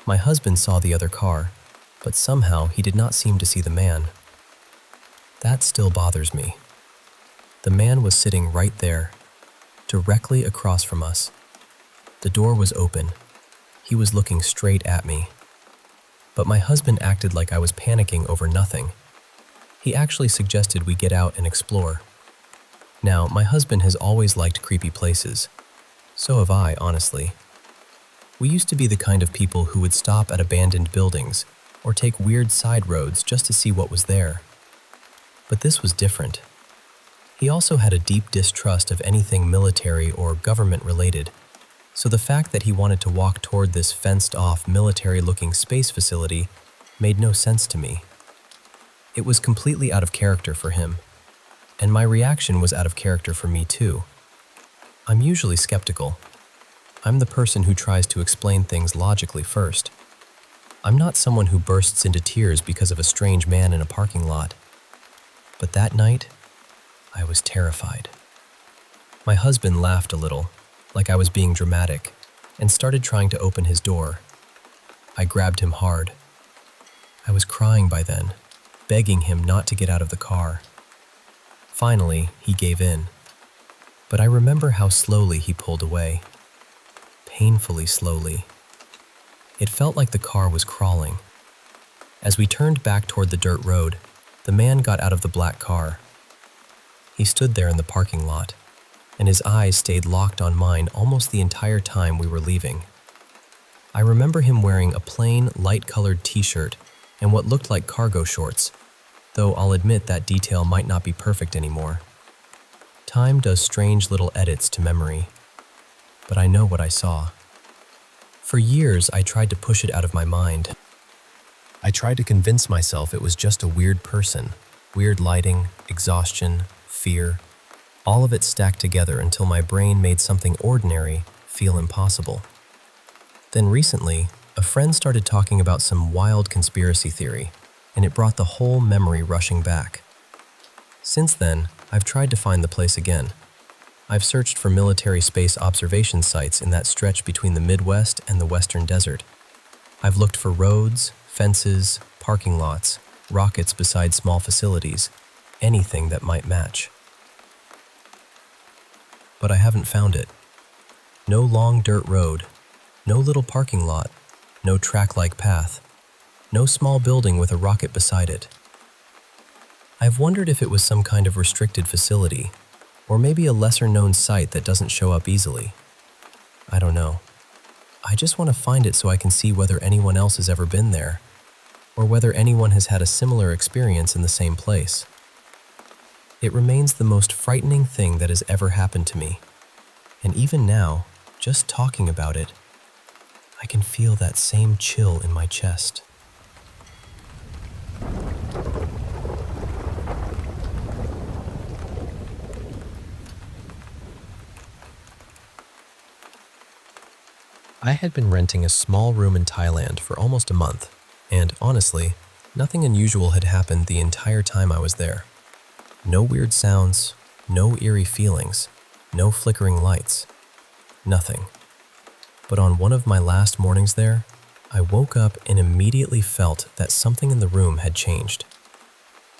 My husband saw the other car, but somehow he did not seem to see the man. That still bothers me. The man was sitting right there, directly across from us. The door was open. He was looking straight at me. But my husband acted like I was panicking over nothing. He actually suggested we get out and explore. Now, my husband has always liked creepy places. So have I, honestly. We used to be the kind of people who would stop at abandoned buildings or take weird side roads just to see what was there. But this was different. He also had a deep distrust of anything military or government-related, so the fact that he wanted to walk toward this fenced-off, military-looking space facility made no sense to me. It was completely out of character for him, and my reaction was out of character for me too. I'm usually skeptical. I'm the person who tries to explain things logically first. I'm not someone who bursts into tears because of a strange man in a parking lot. But that night, I was terrified. My husband laughed a little, like I was being dramatic, and started trying to open his door. I grabbed him hard. I was crying by then, begging him not to get out of the car. Finally, he gave in. But I remember how slowly he pulled away. Painfully slowly. It felt like the car was crawling. As we turned back toward the dirt road, the man got out of the black car. He stood there in the parking lot, and his eyes stayed locked on mine almost the entire time we were leaving. I remember him wearing a plain, light-colored t-shirt and what looked like cargo shorts, though I'll admit that detail might not be perfect anymore. Time does strange little edits to memory, but I know what I saw. For years, I tried to push it out of my mind. I tried to convince myself it was just a weird person, weird lighting, exhaustion, fear. All of it stacked together until my brain made something ordinary feel impossible. Then recently, a friend started talking about some wild conspiracy theory, and it brought the whole memory rushing back. Since then, I've tried to find the place again. I've searched for military space observation sites in that stretch between the Midwest and the Western Desert. I've looked for roads, fences, parking lots, rockets beside small facilities, anything that might match. But I haven't found it. No long dirt road, no little parking lot, no track-like path, no small building with a rocket beside it. I've wondered if it was some kind of restricted facility, or maybe a lesser-known site that doesn't show up easily. I don't know. I just want to find it so I can see whether anyone else has ever been there, or whether anyone has had a similar experience in the same place. It remains the most frightening thing that has ever happened to me. And even now, just talking about it, I can feel that same chill in my chest. I had been renting a small room in Thailand for almost a month, and honestly, nothing unusual had happened the entire time I was there. No weird sounds, no eerie feelings, no flickering lights, nothing. But on one of my last mornings there, I woke up and immediately felt that something in the room had changed.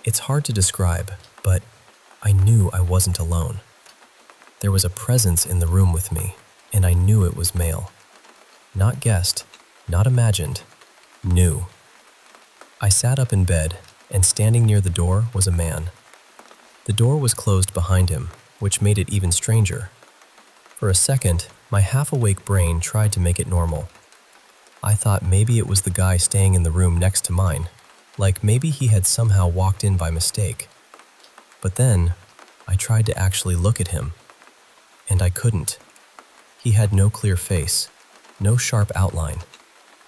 It's hard to describe, but I knew I wasn't alone. There was a presence in the room with me, and I knew it was male. Not guessed, not imagined, knew. I sat up in bed, and standing near the door was a man. The door was closed behind him, which made it even stranger. For a second, my half-awake brain tried to make it normal. I thought maybe it was the guy staying in the room next to mine, like maybe he had somehow walked in by mistake. But then, I tried to actually look at him, and I couldn't. He had no clear face, no sharp outline,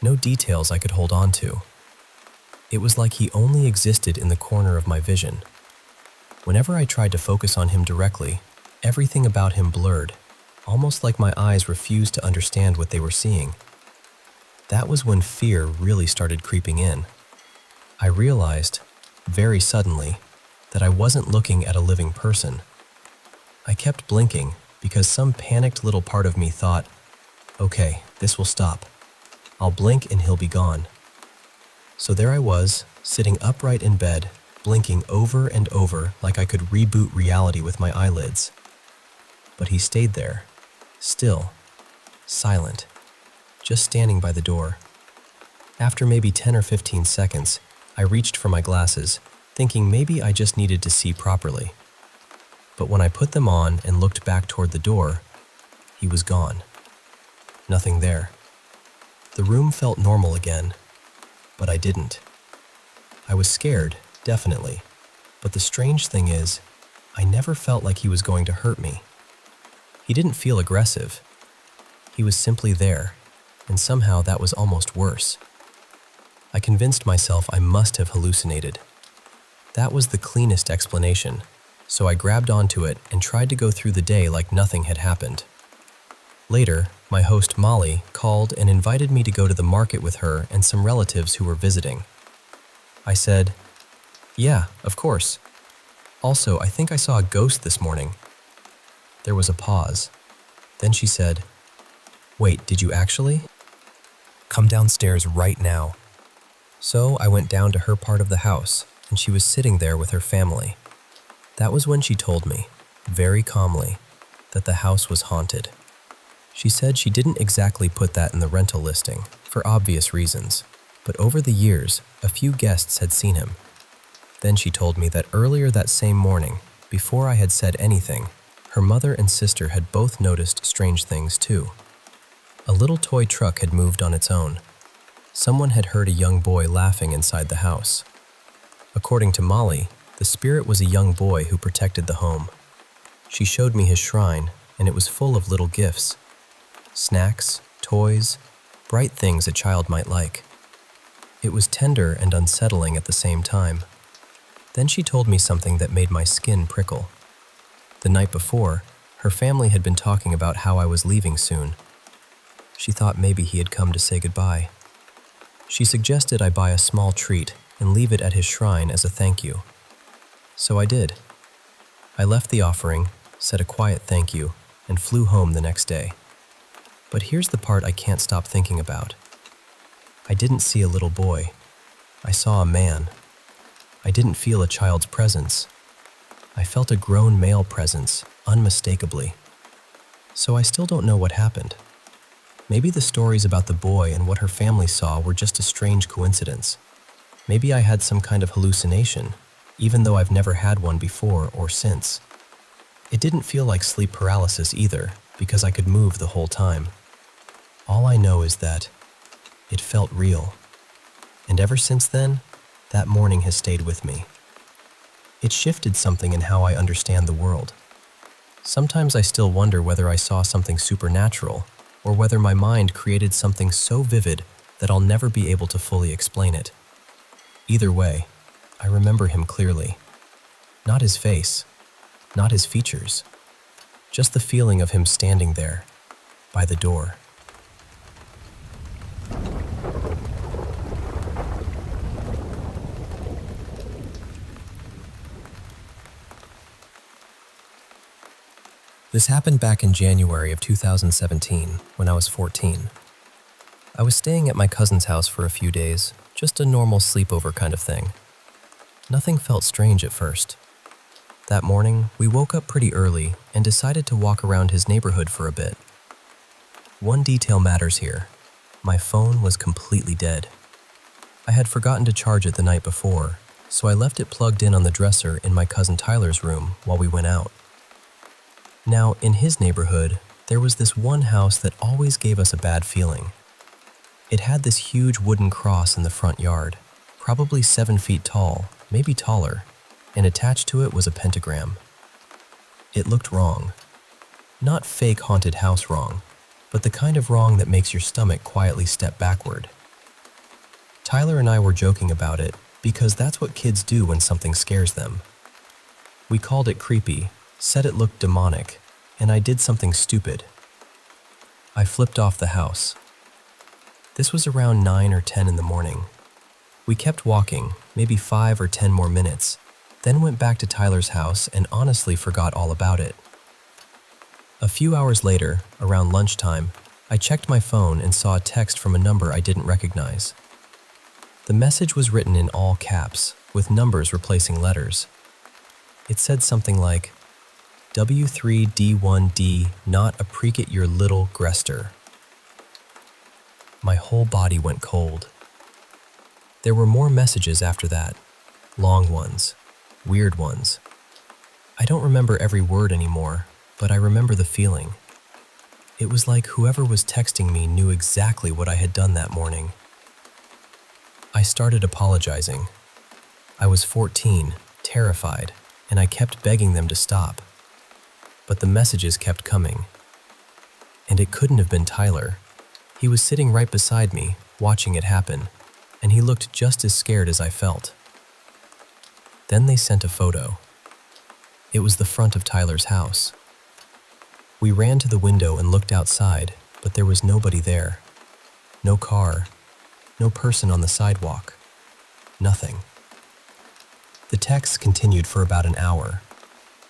no details I could hold on to. It was like he only existed in the corner of my vision. Whenever I tried to focus on him directly, everything about him blurred, almost like my eyes refused to understand what they were seeing. That was when fear really started creeping in. I realized, very suddenly, that I wasn't looking at a living person. I kept blinking because some panicked little part of me thought, okay, this will stop. I'll blink and he'll be gone. So there I was, sitting upright in bed, blinking over and over like I could reboot reality with my eyelids. But he stayed there, still, silent, just standing by the door. After maybe 10 or 15 seconds, I reached for my glasses, thinking maybe I just needed to see properly. But when I put them on and looked back toward the door, he was gone. Nothing there. The room felt normal again, but I didn't. I was scared, definitely, but the strange thing is, I never felt like he was going to hurt me. He didn't feel aggressive. He was simply there, and somehow that was almost worse. I convinced myself I must have hallucinated. That was the cleanest explanation, so I grabbed onto it and tried to go through the day like nothing had happened. Later, my host Molly called and invited me to go to the market with her and some relatives who were visiting. I said, "Yeah, of course. Also, I think I saw a ghost this morning." There was a pause. Then she said, "Wait, did you actually? Come downstairs right now." So I went down to her part of the house, and she was sitting there with her family. That was when she told me, very calmly, that the house was haunted. She said she didn't exactly put that in the rental listing, for obvious reasons, but over the years, a few guests had seen him. Then she told me that earlier that same morning, before I had said anything, her mother and sister had both noticed strange things too. A little toy truck had moved on its own. Someone had heard a young boy laughing inside the house. According to Molly, the spirit was a young boy who protected the home. She showed me his shrine, and it was full of little gifts. Snacks, toys, bright things a child might like. It was tender and unsettling at the same time. Then she told me something that made my skin prickle. The night before, her family had been talking about how I was leaving soon. She thought maybe he had come to say goodbye. She suggested I buy a small treat and leave it at his shrine as a thank you. So I did. I left the offering, said a quiet thank you, and flew home the next day. But here's the part I can't stop thinking about. I didn't see a little boy. I saw a man. I didn't feel a child's presence. I felt a grown male presence, unmistakably. So I still don't know what happened. Maybe the stories about the boy and what her family saw were just a strange coincidence. Maybe I had some kind of hallucination, even though I've never had one before or since. It didn't feel like sleep paralysis either, because I could move the whole time. All I know is that it felt real. And ever since then, that morning has stayed with me. It shifted something in how I understand the world. Sometimes I still wonder whether I saw something supernatural, or whether my mind created something so vivid that I'll never be able to fully explain it. Either way, I remember him clearly. Not his face, not his features, just the feeling of him standing there, by the door. This happened back in January of 2017, when I was 14. I was staying at my cousin's house for a few days, just a normal sleepover kind of thing. Nothing felt strange at first. That morning, we woke up pretty early and decided to walk around his neighborhood for a bit. One detail matters here. My phone was completely dead. I had forgotten to charge it the night before, so I left it plugged in on the dresser in my cousin Tyler's room while we went out. Now, in his neighborhood, there was this one house that always gave us a bad feeling. It had this huge wooden cross in the front yard, probably 7 feet tall, maybe taller, and attached to it was a pentagram. It looked wrong. Not fake haunted house wrong, but the kind of wrong that makes your stomach quietly step backward. Tyler and I were joking about it because that's what kids do when something scares them. We called it creepy, said it looked demonic, and I did something stupid. I flipped off the house. This was around 9 or 10 in the morning. We kept walking, maybe 5 or 10 more minutes, then went back to Tyler's house and honestly forgot all about it. A few hours later, around lunchtime, I checked my phone and saw a text from a number I didn't recognize. The message was written in all caps, with numbers replacing letters. It said something like, W3D1D not a precate your little grester. My whole body went cold. There were more messages after that, long ones, weird ones. I don't remember every word anymore, but I remember the feeling. It was like whoever was texting me knew exactly what I had done that morning. I started apologizing. I was 14, terrified, and I kept begging them to stop. But the messages kept coming. And it couldn't have been Tyler. He was sitting right beside me, watching it happen, and he looked just as scared as I felt. Then they sent a photo. It was the front of Tyler's house. We ran to the window and looked outside, but there was nobody there. No car, no person on the sidewalk, nothing. The texts continued for about an hour.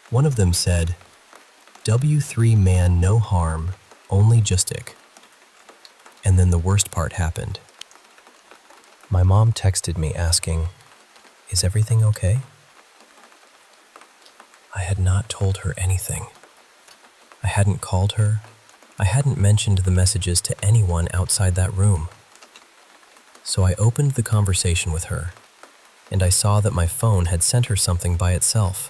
One of them said, W3 man no harm, only justic. And then the worst part happened. My mom texted me asking, "Is everything okay?" I had not told her anything. I hadn't called her. I hadn't mentioned the messages to anyone outside that room. So I opened the conversation with her, and I saw that my phone had sent her something by itself.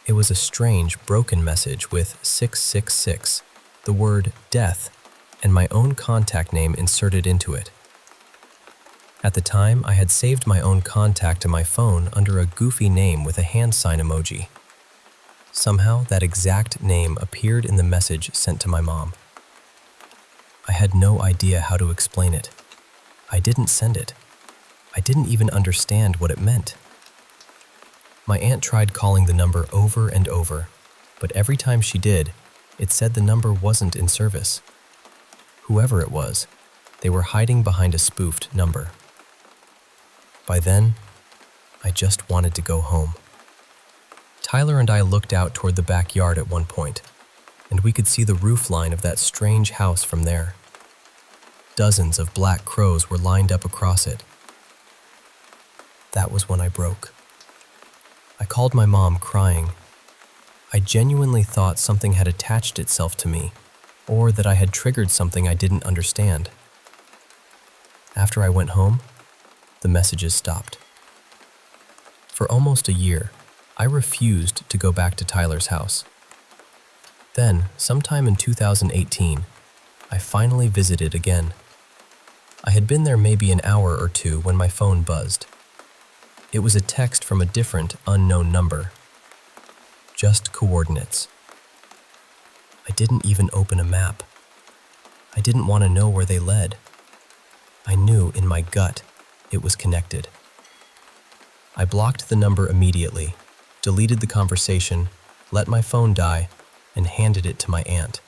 It was a strange, broken message with 666, the word death, and my own contact name inserted into it. At the time, I had saved my own contact to my phone under a goofy name with a hand sign emoji. Somehow, that exact name appeared in the message sent to my mom. I had no idea how to explain it. I didn't send it. I didn't even understand what it meant. My aunt tried calling the number over and over, but every time she did, it said the number wasn't in service. Whoever it was, they were hiding behind a spoofed number. By then, I just wanted to go home. Tyler and I looked out toward the backyard at one point, and we could see the roof line of that strange house from there. Dozens of black crows were lined up across it. That was when I broke. I called my mom crying. I genuinely thought something had attached itself to me, or that I had triggered something I didn't understand. After I went home, the messages stopped. For almost a year, I refused to go back to Tyler's house. Then, sometime in 2018, I finally visited again. I had been there maybe an hour or two when my phone buzzed. It was a text from a different, unknown number. Just coordinates. I didn't even open a map. I didn't want to know where they led. I knew in my gut it was connected. I blocked the number immediately, deleted the conversation, let my phone die, and handed it to my aunt.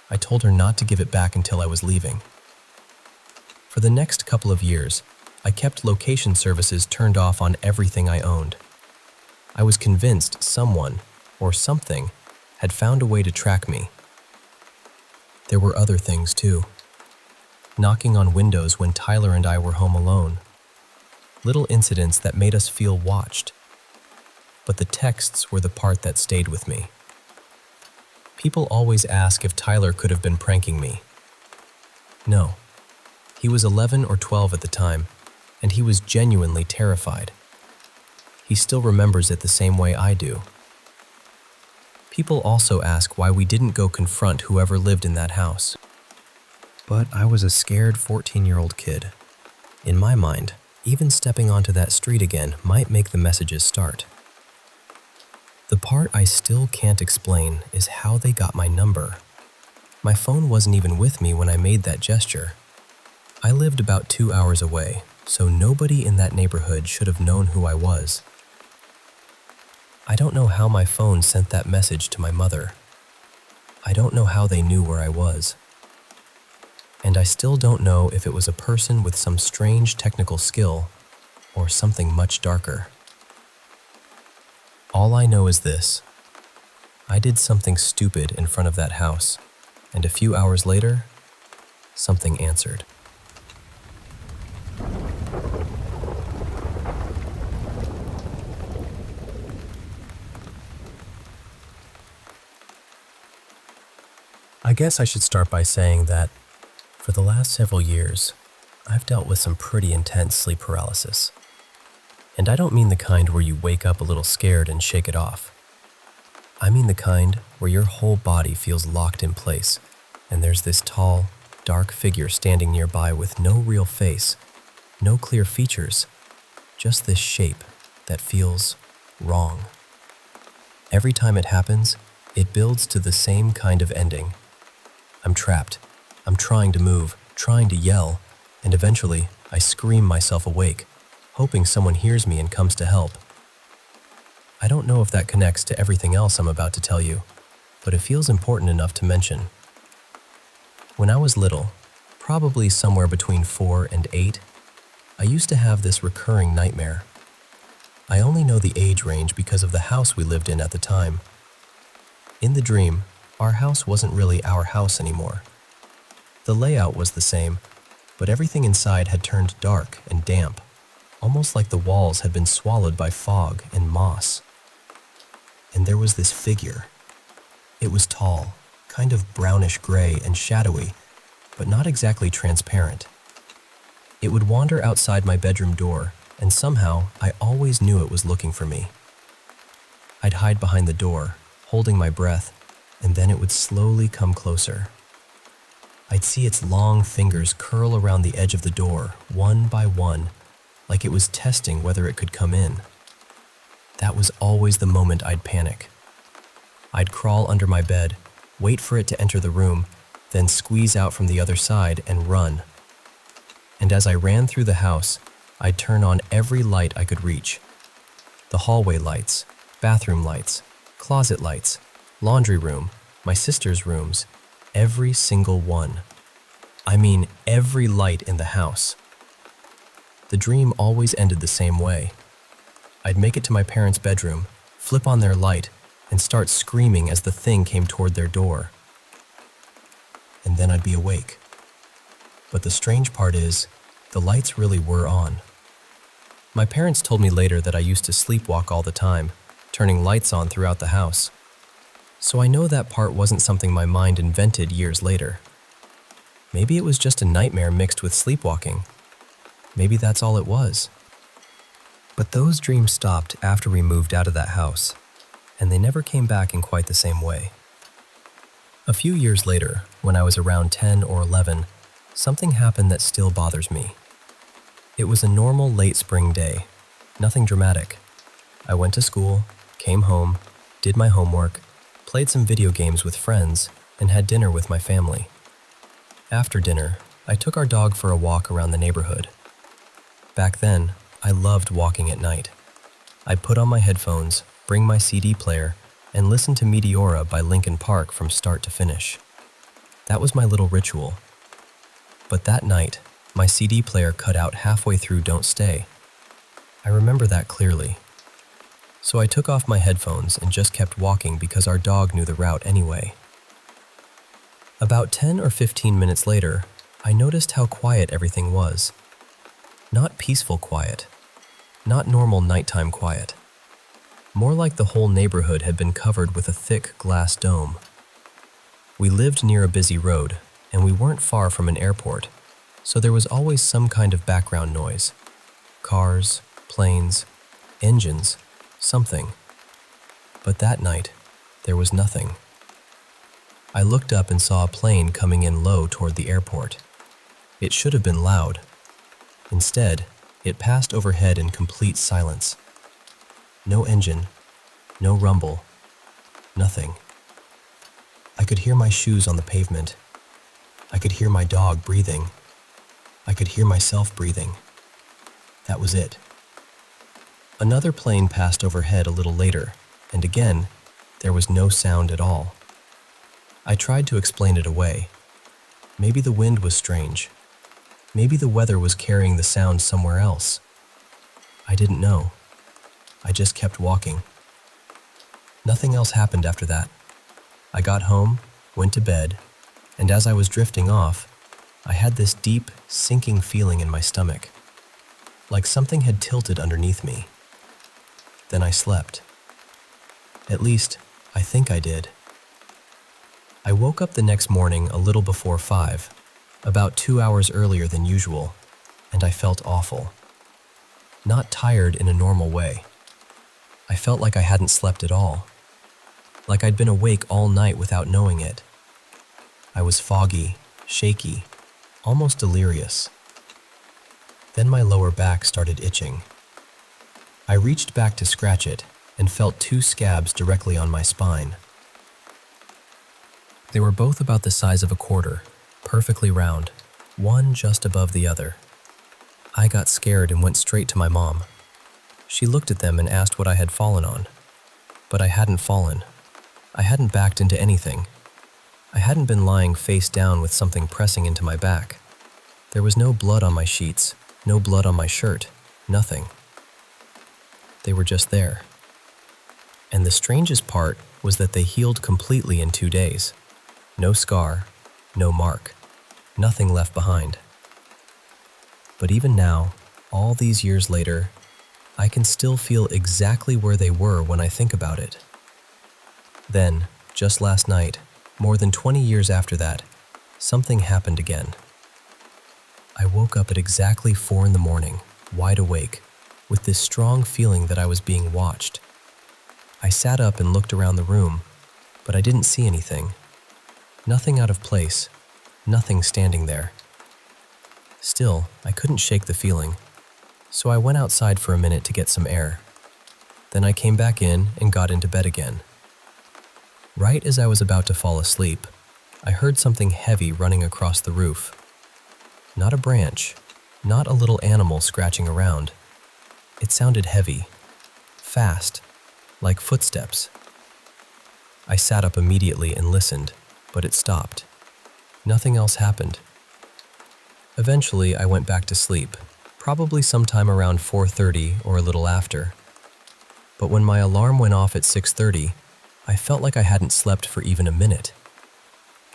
I told her not to give it back until I was leaving. For the next couple of years, I kept location services turned off on everything I owned. I was convinced someone, or something, had found a way to track me. There were other things too. Knocking on windows when Tyler and I were home alone. Little incidents that made us feel watched. But the texts were the part that stayed with me. People always ask if Tyler could have been pranking me. No. He was 11 or 12 at the time, and he was genuinely terrified. He still remembers it the same way I do. People also ask why we didn't go confront whoever lived in that house. But I was a scared 14-year-old kid. In my mind, even stepping onto that street again might make the messages start. The part I still can't explain is how they got my number. My phone wasn't even with me when I made that gesture. I lived about 2 hours away, so nobody in that neighborhood should have known who I was. I don't know how my phone sent that message to my mother. I don't know how they knew where I was. And I still don't know if it was a person with some strange technical skill or something much darker. All I know is this. I did something stupid in front of that house, and a few hours later, something answered. I guess I should start by saying that for the last several years, I've dealt with some pretty intense sleep paralysis. And I don't mean the kind where you wake up a little scared and shake it off. I mean the kind where your whole body feels locked in place, and there's this tall, dark figure standing nearby with no real face, no clear features, just this shape that feels wrong. Every time it happens, it builds to the same kind of ending. I'm trapped. I'm trying to move, trying to yell, and eventually I scream myself awake, hoping someone hears me and comes to help. I don't know if that connects to everything else I'm about to tell you, but it feels important enough to mention. When I was little, probably somewhere between 4 and 8, I used to have this recurring nightmare. I only know the age range because of the house we lived in at the time. In the dream, our house wasn't really our house anymore. The layout was the same, but everything inside had turned dark and damp, almost like the walls had been swallowed by fog and moss. And there was this figure. It was tall, kind of brownish-gray and shadowy, but not exactly transparent. It would wander outside my bedroom door, and somehow I always knew it was looking for me. I'd hide behind the door, holding my breath, and then it would slowly come closer. I'd see its long fingers curl around the edge of the door, one by one, like it was testing whether it could come in. That was always the moment I'd panic. I'd crawl under my bed, wait for it to enter the room, then squeeze out from the other side and run. And as I ran through the house, I'd turn on every light I could reach. The hallway lights, bathroom lights, closet lights, laundry room, my sister's rooms, every single one. I mean, every light in the house. The dream always ended the same way. I'd make it to my parents' bedroom, flip on their light, and start screaming as the thing came toward their door. And then I'd be awake. But the strange part is, the lights really were on. My parents told me later that I used to sleepwalk all the time, turning lights on throughout the house. So I know that part wasn't something my mind invented years later. Maybe it was just a nightmare mixed with sleepwalking. Maybe that's all it was. But those dreams stopped after we moved out of that house, and they never came back in quite the same way. A few years later, when I was around 10 or 11, something happened that still bothers me. It was a normal late spring day, nothing dramatic. I went to school, came home, did my homework, played some video games with friends, and had dinner with my family. After dinner, I took our dog for a walk around the neighborhood. Back then, I loved walking at night. I'd put on my headphones, bring my CD player, and listen to Meteora by Linkin Park from start to finish. That was my little ritual. But that night, my CD player cut out halfway through Don't Stay. I remember that clearly. So I took off my headphones and just kept walking because our dog knew the route anyway. About 10 or 15 minutes later, I noticed how quiet everything was. Not peaceful quiet, not normal nighttime quiet. More like the whole neighborhood had been covered with a thick glass dome. We lived near a busy road, and we weren't far from an airport, so there was always some kind of background noise. Cars, planes, engines, something. But that night, there was nothing. I looked up and saw a plane coming in low toward the airport. It should have been loud. Instead, it passed overhead in complete silence. No engine, no rumble, nothing. I could hear my shoes on the pavement. I could hear my dog breathing. I could hear myself breathing. That was it. Another plane passed overhead a little later, and again, there was no sound at all. I tried to explain it away. Maybe the wind was strange. Maybe the weather was carrying the sound somewhere else. I didn't know. I just kept walking. Nothing else happened after that. I got home, went to bed, and as I was drifting off, I had this deep, sinking feeling in my stomach, like something had tilted underneath me. Then I slept. At least, I think I did. I woke up the next morning a little before 5, about 2 hours earlier than usual, and I felt awful. Not tired in a normal way. I felt like I hadn't slept at all, like I'd been awake all night without knowing it. I was foggy, shaky, almost delirious. Then my lower back started itching. I reached back to scratch it and felt 2 scabs directly on my spine. They were both about the size of a quarter, perfectly round, one just above the other. I got scared and went straight to my mom. She looked at them and asked what I had fallen on. But I hadn't fallen. I hadn't backed into anything. I hadn't been lying face down with something pressing into my back. There was no blood on my sheets, no blood on my shirt, nothing. They were just there. And the strangest part was that they healed completely in 2 days. No scar, no mark, nothing left behind. But even now, all these years later, I can still feel exactly where they were when I think about it. Then, just last night, more than 20 years after that, something happened again. I woke up at exactly 4 in the morning, wide awake, with this strong feeling that I was being watched. I sat up and looked around the room, but I didn't see anything. Nothing out of place, nothing standing there. Still, I couldn't shake the feeling, so I went outside for a minute to get some air. Then I came back in and got into bed again. Right as I was about to fall asleep, I heard something heavy running across the roof. Not a branch, not a little animal scratching around. It sounded heavy, fast, like footsteps. I sat up immediately and listened, but it stopped. Nothing else happened. Eventually, I went back to sleep, probably sometime around 4:30 or a little after. But when my alarm went off at 6:30, I felt like I hadn't slept for even a minute.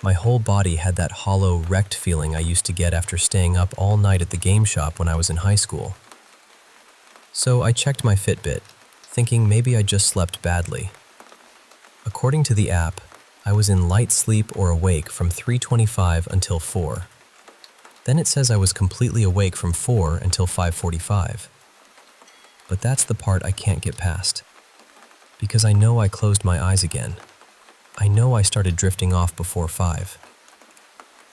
My whole body had that hollow, wrecked feeling I used to get after staying up all night at the game shop when I was in high school. So I checked my Fitbit, thinking maybe I just slept badly. According to the app, I was in light sleep or awake from 3:25 until 4. Then it says I was completely awake from 4 until 5:45. But that's the part I can't get past. Because I know I closed my eyes again. I know I started drifting off before 5.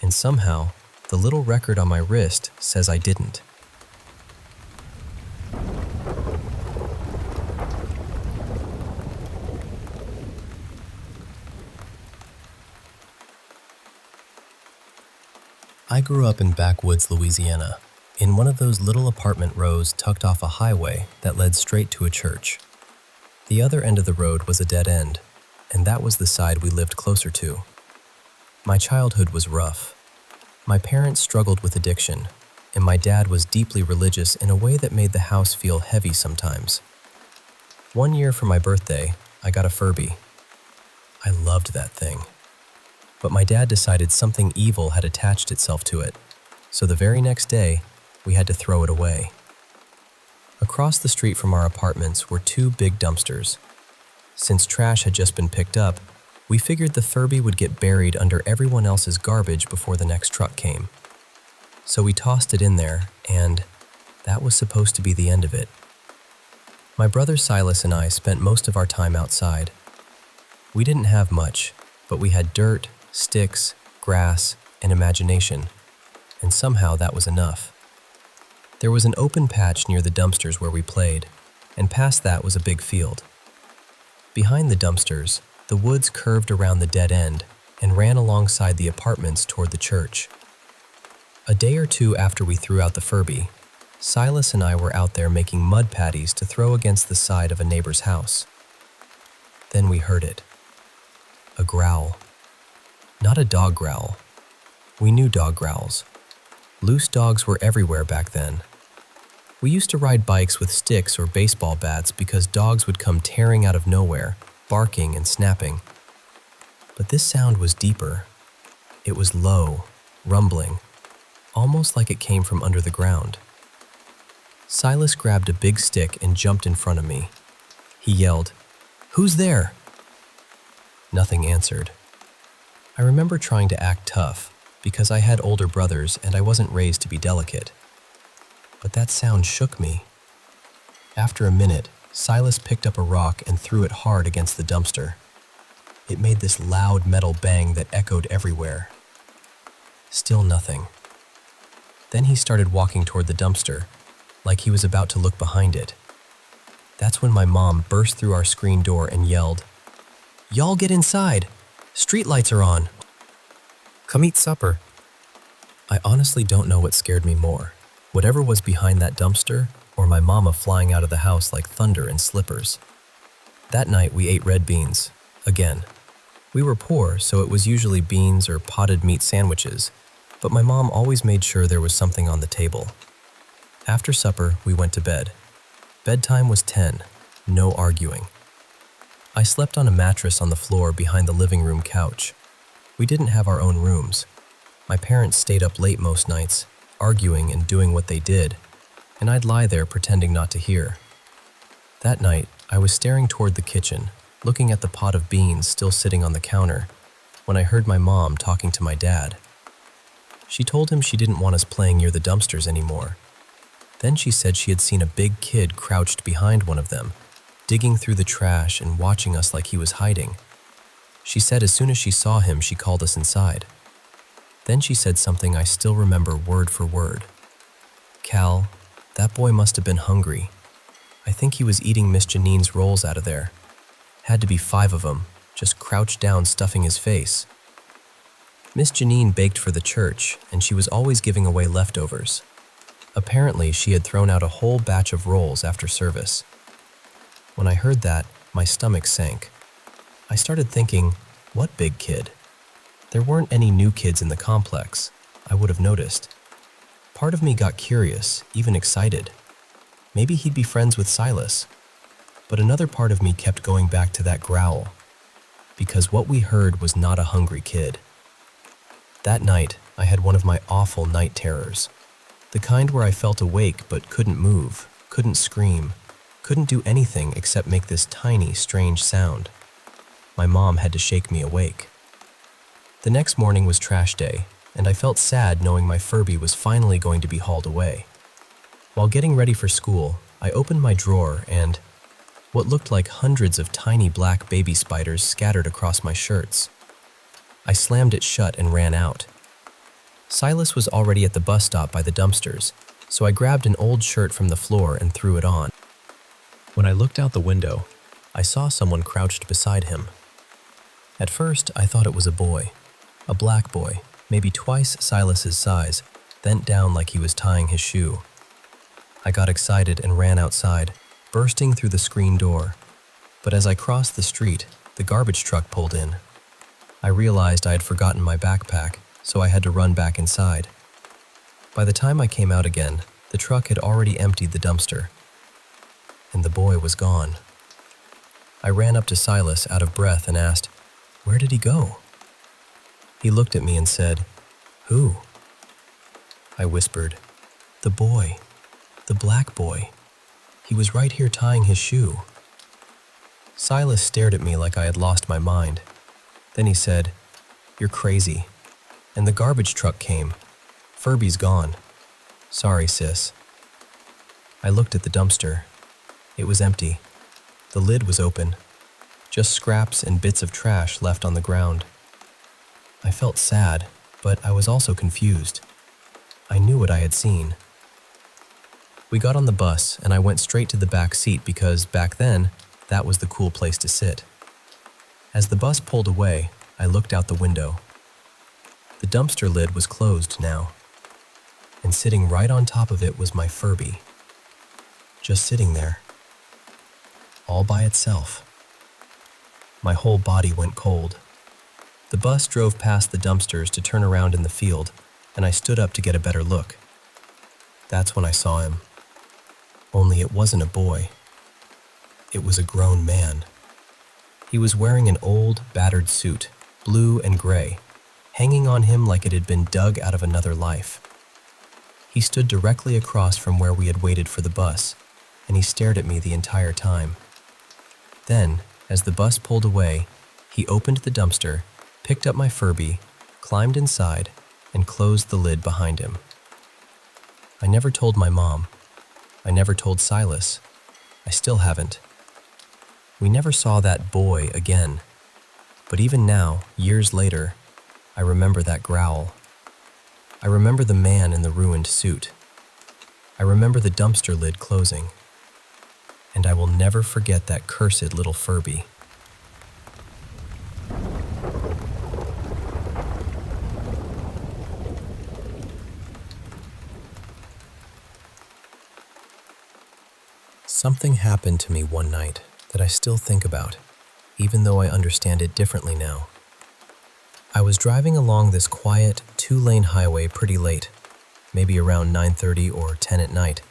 And somehow, the little record on my wrist says I didn't. I grew up in backwoods Louisiana, in one of those little apartment rows tucked off a highway that led straight to a church. The other end of the road was a dead end, and that was the side we lived closer to. My childhood was rough. My parents struggled with addiction, and my dad was deeply religious in a way that made the house feel heavy sometimes. One year for my birthday, I got a Furby. I loved that thing. But my dad decided something evil had attached itself to it, so the very next day, we had to throw it away. Across the street from our apartments were 2 big dumpsters. Since trash had just been picked up, we figured the Furby would get buried under everyone else's garbage before the next truck came. So we tossed it in there, and that was supposed to be the end of it. My brother Silas and I spent most of our time outside. We didn't have much, but we had dirt, sticks, grass, and imagination, and somehow that was enough. There was an open patch near the dumpsters where we played, and past that was a big field. Behind the dumpsters, the woods curved around the dead end and ran alongside the apartments toward the church. A day or 2 after we threw out the Furby, Silas and I were out there making mud patties to throw against the side of a neighbor's house. Then we heard it. A growl. Not a dog growl. We knew dog growls. Loose dogs were everywhere back then. We used to ride bikes with sticks or baseball bats because dogs would come tearing out of nowhere, barking and snapping. But this sound was deeper. It was low, rumbling, almost like it came from under the ground. Silas grabbed a big stick and jumped in front of me. He yelled, "Who's there?" Nothing answered. I remember trying to act tough because I had older brothers and I wasn't raised to be delicate. But that sound shook me. After a minute, Silas picked up a rock and threw it hard against the dumpster. It made this loud metal bang that echoed everywhere. Still nothing. Then he started walking toward the dumpster, like he was about to look behind it. That's when my mom burst through our screen door and yelled, "Y'all get inside! Streetlights are on! Come eat supper!" I honestly don't know what scared me more, whatever was behind that dumpster or my mama flying out of the house like thunder in slippers. That night we ate red beans, again. We were poor, so it was usually beans or potted meat sandwiches, but my mom always made sure there was something on the table. After supper, we went to bed. Bedtime was 10, no arguing. I slept on a mattress on the floor behind the living room couch. We didn't have our own rooms. My parents stayed up late most nights, arguing and doing what they did, and I'd lie there pretending not to hear. That night, I was staring toward the kitchen, looking at the pot of beans still sitting on the counter, when I heard my mom talking to my dad. She told him she didn't want us playing near the dumpsters anymore. Then she said she had seen a big kid crouched behind one of them, digging through the trash and watching us like he was hiding. She said as soon as she saw him, she called us inside. Then she said something I still remember word for word. "Cal, that boy must have been hungry. I think he was eating Miss Janine's rolls out of there. Had to be 5 of them, just crouched down stuffing his face." Miss Janine baked for the church, and she was always giving away leftovers. Apparently, she had thrown out a whole batch of rolls after service. When I heard that, my stomach sank. I started thinking, what big kid? There weren't any new kids in the complex. I would have noticed. Part of me got curious, even excited. Maybe he'd be friends with Silas. But another part of me kept going back to that growl, because what we heard was not a hungry kid. That night, I had one of my awful night terrors. The kind where I felt awake but couldn't move, couldn't scream, couldn't do anything except make this tiny, strange sound. My mom had to shake me awake. The next morning was trash day, and I felt sad knowing my Furby was finally going to be hauled away. While getting ready for school, I opened my drawer and what looked like hundreds of tiny black baby spiders scattered across my shirts. I slammed it shut and ran out. Silas was already at the bus stop by the dumpsters, so I grabbed an old shirt from the floor and threw it on. When I looked out the window, I saw someone crouched beside him. At first, I thought it was a boy, a black boy, maybe twice Silas's size, bent down like he was tying his shoe. I got excited and ran outside, bursting through the screen door. But as I crossed the street, the garbage truck pulled in. I realized I had forgotten my backpack, so I had to run back inside. By the time I came out again, the truck had already emptied the dumpster, and the boy was gone. I ran up to Silas out of breath and asked, "Where did he go?" He looked at me and said, "Who?" I whispered, "The boy, the black boy. He was right here tying his shoe." Silas stared at me like I had lost my mind. Then he said, "You're crazy." And the garbage truck came. "Furby's gone. Sorry, sis." I looked at the dumpster. It was empty. The lid was open. Just scraps and bits of trash left on the ground. I felt sad, but I was also confused. I knew what I had seen. We got on the bus and I went straight to the back seat because back then, that was the cool place to sit. As the bus pulled away, I looked out the window. The dumpster lid was closed now, and sitting right on top of it was my Furby. Just sitting there, all by itself. My whole body went cold. The bus drove past the dumpsters to turn around in the field, and I stood up to get a better look. That's when I saw him. Only it wasn't a boy. It was a grown man. He was wearing an old, battered suit, blue and gray, hanging on him like it had been dug out of another life. He stood directly across from where we had waited for the bus, and he stared at me the entire time. Then, as the bus pulled away, he opened the dumpster, picked up my Furby, climbed inside, and closed the lid behind him. I never told my mom. I never told Silas. I still haven't. We never saw that boy again. But even now, years later, I remember that growl. I remember the man in the ruined suit. I remember the dumpster lid closing. And I will never forget that cursed little Furby. Something happened to me one night that I still think about, even though I understand it differently now. I was driving along this quiet, two-lane highway pretty late, maybe around 9:30 or 10 at night,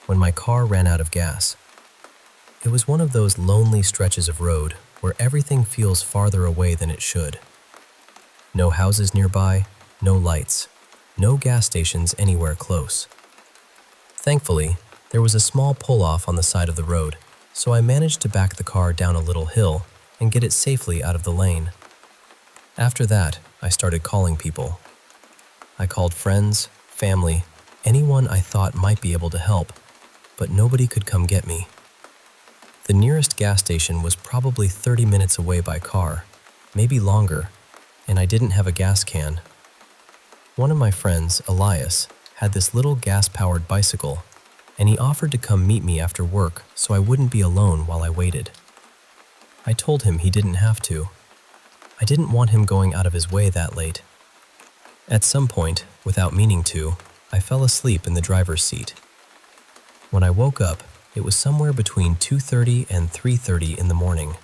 when my car ran out of gas. It was one of those lonely stretches of road where everything feels farther away than it should. No houses nearby, no lights, no gas stations anywhere close. Thankfully, there was a small pull-off on the side of the road, so I managed to back the car down a little hill and get it safely out of the lane. After that, I started calling people. I called friends, family, anyone I thought might be able to help, but nobody could come get me. The nearest gas station was probably 30 minutes away by car, maybe longer, and I didn't have a gas can. One of my friends, Elias, had this little gas-powered bicycle, and he offered to come meet me after work so I wouldn't be alone while I waited. I told him he didn't have to. I didn't want him going out of his way that late. At some point, without meaning to, I fell asleep in the driver's seat. When I woke up, it was somewhere between 2:30 and 3:30 in the morning.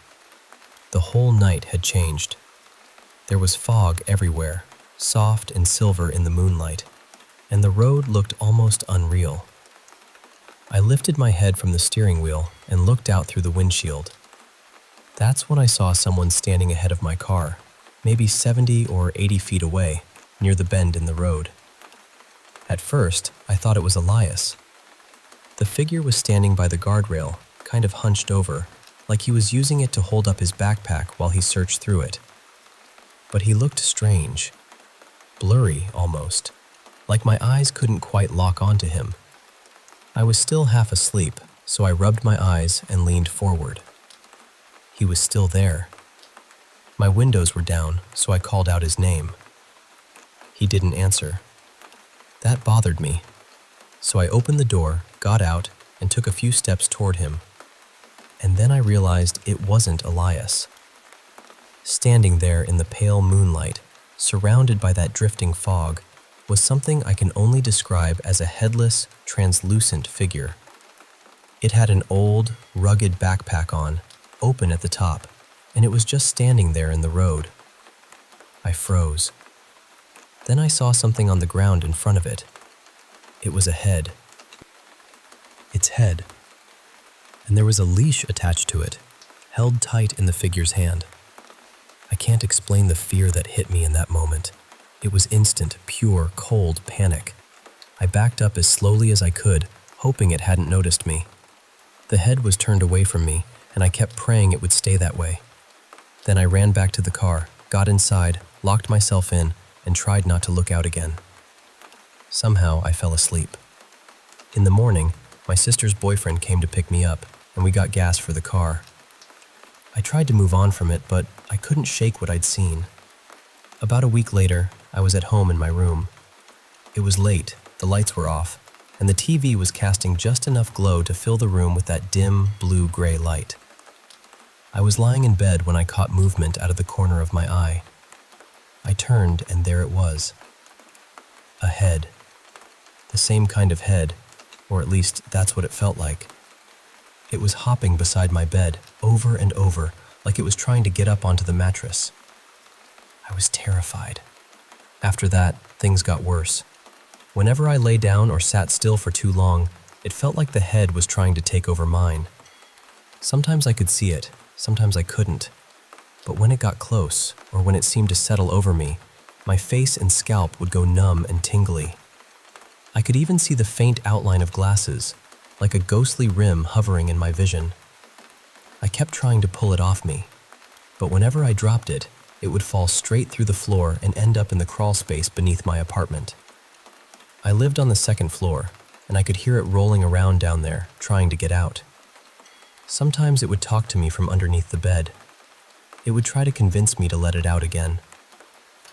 The whole night had changed. There was fog everywhere, soft and silver in the moonlight, and the road looked almost unreal. I lifted my head from the steering wheel and looked out through the windshield. That's when I saw someone standing ahead of my car, maybe 70 or 80 feet away, near the bend in the road. At first, I thought it was Elias. The figure was standing by the guardrail, kind of hunched over, like he was using it to hold up his backpack while he searched through it. But he looked strange, blurry almost, like my eyes couldn't quite lock onto him. I was still half asleep, so I rubbed my eyes and leaned forward. He was still there. My windows were down, so I called out his name. He didn't answer. That bothered me, so I opened the door, got out, and took a few steps toward him. And then I realized it wasn't Elias. Standing there in the pale moonlight, surrounded by that drifting fog, was something I can only describe as a headless, translucent figure. It had an old, rugged backpack on, open at the top, and it was just standing there in the road. I froze. Then I saw something on the ground in front of it. It was a head. Its head. And there was a leash attached to it, held tight in the figure's hand. I can't explain the fear that hit me in that moment. It was instant, pure, cold panic. I backed up as slowly as I could, hoping it hadn't noticed me. The head was turned away from me, and I kept praying it would stay that way. Then I ran back to the car, got inside, locked myself in, and tried not to look out again. Somehow I fell asleep. In the morning, my sister's boyfriend came to pick me up, and we got gas for the car. I tried to move on from it, but I couldn't shake what I'd seen. About a week later, I was at home in my room. It was late, the lights were off, and the TV was casting just enough glow to fill the room with that dim, blue-gray light. I was lying in bed when I caught movement out of the corner of my eye. I turned, and there it was. A head. The same kind of head, or at least that's what it felt like. It was hopping beside my bed, over and over, like it was trying to get up onto the mattress. I was terrified. After that, things got worse. Whenever I lay down or sat still for too long, it felt like the head was trying to take over mine. Sometimes I could see it, sometimes I couldn't. But when it got close, or when it seemed to settle over me, my face and scalp would go numb and tingly. I could even see the faint outline of glasses, like a ghostly rim hovering in my vision. I kept trying to pull it off me, but whenever I dropped it, it would fall straight through the floor and end up in the crawl space beneath my apartment. I lived on the second floor, and I could hear it rolling around down there, trying to get out. Sometimes it would talk to me from underneath the bed. It would try to convince me to let it out again.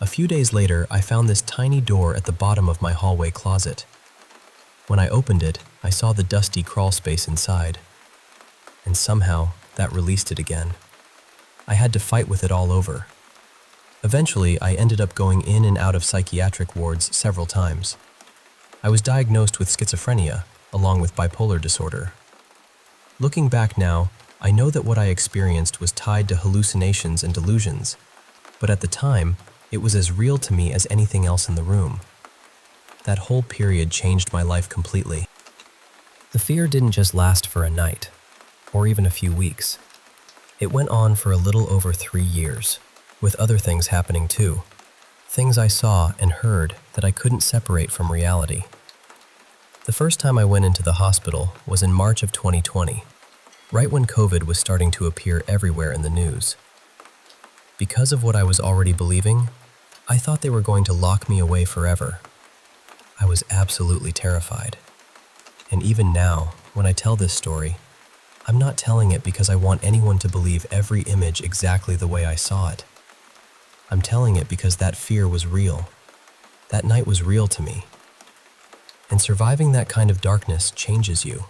A few days later, I found this tiny door at the bottom of my hallway closet. When I opened it, I saw the dusty crawl space inside. And somehow, that released it again. I had to fight with it all over. Eventually, I ended up going in and out of psychiatric wards several times. I was diagnosed with schizophrenia, along with bipolar disorder. Looking back now, I know that what I experienced was tied to hallucinations and delusions, but at the time, it was as real to me as anything else in the room. That whole period changed my life completely. The fear didn't just last for a night, or even a few weeks. It went on for a little over 3 years, with other things happening too. Things I saw and heard that I couldn't separate from reality. The first time I went into the hospital was in March of 2020, right when COVID was starting to appear everywhere in the news. Because of what I was already believing, I thought they were going to lock me away forever. I was absolutely terrified. And even now, when I tell this story, I'm not telling it because I want anyone to believe every image exactly the way I saw it. I'm telling it because that fear was real. That night was real to me. And surviving that kind of darkness changes you.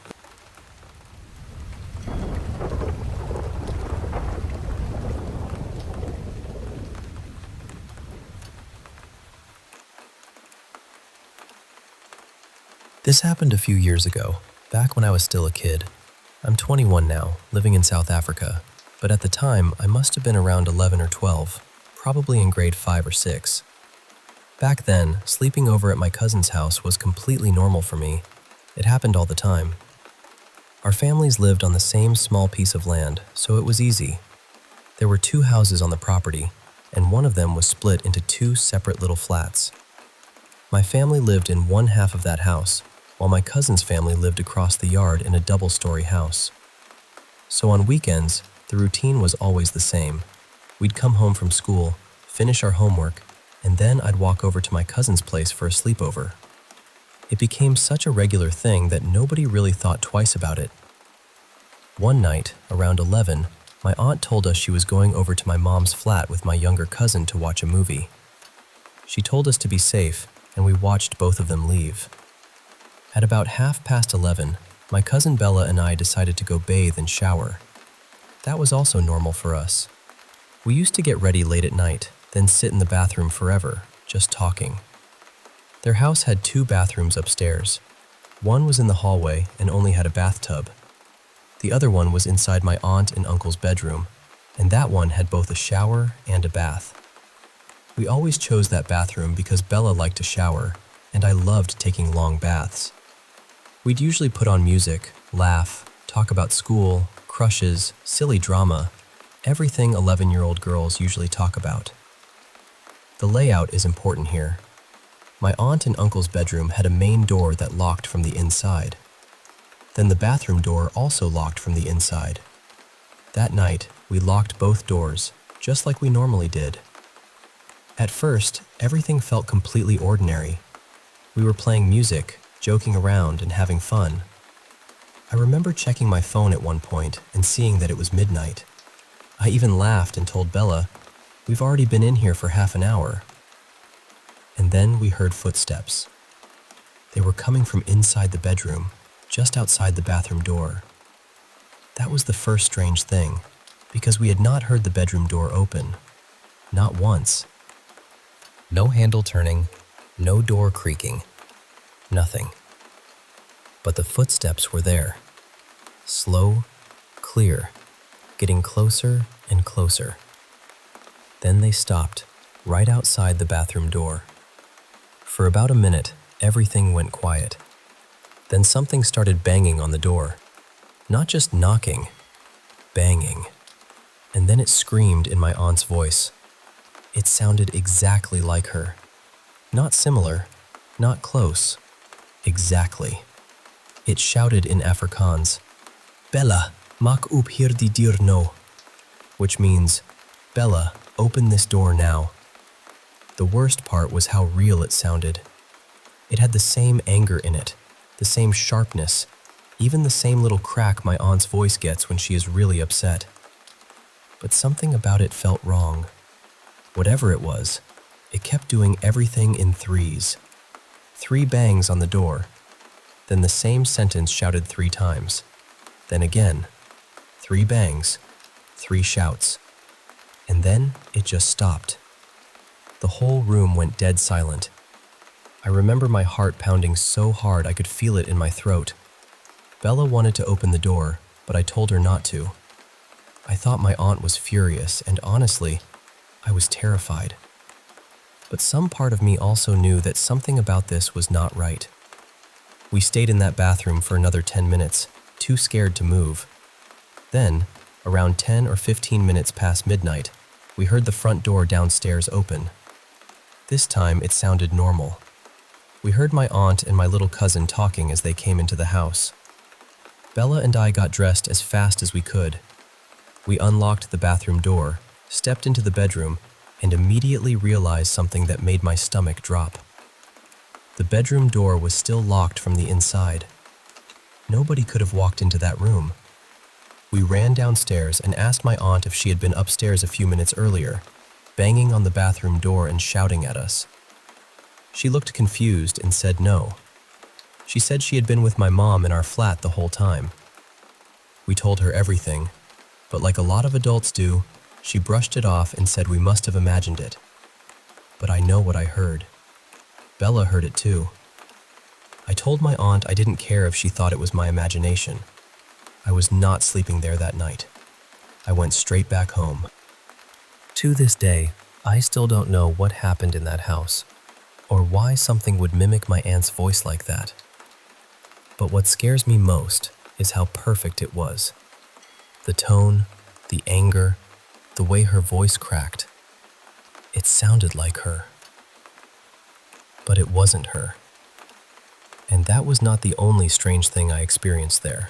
This happened a few years ago, back when I was still a kid. I'm 21 now, living in South Africa. but at the time I must have been around 11 or 12, probably in grade 5 or 6. Back then, sleeping over at my cousin's house was completely normal for me. It happened all the time. Our families lived on the same small piece of land, so it was easy. There were 2 houses on the property, and one of them was split into 2 separate little flats. My family lived in one half of that house, while my cousin's family lived across the yard in a double-story house. So on weekends, the routine was always the same. We'd come home from school, finish our homework, and then I'd walk over to my cousin's place for a sleepover. It became such a regular thing that nobody really thought twice about it. One night, around 11, my aunt told us she was going over to my mom's flat with my younger cousin to watch a movie. She told us to be safe, and we watched both of them leave. At about 11:30, my cousin Bella and I decided to go bathe and shower. That was also normal for us. We used to get ready late at night, then sit in the bathroom forever, just talking. Their house had 2 bathrooms upstairs. One was in the hallway and only had a bathtub. The other one was inside my aunt and uncle's bedroom, and that one had both a shower and a bath. We always chose that bathroom because Bella liked to shower, and I loved taking long baths. We'd usually put on music, laugh, talk about school, crushes, silly drama, everything 11-year-old girls usually talk about. The layout is important here. My aunt and uncle's bedroom had a main door that locked from the inside. Then the bathroom door also locked from the inside. That night, we locked both doors, just like we normally did. At first, everything felt completely ordinary. We were playing music, joking around, and having fun. I remember checking my phone at one point and seeing that it was midnight. I even laughed and told Bella, "We've already been in here for half an hour." And then we heard footsteps. They were coming from inside the bedroom, just outside the bathroom door. That was the first strange thing, because we had not heard the bedroom door open. Not once. No handle turning, no door creaking, nothing. But the footsteps were there. Slow, clear, getting closer and closer. Then they stopped, right outside the bathroom door. For about a minute, everything went quiet. Then something started banging on the door. Not just knocking, banging. And then it screamed in my aunt's voice. It sounded exactly like her. Not similar, not close. Exactly. It shouted in Afrikaans, "Bella, maak oop hierdie deur nou," which means, "Bella, open this door now." The worst part was how real it sounded. It had the same anger in it, the same sharpness, even the same little crack my aunt's voice gets when she is really upset. But something about it felt wrong. Whatever it was, it kept doing everything in threes. 3 bangs on the door, then the same sentence shouted 3 times. Then again, 3 bangs, 3 shouts. And then it just stopped. The whole room went dead silent. I remember my heart pounding so hard I could feel it in my throat. Bella wanted to open the door, but I told her not to. I thought my aunt was furious, and honestly, I was terrified. But some part of me also knew that something about this was not right. We stayed in that bathroom for another 10 minutes, too scared to move. Then, around 10 or 15 minutes past midnight, we heard the front door downstairs open. This time it sounded normal. We heard my aunt and my little cousin talking as they came into the house. Bella and I got dressed as fast as we could. We unlocked the bathroom door, stepped into the bedroom, and immediately realized something that made my stomach drop. The bedroom door was still locked from the inside. Nobody could have walked into that room. We ran downstairs and asked my aunt if she had been upstairs a few minutes earlier, banging on the bathroom door and shouting at us. She looked confused and said no. She said she had been with my mom in our flat the whole time. We told her everything, but like a lot of adults do, she brushed it off and said we must have imagined it. But I know what I heard. Bella heard it too. I told my aunt I didn't care if she thought it was my imagination. I was not sleeping there that night. I went straight back home. To this day, I still don't know what happened in that house, or why something would mimic my aunt's voice like that. But what scares me most is how perfect it was. The tone, the anger, the way her voice cracked. It sounded like her. But it wasn't her. And that was not the only strange thing I experienced there.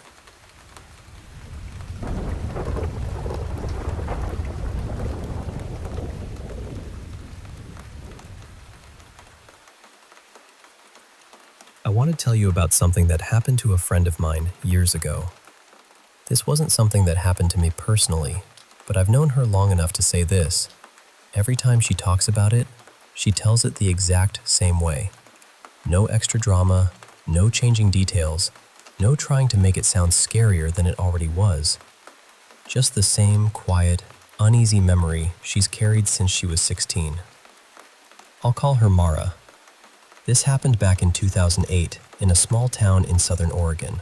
I want to tell you about something that happened to a friend of mine years ago. This wasn't something that happened to me personally, but I've known her long enough to say this. Every time she talks about it, she tells it the exact same way. No extra drama, no changing details, no trying to make it sound scarier than it already was. Just the same quiet, uneasy memory she's carried since she was 16. I'll call her Mara. This happened back in 2008 in a small town in southern Oregon.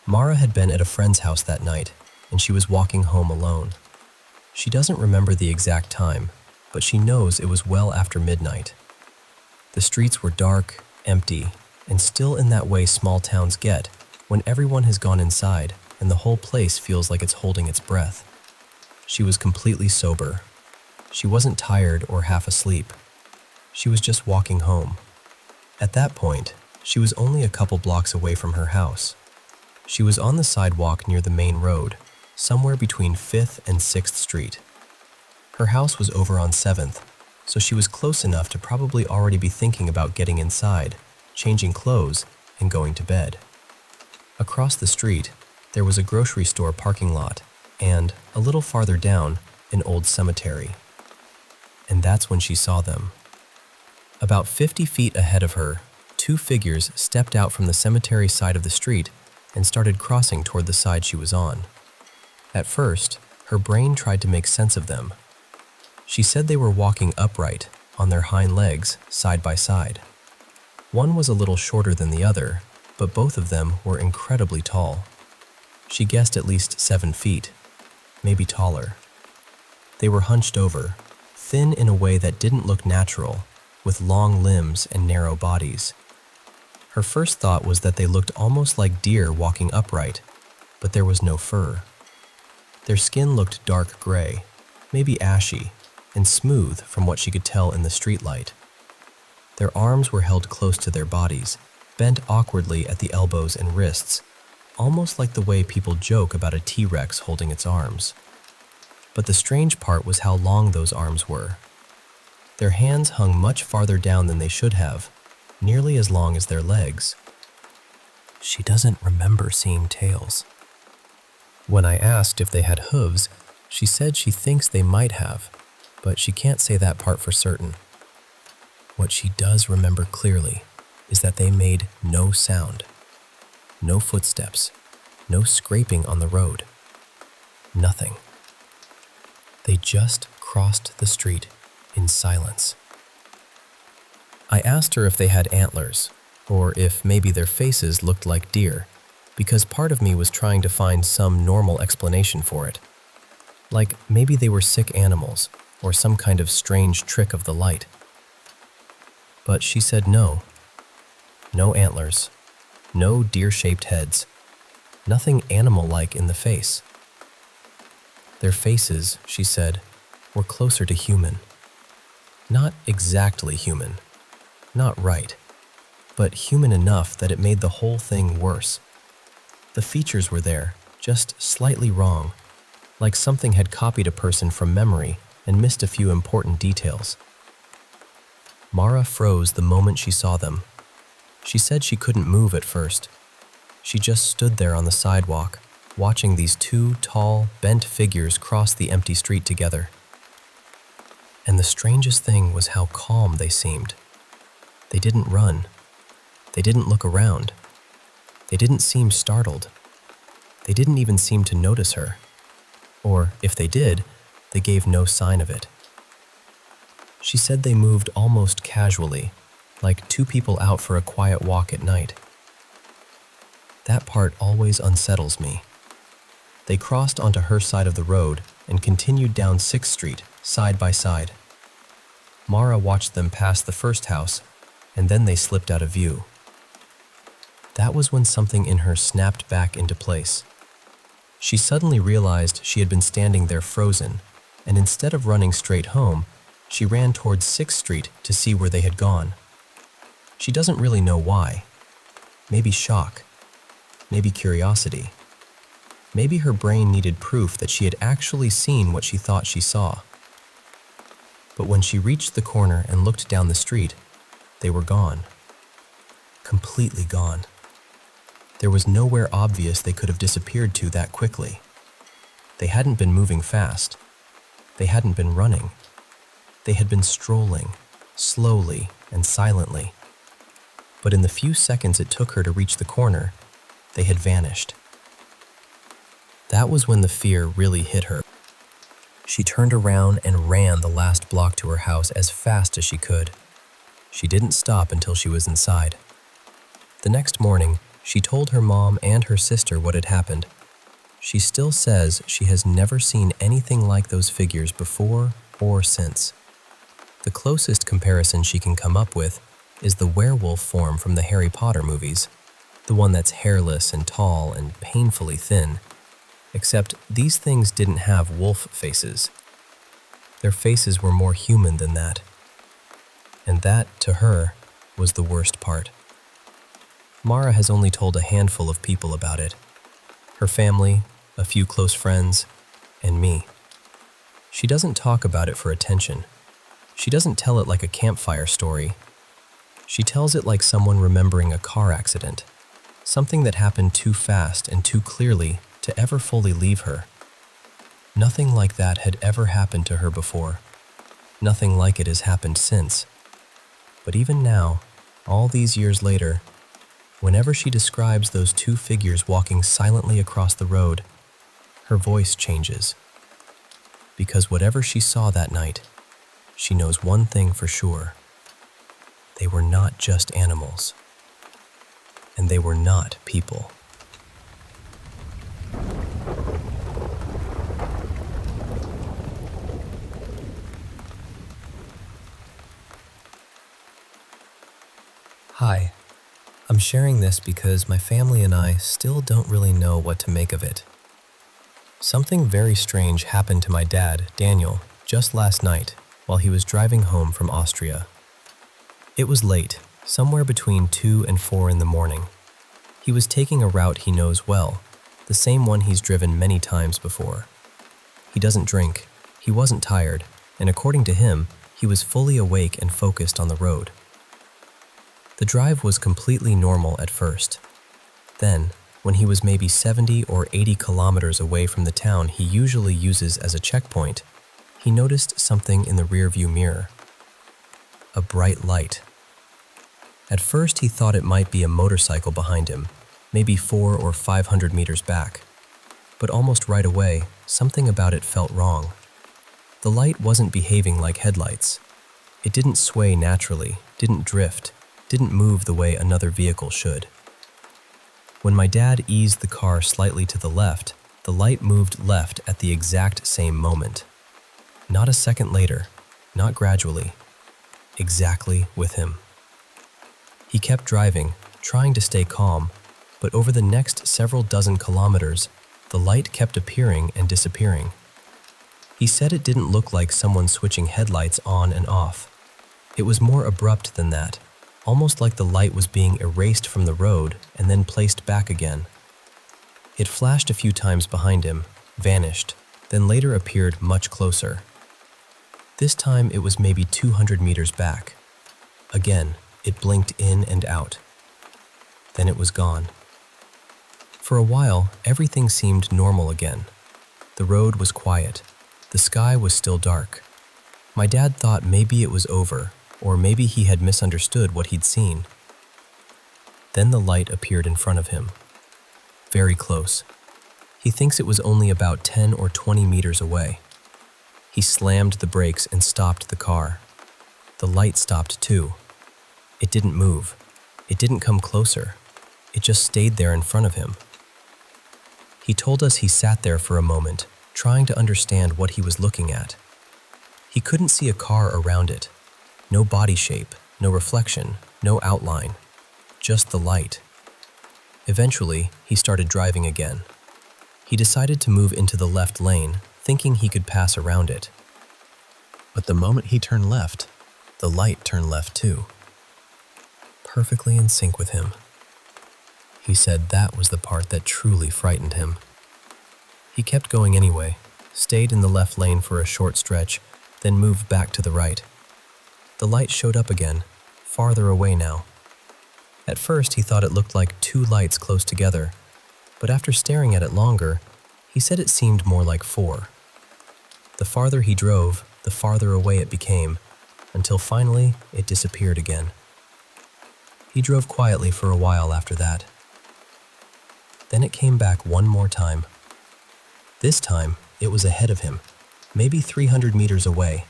Mara had been at a friend's house that night, and she was walking home alone. She doesn't remember the exact time, but she knows it was well after midnight. The streets were dark, empty, and still in that way small towns get when everyone has gone inside and the whole place feels like it's holding its breath. She was completely sober. She wasn't tired or half asleep. She was just walking home. At that point, she was only a couple blocks away from her house. She was on the sidewalk near the main road, somewhere between 5th and 6th Street. Her house was over on 7th, so she was close enough to probably already be thinking about getting inside, changing clothes, and going to bed. Across the street, there was a grocery store parking lot, and, a little farther down, an old cemetery. And that's when she saw them. About 50 feet ahead of her, two figures stepped out from the cemetery side of the street and started crossing toward the side she was on. At first, her brain tried to make sense of them. She said they were walking upright, on their hind legs, side by side. One was a little shorter than the other, but both of them were incredibly tall. She guessed at least 7 feet, maybe taller. They were hunched over, thin in a way that didn't look natural, with long limbs and narrow bodies. Her first thought was that they looked almost like deer walking upright, but there was no fur. Their skin looked dark gray, maybe ashy, and smooth from what she could tell in the streetlight. Their arms were held close to their bodies, bent awkwardly at the elbows and wrists, almost like the way people joke about a T-Rex holding its arms. But the strange part was how long those arms were. Their hands hung much farther down than they should have, nearly as long as their legs. She doesn't remember seeing tails. When I asked if they had hooves, she said she thinks they might have, but she can't say that part for certain. What she does remember clearly is that they made no sound. No footsteps, no scraping on the road. Nothing. They just crossed the street in silence. I asked her if they had antlers, or if maybe their faces looked like deer, because part of me was trying to find some normal explanation for it. Like maybe they were sick animals, or some kind of strange trick of the light. But she said no. No antlers. No deer-shaped heads. Nothing animal-like in the face. Their faces, she said, were closer to human. Not exactly human. Not right. But human enough that it made the whole thing worse. The features were there, just slightly wrong, like something had copied a person from memory and missed a few important details. Mara froze the moment she saw them. She said she couldn't move at first. She just stood there on the sidewalk, watching these two tall, bent figures cross the empty street together. And the strangest thing was how calm they seemed. They didn't run. They didn't look around. They didn't seem startled. They didn't even seem to notice her. Or, if they did, they gave no sign of it. She said they moved almost casually, like two people out for a quiet walk at night. That part always unsettles me. They crossed onto her side of the road and continued down 6th Street, side by side. Mara watched them pass the first house, and then they slipped out of view. That was when something in her snapped back into place. She suddenly realized she had been standing there frozen, and instead of running straight home, she ran towards 6th Street to see where they had gone. She doesn't really know why. Maybe shock. Maybe curiosity. Maybe her brain needed proof that she had actually seen what she thought she saw. But when she reached the corner and looked down the street, they were gone. Completely gone. There was nowhere obvious they could have disappeared to that quickly. They hadn't been moving fast. They hadn't been running. They had been strolling, slowly and silently. But in the few seconds it took her to reach the corner, they had vanished. That was when the fear really hit her. She turned around and ran the last block to her house as fast as she could. She didn't stop until she was inside. The next morning, she told her mom and her sister what had happened. She still says she has never seen anything like those figures before or since. The closest comparison she can come up with is the werewolf form from the Harry Potter movies, the one that's hairless and tall and painfully thin. Except these things didn't have wolf faces. Their faces were more human than that. And that, to her, was the worst part. Mara has only told a handful of people about it. Her family, a few close friends, and me. She doesn't talk about it for attention. She doesn't tell it like a campfire story. She tells it like someone remembering a car accident, something that happened too fast and too clearly to ever fully leave her. Nothing like that had ever happened to her before. Nothing like it has happened since. But even now, all these years later, whenever she describes those two figures walking silently across the road, her voice changes. Because whatever she saw that night, she knows one thing for sure. They were not just animals. And they were not people. Hi, I'm sharing this because my family and I still don't really know what to make of it. Something very strange happened to my dad, Daniel, just last night while he was driving home from Austria. It was late, somewhere between 2 and 4 in the morning. He was taking a route he knows well, the same one he's driven many times before. He doesn't drink, he wasn't tired, and according to him, he was fully awake and focused on the road. The drive was completely normal at first. Then, when he was maybe 70 or 80 kilometers away from the town he usually uses as a checkpoint, he noticed something in the rearview mirror. A bright light. At first he thought it might be a motorcycle behind him, maybe 400 or 500 meters back. But almost right away, something about it felt wrong. The light wasn't behaving like headlights. It didn't sway naturally, didn't drift, didn't move the way another vehicle should. When my dad eased the car slightly to the left, the light moved left at the exact same moment. Not a second later, not gradually, exactly with him. He kept driving, trying to stay calm, but over the next several dozen kilometers, the light kept appearing and disappearing. He said it didn't look like someone switching headlights on and off. It was more abrupt than that, almost like the light was being erased from the road and then placed back again. It flashed a few times behind him, vanished, then later appeared much closer. This time it was maybe 200 meters back. Again, it blinked in and out. Then it was gone. For a while, everything seemed normal again. The road was quiet. The sky was still dark. My dad thought maybe it was over, or maybe he had misunderstood what he'd seen. Then the light appeared in front of him. Very close. He thinks it was only about 10 or 20 meters away. He slammed the brakes and stopped the car. The light stopped too. It didn't move. It didn't come closer. It just stayed there in front of him. He told us he sat there for a moment, trying to understand what he was looking at. He couldn't see a car around it. No body shape, no reflection, no outline, just the light. Eventually, he started driving again. He decided to move into the left lane, thinking he could pass around it. But the moment he turned left, the light turned left too. Perfectly in sync with him. He said that was the part that truly frightened him. He kept going anyway, stayed in the left lane for a short stretch, then moved back to the right. The light showed up again, farther away now. At first, he thought it looked like two lights close together, but after staring at it longer, he said it seemed more like four. The farther he drove, the farther away it became, until finally it disappeared again. He drove quietly for a while after that. Then it came back one more time. This time, it was ahead of him, maybe 300 meters away,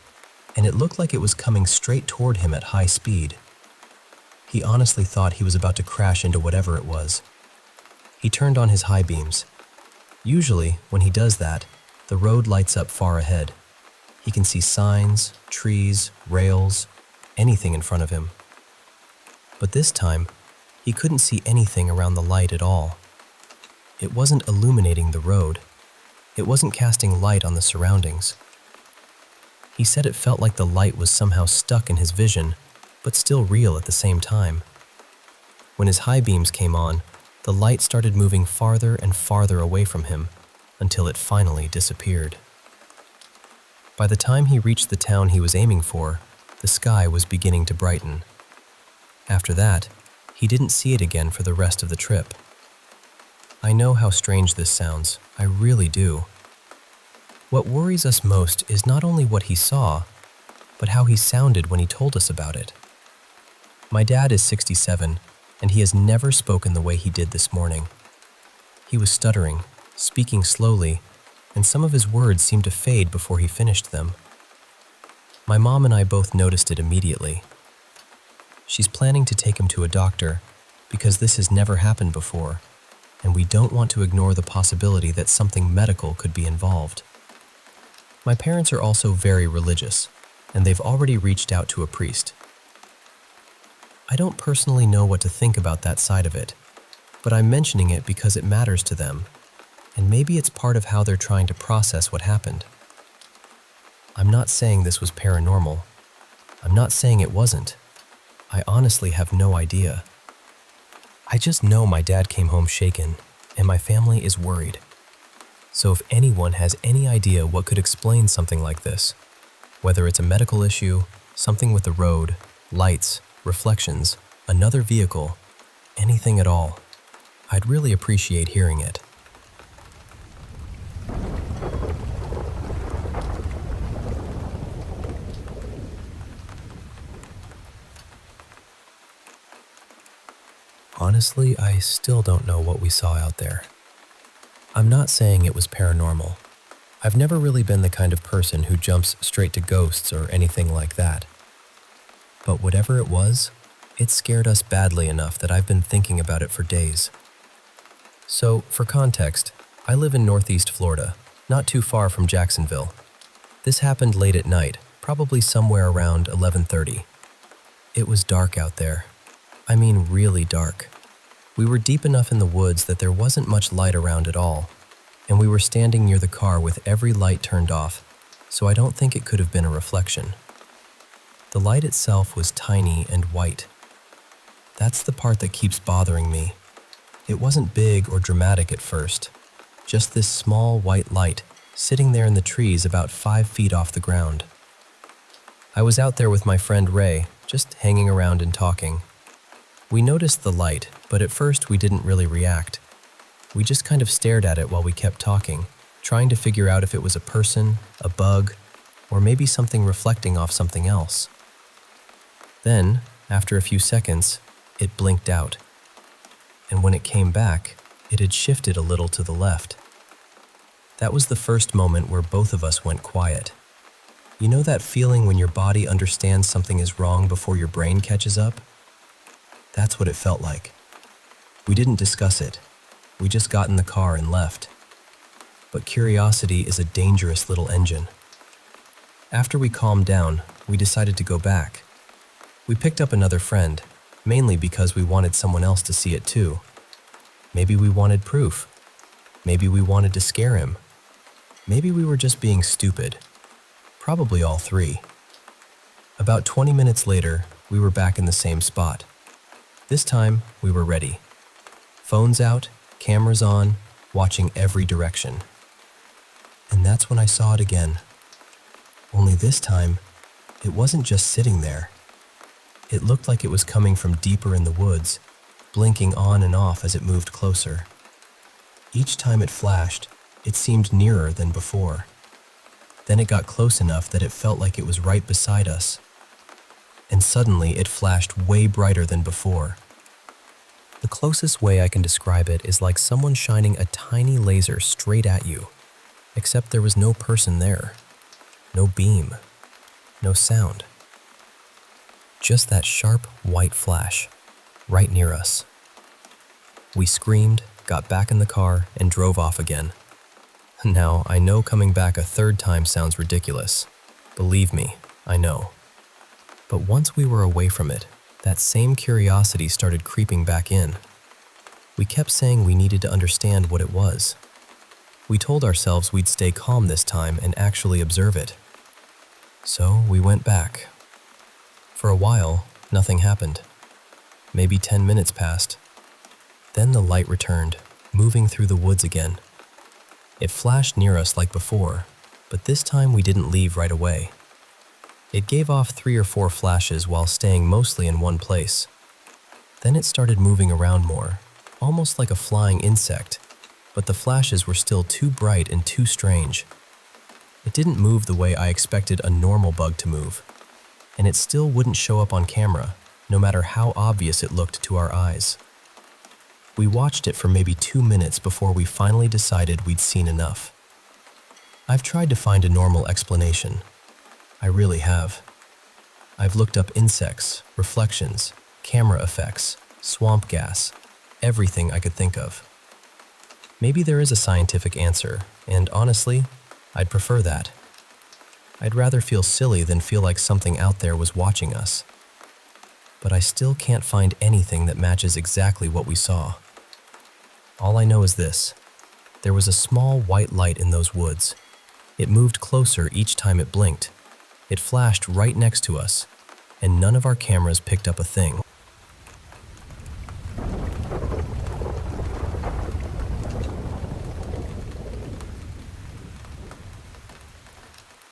and it looked like it was coming straight toward him at high speed. He honestly thought he was about to crash into whatever it was. He turned on his high beams. Usually, when he does that, the road lights up far ahead. He can see signs, trees, rails, anything in front of him. But this time, he couldn't see anything around the light at all. It wasn't illuminating the road. It wasn't casting light on the surroundings. He said it felt like the light was somehow stuck in his vision, but still real at the same time. When his high beams came on, the light started moving farther and farther away from him until it finally disappeared. By the time he reached the town he was aiming for, the sky was beginning to brighten. After that, he didn't see it again for the rest of the trip. I know how strange this sounds, I really do. What worries us most is not only what he saw, but how he sounded when he told us about it. My dad is 67, and he has never spoken the way he did this morning. He was stuttering, speaking slowly, and some of his words seemed to fade before he finished them. My mom and I both noticed it immediately. She's planning to take him to a doctor because this has never happened before, and we don't want to ignore the possibility that something medical could be involved. My parents are also very religious, and they've already reached out to a priest. I don't personally know what to think about that side of it, but I'm mentioning it because it matters to them, and maybe it's part of how they're trying to process what happened. I'm not saying this was paranormal. I'm not saying it wasn't. I honestly have no idea. I just know my dad came home shaken, and my family is worried. So if anyone has any idea what could explain something like this, whether it's a medical issue, something with the road, lights, reflections, another vehicle, anything at all, I'd really appreciate hearing it. Honestly, I still don't know what we saw out there. I'm not saying it was paranormal. I've never really been the kind of person who jumps straight to ghosts or anything like that. But whatever it was, it scared us badly enough that I've been thinking about it for days. So, for context, I live in Northeast Florida, not too far from Jacksonville. This happened late at night, probably somewhere around 11:30. It was dark out there. I mean really dark. We were deep enough in the woods that there wasn't much light around at all, and we were standing near the car with every light turned off, so I don't think it could have been a reflection. The light itself was tiny and white. That's the part that keeps bothering me. It wasn't big or dramatic at first, just this small white light sitting there in the trees about 5 feet off the ground. I was out there with my friend Ray, just hanging around and talking. We noticed the light, but at first we didn't really react. We just kind of stared at it while we kept talking, trying to figure out if it was a person, a bug, or maybe something reflecting off something else. Then, after a few seconds, it blinked out. And when it came back, it had shifted a little to the left. That was the first moment where both of us went quiet. You know that feeling when your body understands something is wrong before your brain catches up? That's what it felt like. We didn't discuss it. We just got in the car and left. But curiosity is a dangerous little engine. After we calmed down, we decided to go back. We picked up another friend, mainly because we wanted someone else to see it too. Maybe we wanted proof. Maybe we wanted to scare him. Maybe we were just being stupid. Probably all three. About 20 minutes later, we were back in the same spot. This time, we were ready. Phones out, cameras on, watching every direction. And that's when I saw it again. Only this time, it wasn't just sitting there. It looked like it was coming from deeper in the woods, blinking on and off as it moved closer. Each time it flashed, it seemed nearer than before. Then it got close enough that it felt like it was right beside us. And suddenly it flashed way brighter than before. The closest way I can describe it is like someone shining a tiny laser straight at you, except there was no person there, no beam, no sound. Just that sharp white flash, right near us. We screamed, got back in the car, and drove off again. Now, I know coming back a third time sounds ridiculous. Believe me, I know. But once we were away from it, that same curiosity started creeping back in. We kept saying we needed to understand what it was. We told ourselves we'd stay calm this time and actually observe it. So we went back. For a while, nothing happened. Maybe 10 minutes passed. Then the light returned, moving through the woods again. It flashed near us like before, but this time we didn't leave right away. It gave off 3 or 4 flashes while staying mostly in one place. Then it started moving around more, almost like a flying insect, but the flashes were still too bright and too strange. It didn't move the way I expected a normal bug to move, and it still wouldn't show up on camera, no matter how obvious it looked to our eyes. We watched it for maybe 2 minutes before we finally decided we'd seen enough. I've tried to find a normal explanation. I really have. I've looked up insects, reflections, camera effects, swamp gas, everything I could think of. Maybe there is a scientific answer, and honestly, I'd prefer that. I'd rather feel silly than feel like something out there was watching us. But I still can't find anything that matches exactly what we saw. All I know is this: there was a small white light in those woods. It moved closer each time it blinked. It flashed right next to us, and none of our cameras picked up a thing.